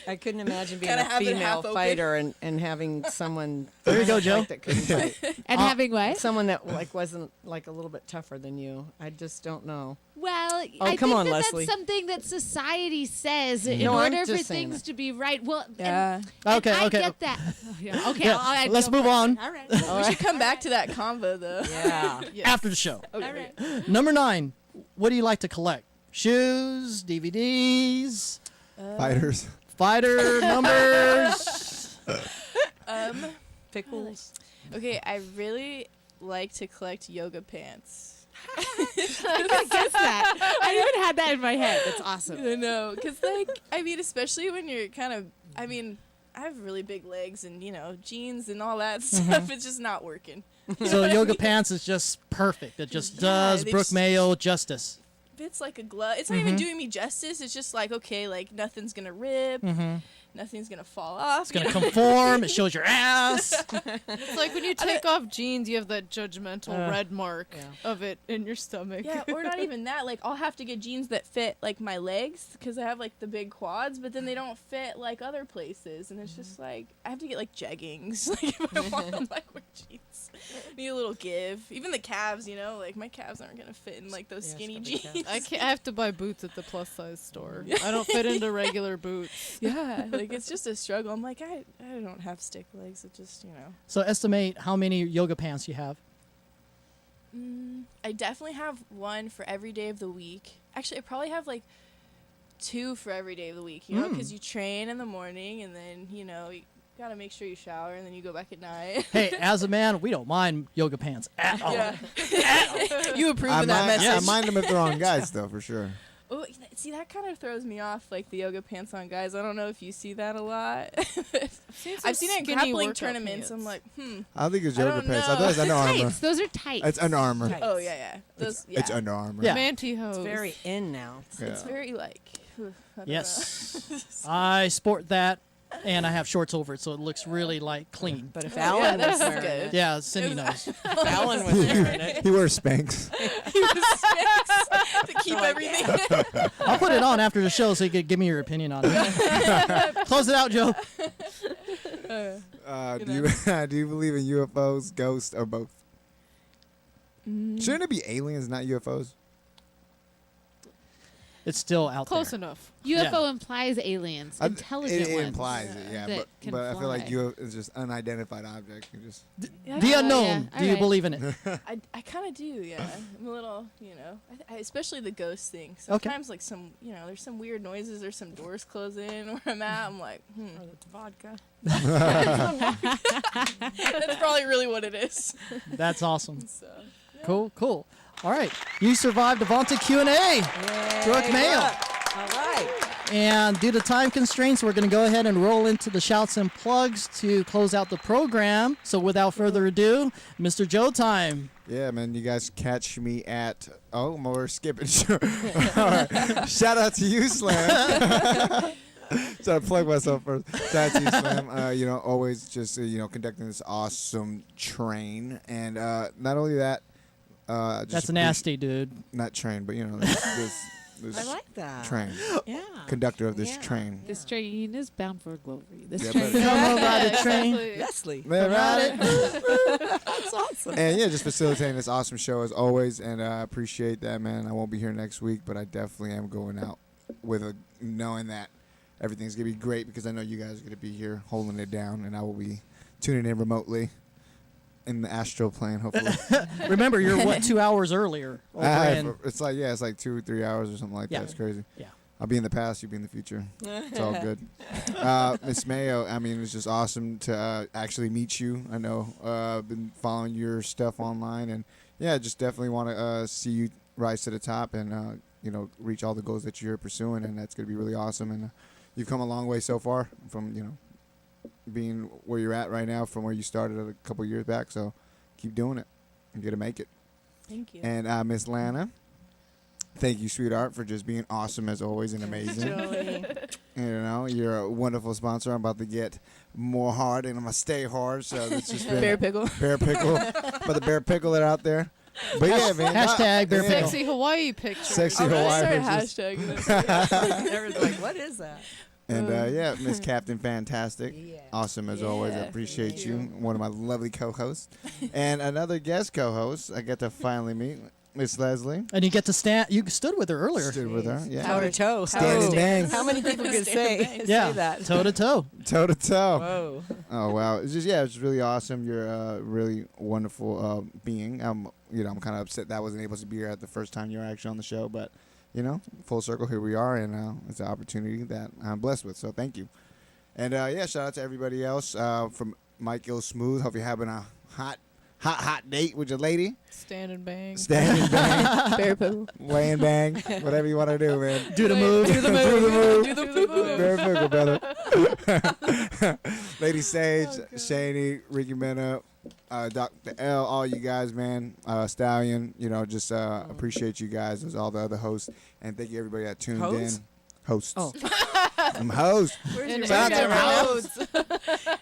[SPEAKER 5] I couldn't imagine being
[SPEAKER 8] Gotta
[SPEAKER 5] a
[SPEAKER 8] have it half
[SPEAKER 5] female
[SPEAKER 8] open.
[SPEAKER 5] fighter and having someone.
[SPEAKER 4] There you go, Joe.
[SPEAKER 5] That couldn't fight.
[SPEAKER 7] And having what?
[SPEAKER 5] Someone that like wasn't like a little bit tougher than you. I just don't know.
[SPEAKER 7] Well,
[SPEAKER 5] Oh,
[SPEAKER 7] I
[SPEAKER 5] come
[SPEAKER 7] think
[SPEAKER 5] on,
[SPEAKER 7] that
[SPEAKER 5] Leslie.
[SPEAKER 7] that's something that society says in
[SPEAKER 5] No, I'm
[SPEAKER 7] order for
[SPEAKER 5] just saying
[SPEAKER 7] things
[SPEAKER 5] it.
[SPEAKER 7] to be right. Well,
[SPEAKER 8] Yeah.
[SPEAKER 4] Okay,
[SPEAKER 7] I
[SPEAKER 4] okay.
[SPEAKER 7] get that. Yeah, okay,
[SPEAKER 4] Yeah,
[SPEAKER 7] I'll
[SPEAKER 4] let's move on.
[SPEAKER 7] All right.
[SPEAKER 8] We should come back to that convo though.
[SPEAKER 5] Yeah.
[SPEAKER 4] After the show.
[SPEAKER 7] All right.
[SPEAKER 4] Number 9. What do you like to collect? Shoes, DVDs,
[SPEAKER 6] Fighters.
[SPEAKER 4] fighter numbers.
[SPEAKER 5] Pickles.
[SPEAKER 8] Okay, I really like to collect yoga pants.
[SPEAKER 7] I didn't guess that. I even had that in my head. That's awesome.
[SPEAKER 8] I know, because like I mean, especially when you're kind of, I mean, I have really big legs and jeans and all that stuff. It's just not working.
[SPEAKER 4] So yoga pants is just perfect. It just
[SPEAKER 8] Yeah,
[SPEAKER 4] does
[SPEAKER 8] they
[SPEAKER 4] Brooke
[SPEAKER 8] just-
[SPEAKER 4] Mayo justice.
[SPEAKER 8] Fits like a glove. It's not even doing me justice. It's just like, okay, like nothing's gonna rip, nothing's gonna fall off.
[SPEAKER 4] It's gonna conform. It shows your ass.
[SPEAKER 9] It's like when you take off jeans, you have that judgmental red mark of it in your stomach.
[SPEAKER 8] Yeah, or not even that. Like, I'll have to get jeans that fit like my legs because I have like the big quads, but then they don't fit like other places, and it's just like I have to get like jeggings, like if I want them like with jeans. Need a little give. Even the calves, you know, like my calves aren't gonna fit in like those skinny jeans.
[SPEAKER 9] I have to buy boots at the plus size store. I don't fit into regular boots.
[SPEAKER 8] Yeah, like it's just a struggle. I'm like, I don't have stick legs. It just, you know.
[SPEAKER 4] So estimate how many yoga pants you have.
[SPEAKER 8] I definitely have one for every day of the week. Actually, I probably have like 2 for every day of the week, you know, because you train in the morning and then, you know, you got to make sure you shower and then you go back at night.
[SPEAKER 4] Hey, as a man, we don't mind yoga pants at all.
[SPEAKER 8] Yeah. You approve of that message.
[SPEAKER 6] Yeah, I mind them if they're on guys, though, for sure.
[SPEAKER 8] Oh, see, that kind of throws me off, like the yoga pants on guys. I don't know if you see that a lot. I've seen it in grappling tournaments. I'm like,
[SPEAKER 6] I don't think it's yoga
[SPEAKER 8] don't
[SPEAKER 6] pants.
[SPEAKER 8] know.
[SPEAKER 6] I thought it's Under Armour.
[SPEAKER 7] Tights. Those are tights.
[SPEAKER 6] It's Under Armour.
[SPEAKER 8] Oh, yeah. Those,
[SPEAKER 6] It's Under Armour.
[SPEAKER 4] Yeah.
[SPEAKER 9] Mantyhose.
[SPEAKER 5] It's very in now.
[SPEAKER 8] It's very like. I don't
[SPEAKER 4] Yes. I sport that, and I have shorts over it, so it looks really like clean.
[SPEAKER 5] But if Alan was wearing
[SPEAKER 8] good.
[SPEAKER 5] it,
[SPEAKER 4] Yeah, Cindy knows.
[SPEAKER 5] if Alan was wearing it,
[SPEAKER 6] He wears Spanx.
[SPEAKER 8] He was Spanx to keep everything.
[SPEAKER 4] I'll put it on after the show so you could give me your opinion on it. Close it out, Joe.
[SPEAKER 6] Do you believe in UFOs, ghosts, or both? Shouldn't it be aliens, not UFOs?
[SPEAKER 4] It's still out
[SPEAKER 9] Close
[SPEAKER 4] there.
[SPEAKER 9] enough.
[SPEAKER 7] UFO implies aliens, intelligent
[SPEAKER 6] It
[SPEAKER 7] ones.
[SPEAKER 6] implies it, yeah.
[SPEAKER 7] that can
[SPEAKER 6] But I feel like
[SPEAKER 7] fly.
[SPEAKER 6] it's just unidentified object. You just
[SPEAKER 4] The unknown.
[SPEAKER 7] yeah,
[SPEAKER 4] Do you
[SPEAKER 7] alright.
[SPEAKER 4] believe in it?
[SPEAKER 8] I kind of do, yeah. I'm a little, you know, especially the ghost thing.
[SPEAKER 4] Okay.
[SPEAKER 8] Sometimes, like, there's some weird noises or some doors closing where I'm at. I'm like,
[SPEAKER 5] or the vodka.
[SPEAKER 8] That's probably really what it is.
[SPEAKER 4] That's awesome.
[SPEAKER 8] So,
[SPEAKER 4] Cool. All right. You survived the vaunted Q&A, Brooke Mayo.
[SPEAKER 5] All right.
[SPEAKER 4] And due to time constraints, we're going to go ahead and roll into the shouts and plugs to close out the program. So without further ado, Mr. Joe time.
[SPEAKER 6] Yeah, man, you guys catch me at... Oh, we're skipping. Sure. All right. Shout out to you, Slam. Trying to plug myself first. Shout out to you, Slam. You know, always just, conducting this awesome train. And not only that...
[SPEAKER 4] That's nasty, dude.
[SPEAKER 6] Not train, but, this
[SPEAKER 5] I like that.
[SPEAKER 6] train.
[SPEAKER 5] Yeah.
[SPEAKER 6] Conductor of this train.
[SPEAKER 7] This train is bound for glory. This
[SPEAKER 6] Yeah,
[SPEAKER 7] train.
[SPEAKER 6] but-
[SPEAKER 4] Come on, ride the train.
[SPEAKER 5] Leslie.
[SPEAKER 6] Man, ride it.
[SPEAKER 5] That's awesome.
[SPEAKER 6] And yeah, just facilitating this awesome show as always, and I appreciate that, man. I won't be here next week, but I definitely am going out with knowing that everything's gonna be great because I know you guys are gonna be here holding it down, and I will be tuning in remotely in the astral plane, hopefully.
[SPEAKER 4] Remember, you're 2 hours earlier? Over in,
[SPEAKER 6] It's like 2 or 3 hours or something like
[SPEAKER 4] Yeah.
[SPEAKER 6] that. It's crazy.
[SPEAKER 4] Yeah.
[SPEAKER 6] I'll be in the past, you'll be in the future. It's all good. Miss Mayo, I mean, it's just awesome to actually meet you. I know I've been following your stuff online, and yeah, just definitely want to see you rise to the top and, reach all the goals that you're pursuing, and that's going to be really awesome. And you've come a long way so far from, being where you're at right now from where you started a couple years back. So keep doing it. You're going to make it.
[SPEAKER 8] Thank you.
[SPEAKER 6] And Miss Lana, thank you, sweetheart, for just being awesome as always and amazing. You're a wonderful sponsor. I'm about to get more hard, and I'm going to stay hard. So it's just been
[SPEAKER 8] Bear pickle.
[SPEAKER 6] Bear pickle. For the bear pickle that are out there. But yeah, man.
[SPEAKER 4] Hashtag bear pickle.
[SPEAKER 9] Sexy Hawaii picture.
[SPEAKER 6] Sexy
[SPEAKER 8] I'm
[SPEAKER 6] Hawaii
[SPEAKER 8] gonna start
[SPEAKER 6] pictures.
[SPEAKER 8] hashtagging
[SPEAKER 5] Everyone's like, what is that?
[SPEAKER 6] And Miss Captain Fantastic.
[SPEAKER 5] Yeah.
[SPEAKER 6] Awesome as always. I
[SPEAKER 8] Yeah,
[SPEAKER 6] appreciate
[SPEAKER 8] thank
[SPEAKER 6] you. One of my lovely co-hosts. And another guest co-host I get to finally meet, Miss Leslie.
[SPEAKER 4] And you get to stand. You stood with her earlier.
[SPEAKER 6] Stood with her. Yeah.
[SPEAKER 5] Toe to toe.
[SPEAKER 6] Stand and bang.
[SPEAKER 5] How many people can say
[SPEAKER 4] Yeah.
[SPEAKER 5] that?
[SPEAKER 4] Toe to toe.
[SPEAKER 6] Toe to toe.
[SPEAKER 5] Whoa.
[SPEAKER 6] Oh wow! It's really awesome. You're a really wonderful being. I'm kind of upset that I wasn't able to be here at the first time you were actually on the show, but full circle, here we are, and it's an opportunity that I'm blessed with. So thank you. And shout out to everybody else from Mike Ill Smooth. Hope you're having a hot date with your lady.
[SPEAKER 9] Stand and bang.
[SPEAKER 6] Stand and bang.
[SPEAKER 8] Bear pickle.
[SPEAKER 6] Lay and bang. Whatever you want to do, man.
[SPEAKER 4] Do the move.
[SPEAKER 6] Do the move.
[SPEAKER 8] Do the move.
[SPEAKER 6] Bear pickle, brother. Lady Sage, Shani, Ricky Mena, Dr. L, all you guys, man. Stallion, just appreciate you guys as all the other hosts. And thank you, everybody that tuned in. Hosts.
[SPEAKER 5] Oh.
[SPEAKER 6] I'm hoes.
[SPEAKER 9] Where's
[SPEAKER 6] Shout out to my hoes.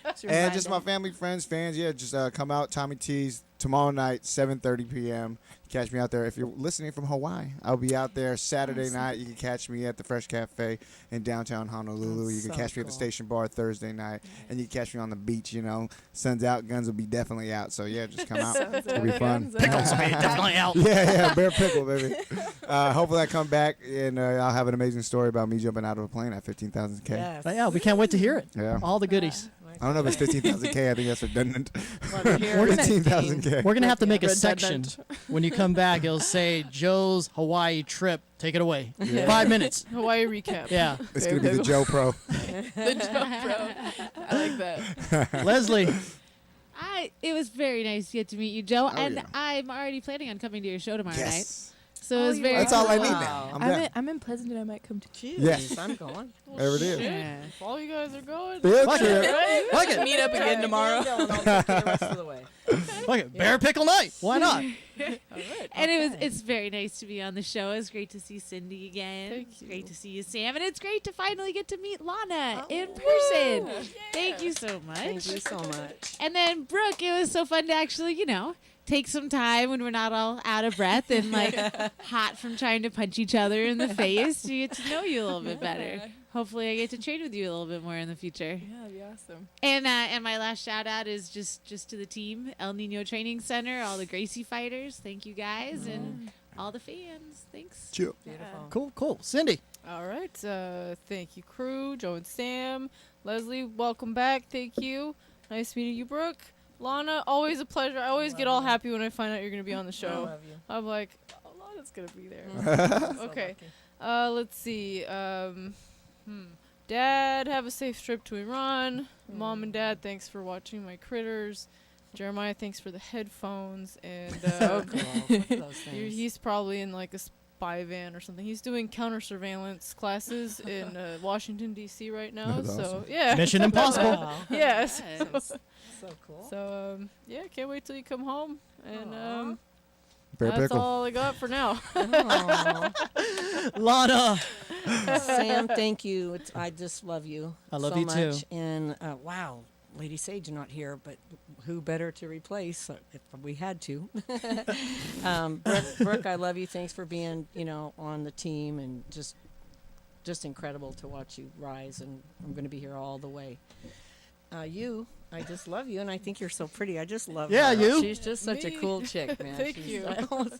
[SPEAKER 5] It's your
[SPEAKER 6] And
[SPEAKER 5] mind
[SPEAKER 6] just my
[SPEAKER 5] on-
[SPEAKER 6] family, friends, fans. Yeah, just come out. Tommy T's tomorrow night, 7:30 p.m. Catch me out there. If you're listening from Hawaii, I'll be out there Saturday night. You can catch me at the Fresh Cafe in downtown Honolulu. You can
[SPEAKER 5] so
[SPEAKER 6] catch me at the
[SPEAKER 5] cool.
[SPEAKER 6] Station Bar Thursday night, and you can catch me on the beach. You know, sun's out, guns will be definitely out. So yeah, just come out.
[SPEAKER 8] Sun's
[SPEAKER 6] It'll
[SPEAKER 8] out,
[SPEAKER 6] be fun.
[SPEAKER 8] guns out. Pickles
[SPEAKER 4] will be definitely out.
[SPEAKER 6] Yeah, bear pickle, baby. Hopefully I come back and I'll have an amazing story about me jumping out of a plane at 15,000 K.
[SPEAKER 5] Yes.
[SPEAKER 4] But yeah, we can't wait to hear it.
[SPEAKER 6] Yeah.
[SPEAKER 4] All the goodies.
[SPEAKER 6] I don't know if it's 15,000 K. I think that's redundant.
[SPEAKER 5] Well, here is
[SPEAKER 6] 15,000 K.
[SPEAKER 4] We're gonna have to make a
[SPEAKER 7] Redundant.
[SPEAKER 4] section when you come back. It'll say Joe's Hawaii trip. Take it away.
[SPEAKER 6] Yeah.
[SPEAKER 4] 5 minutes.
[SPEAKER 9] Hawaii recap.
[SPEAKER 4] Yeah.
[SPEAKER 6] It's gonna be the Joe Pro.
[SPEAKER 7] The Joe Pro. I like that.
[SPEAKER 4] Leslie.
[SPEAKER 7] It was very nice to get to meet you, Joe, and
[SPEAKER 6] yeah.
[SPEAKER 7] I'm already planning on coming to your show tomorrow night.
[SPEAKER 6] Yes.
[SPEAKER 7] So it was very.
[SPEAKER 6] That's all I need
[SPEAKER 5] Wow.
[SPEAKER 6] now. I'm
[SPEAKER 8] I'm
[SPEAKER 6] done.
[SPEAKER 8] in, I'm in Pleasanton. I might come to.
[SPEAKER 5] Jeez,
[SPEAKER 6] Yes.
[SPEAKER 5] I'm going.
[SPEAKER 6] There it is.
[SPEAKER 7] Yeah.
[SPEAKER 9] If all you guys are going.
[SPEAKER 6] Field
[SPEAKER 4] Fuck
[SPEAKER 6] trip.
[SPEAKER 4] it. Fuck it.
[SPEAKER 8] Meet up again tomorrow.
[SPEAKER 5] I'm going. I'll take you the rest of the way.
[SPEAKER 4] Fuck it. Bear pickle night. Why not?
[SPEAKER 7] And it's very nice to be on the show. It's great to see Cindy again. It's great to see you, Sam, and it's great to finally get to meet Lana in person. Thank you so much.
[SPEAKER 5] Thank you so much.
[SPEAKER 7] And then Brooke, it was so fun to actually, take some time when we're not all out of breath and like hot from trying to punch each other in the face to get to know you a little bit better. Hopefully, I get to train with you a little bit more in the future.
[SPEAKER 8] Yeah, that'd be awesome.
[SPEAKER 7] And my last shout out is just to the team, El Nino Training Center, all the Gracie fighters. Thank you guys, and all the fans. Thanks.
[SPEAKER 6] Chill.
[SPEAKER 5] Beautiful.
[SPEAKER 4] Cool. Cindy.
[SPEAKER 9] All right. Thank you, crew. Joe and Sam. Leslie, welcome back. Thank you. Nice meeting you, Brooke. Lana, always a pleasure. I always get all happy when I find out you're going to be on the show.
[SPEAKER 5] I love you.
[SPEAKER 9] I'm like, oh, Lana's going to be there. Okay.
[SPEAKER 5] lucky.
[SPEAKER 9] Let's see. Dad, have a safe trip to Iran. Mom and Dad, thanks for watching my critters. Jeremiah, thanks for the headphones. And
[SPEAKER 5] So cool. Look at those things.
[SPEAKER 9] he's probably in like a spy van or something. He's doing counter surveillance classes in Washington D.C. right now.
[SPEAKER 6] That's
[SPEAKER 9] so
[SPEAKER 6] awesome.
[SPEAKER 9] yeah,
[SPEAKER 4] Mission Impossible.
[SPEAKER 5] Wow.
[SPEAKER 9] Yes.
[SPEAKER 5] So cool.
[SPEAKER 9] So yeah, can't wait till you come home. And
[SPEAKER 6] Bear
[SPEAKER 9] that's
[SPEAKER 6] pickle.
[SPEAKER 9] all I got for now.
[SPEAKER 5] Aw.
[SPEAKER 4] Lana.
[SPEAKER 5] Sam, thank you. I just love you.
[SPEAKER 4] I love
[SPEAKER 5] so
[SPEAKER 4] you too.
[SPEAKER 5] much. And wow, Lady Sage not here, but who better to replace if we had to? Brooke, I love you. Thanks for being, on the team and just incredible to watch you rise. And I'm going to be here all the way. I just love you, and I think you're so pretty. I just love
[SPEAKER 4] Yeah,
[SPEAKER 5] her.
[SPEAKER 4] you.
[SPEAKER 5] She's just such a
[SPEAKER 9] Me.
[SPEAKER 5] cool chick, man.
[SPEAKER 9] Thank you.
[SPEAKER 5] I always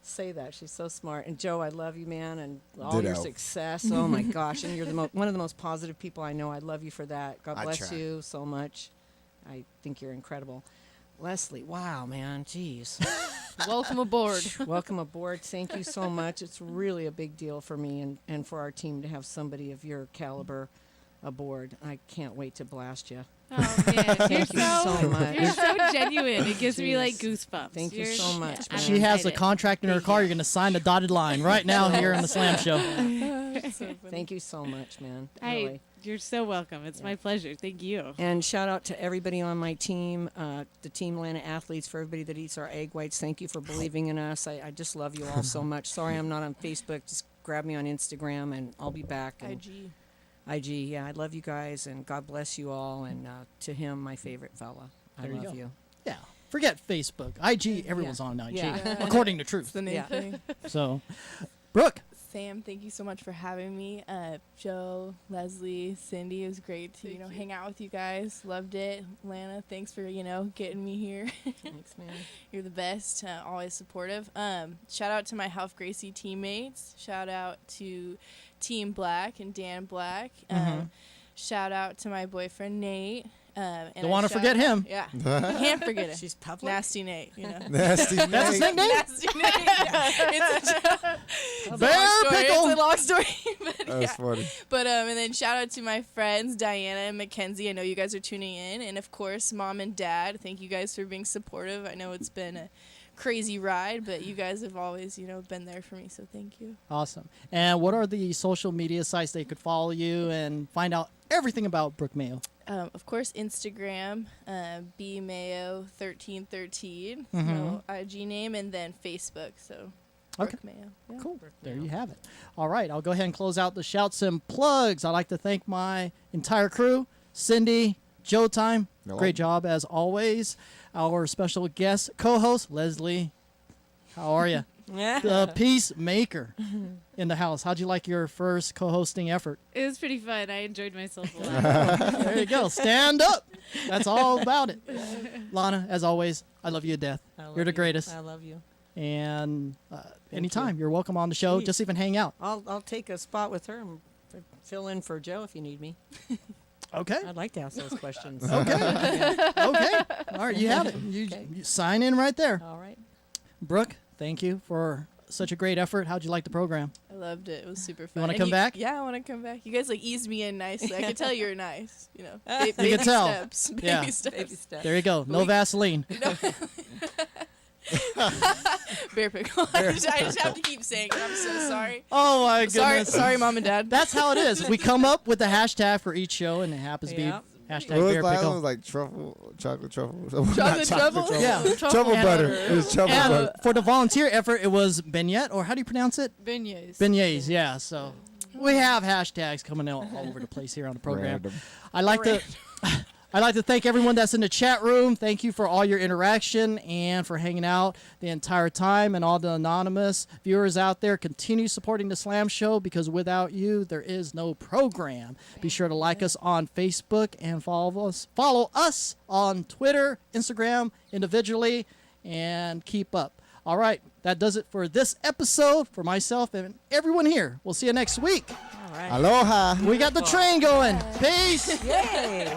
[SPEAKER 5] say that. She's so smart. And Joe, I love you, man, and all your
[SPEAKER 6] Ditto.
[SPEAKER 5] success. Oh my gosh, and you're one of the most positive people I know. I love you for that. God
[SPEAKER 6] I
[SPEAKER 5] bless
[SPEAKER 6] try.
[SPEAKER 5] you so much. I think you're incredible. Leslie, wow, man, jeez.
[SPEAKER 9] Welcome aboard.
[SPEAKER 5] Welcome aboard. Thank you so much. It's really a big deal for me and for our team to have somebody of your caliber aboard. I can't wait to blast you.
[SPEAKER 7] Oh man, you're
[SPEAKER 5] Thank you so much.
[SPEAKER 7] You're so genuine. It gives me like
[SPEAKER 5] Jeez.
[SPEAKER 7] goosebumps.
[SPEAKER 5] Thank you
[SPEAKER 7] You're-
[SPEAKER 5] so much,
[SPEAKER 7] I'm
[SPEAKER 4] She has a
[SPEAKER 7] excited.
[SPEAKER 4] contract in her car. You're going to sign the dotted line right now here in the Slam Show.
[SPEAKER 5] Thank you so much, man.
[SPEAKER 7] Hey,
[SPEAKER 5] Really.
[SPEAKER 7] you're so welcome. It's my pleasure. Thank you.
[SPEAKER 5] And shout out to everybody on my team, the Team Atlanta athletes, for everybody that eats our egg whites. Thank you for believing in us. I just love you all so much. Sorry I'm not on Facebook. Just grab me on Instagram, and I'll be back. And IG, yeah. I love you guys, and God bless you all. And to him, my favorite fella. I
[SPEAKER 4] There you
[SPEAKER 5] love
[SPEAKER 4] go.
[SPEAKER 5] you.
[SPEAKER 4] Yeah. Forget Facebook. IG, everyone's on IG.
[SPEAKER 5] Yeah.
[SPEAKER 4] According to truth.
[SPEAKER 8] That's the name
[SPEAKER 5] Yeah.
[SPEAKER 8] thing.
[SPEAKER 4] So, Brooke.
[SPEAKER 8] Sam, thank you so much for having me. Joe, Leslie, Cindy, it was great to hang out with you guys. Loved it. Lana, thanks for getting me here.
[SPEAKER 5] Thanks, man.
[SPEAKER 8] You're the best. Always supportive. Shout out to my Health Gracie teammates. Shout out to Team Black and Dan Black. Shout out to my boyfriend Nate. And
[SPEAKER 4] Don't want to forget him.
[SPEAKER 8] Yeah, can't forget him.
[SPEAKER 5] She's public.
[SPEAKER 8] Nasty Nate.
[SPEAKER 6] Nasty Nate.
[SPEAKER 4] That's his nickname?
[SPEAKER 8] Nasty Nate. Yeah. It's
[SPEAKER 4] Bear
[SPEAKER 8] a long story.
[SPEAKER 4] pickle.
[SPEAKER 8] It's a long story. But
[SPEAKER 6] That's funny.
[SPEAKER 8] But and then shout out to my friends Diana and Mackenzie. I know you guys are tuning in, and of course Mom and Dad. Thank you guys for being supportive. I know it's been a crazy ride, but you guys have always been there for me. So thank you.
[SPEAKER 4] Awesome. And what are the social media sites they could follow you and find out everything about Brooke Mayo?
[SPEAKER 8] Of course, Instagram, bmayo1313,
[SPEAKER 4] Mhm.
[SPEAKER 8] no IG name, and then Facebook. So
[SPEAKER 4] Okay.
[SPEAKER 8] Brooke Mayo. Yeah.
[SPEAKER 4] Cool. There you have it. All right. I'll go ahead and close out the shouts and plugs. I'd like to thank my entire crew, Cindy, Joe Time.
[SPEAKER 6] Hello.
[SPEAKER 4] Great job as always. Our special guest co-host, Leslie. How are you? The peacemaker in the house. How'd you like your first co-hosting effort?
[SPEAKER 7] It was pretty fun. I enjoyed myself a lot.
[SPEAKER 4] There you go. Stand up. That's all about it. Lana, as always, I love you to death. You're the greatest.
[SPEAKER 5] I love you.
[SPEAKER 4] And anytime, you're welcome on the show.
[SPEAKER 5] Sweet.
[SPEAKER 4] Just even hang out.
[SPEAKER 5] I'll take a spot with her and fill in for Joe if you need me.
[SPEAKER 4] Okay.
[SPEAKER 5] I'd like to ask those questions.
[SPEAKER 4] Okay. Okay. All right, you have it. You sign in right there.
[SPEAKER 5] All right.
[SPEAKER 4] Brooke, thank you for such a great effort. How'd you like the program?
[SPEAKER 8] I loved it. It was super fun.
[SPEAKER 4] wanna
[SPEAKER 8] And
[SPEAKER 4] come back?
[SPEAKER 8] Yeah, I want to come back. You guys like eased me in nicely. I could tell you were nice. You know,
[SPEAKER 4] You
[SPEAKER 8] baby
[SPEAKER 4] can tell.
[SPEAKER 8] steps. Baby
[SPEAKER 4] Yeah.
[SPEAKER 8] steps.
[SPEAKER 5] Baby steps.
[SPEAKER 4] There you go. No Vaseline.
[SPEAKER 8] Bear pickle. I just have to keep saying it. I'm so sorry.
[SPEAKER 4] Oh my
[SPEAKER 8] Sorry,
[SPEAKER 4] goodness.
[SPEAKER 8] sorry, mom and dad.
[SPEAKER 4] That's how it is. We come up with the hashtag for each show, and it happens to be
[SPEAKER 5] Yeah.
[SPEAKER 4] hashtag
[SPEAKER 6] What was
[SPEAKER 4] bear
[SPEAKER 6] that? It
[SPEAKER 4] pickle.
[SPEAKER 6] was like truffle, chocolate truffle.
[SPEAKER 8] Chocolate truffle?
[SPEAKER 4] Yeah.
[SPEAKER 6] Truffle butter. It was truffle
[SPEAKER 4] And
[SPEAKER 6] butter.
[SPEAKER 4] for the volunteer effort, it was beignet, or how do you pronounce it?
[SPEAKER 9] Beignets.
[SPEAKER 4] Beignets, yeah. So we have hashtags coming out all over the place here on the program.
[SPEAKER 6] Random.
[SPEAKER 4] I'd like to thank everyone that's in the chat room. Thank you for all your interaction and for hanging out the entire time. And all the anonymous viewers out there, continue supporting the Slam Show, because without you, there is no program. Be sure to like us on Facebook and follow us on Twitter, Instagram, individually, and keep up. All right, that does it for this episode. For myself and everyone here, we'll see you next week.
[SPEAKER 5] All right.
[SPEAKER 6] Aloha.
[SPEAKER 4] We got the train going. Peace.
[SPEAKER 5] Yay.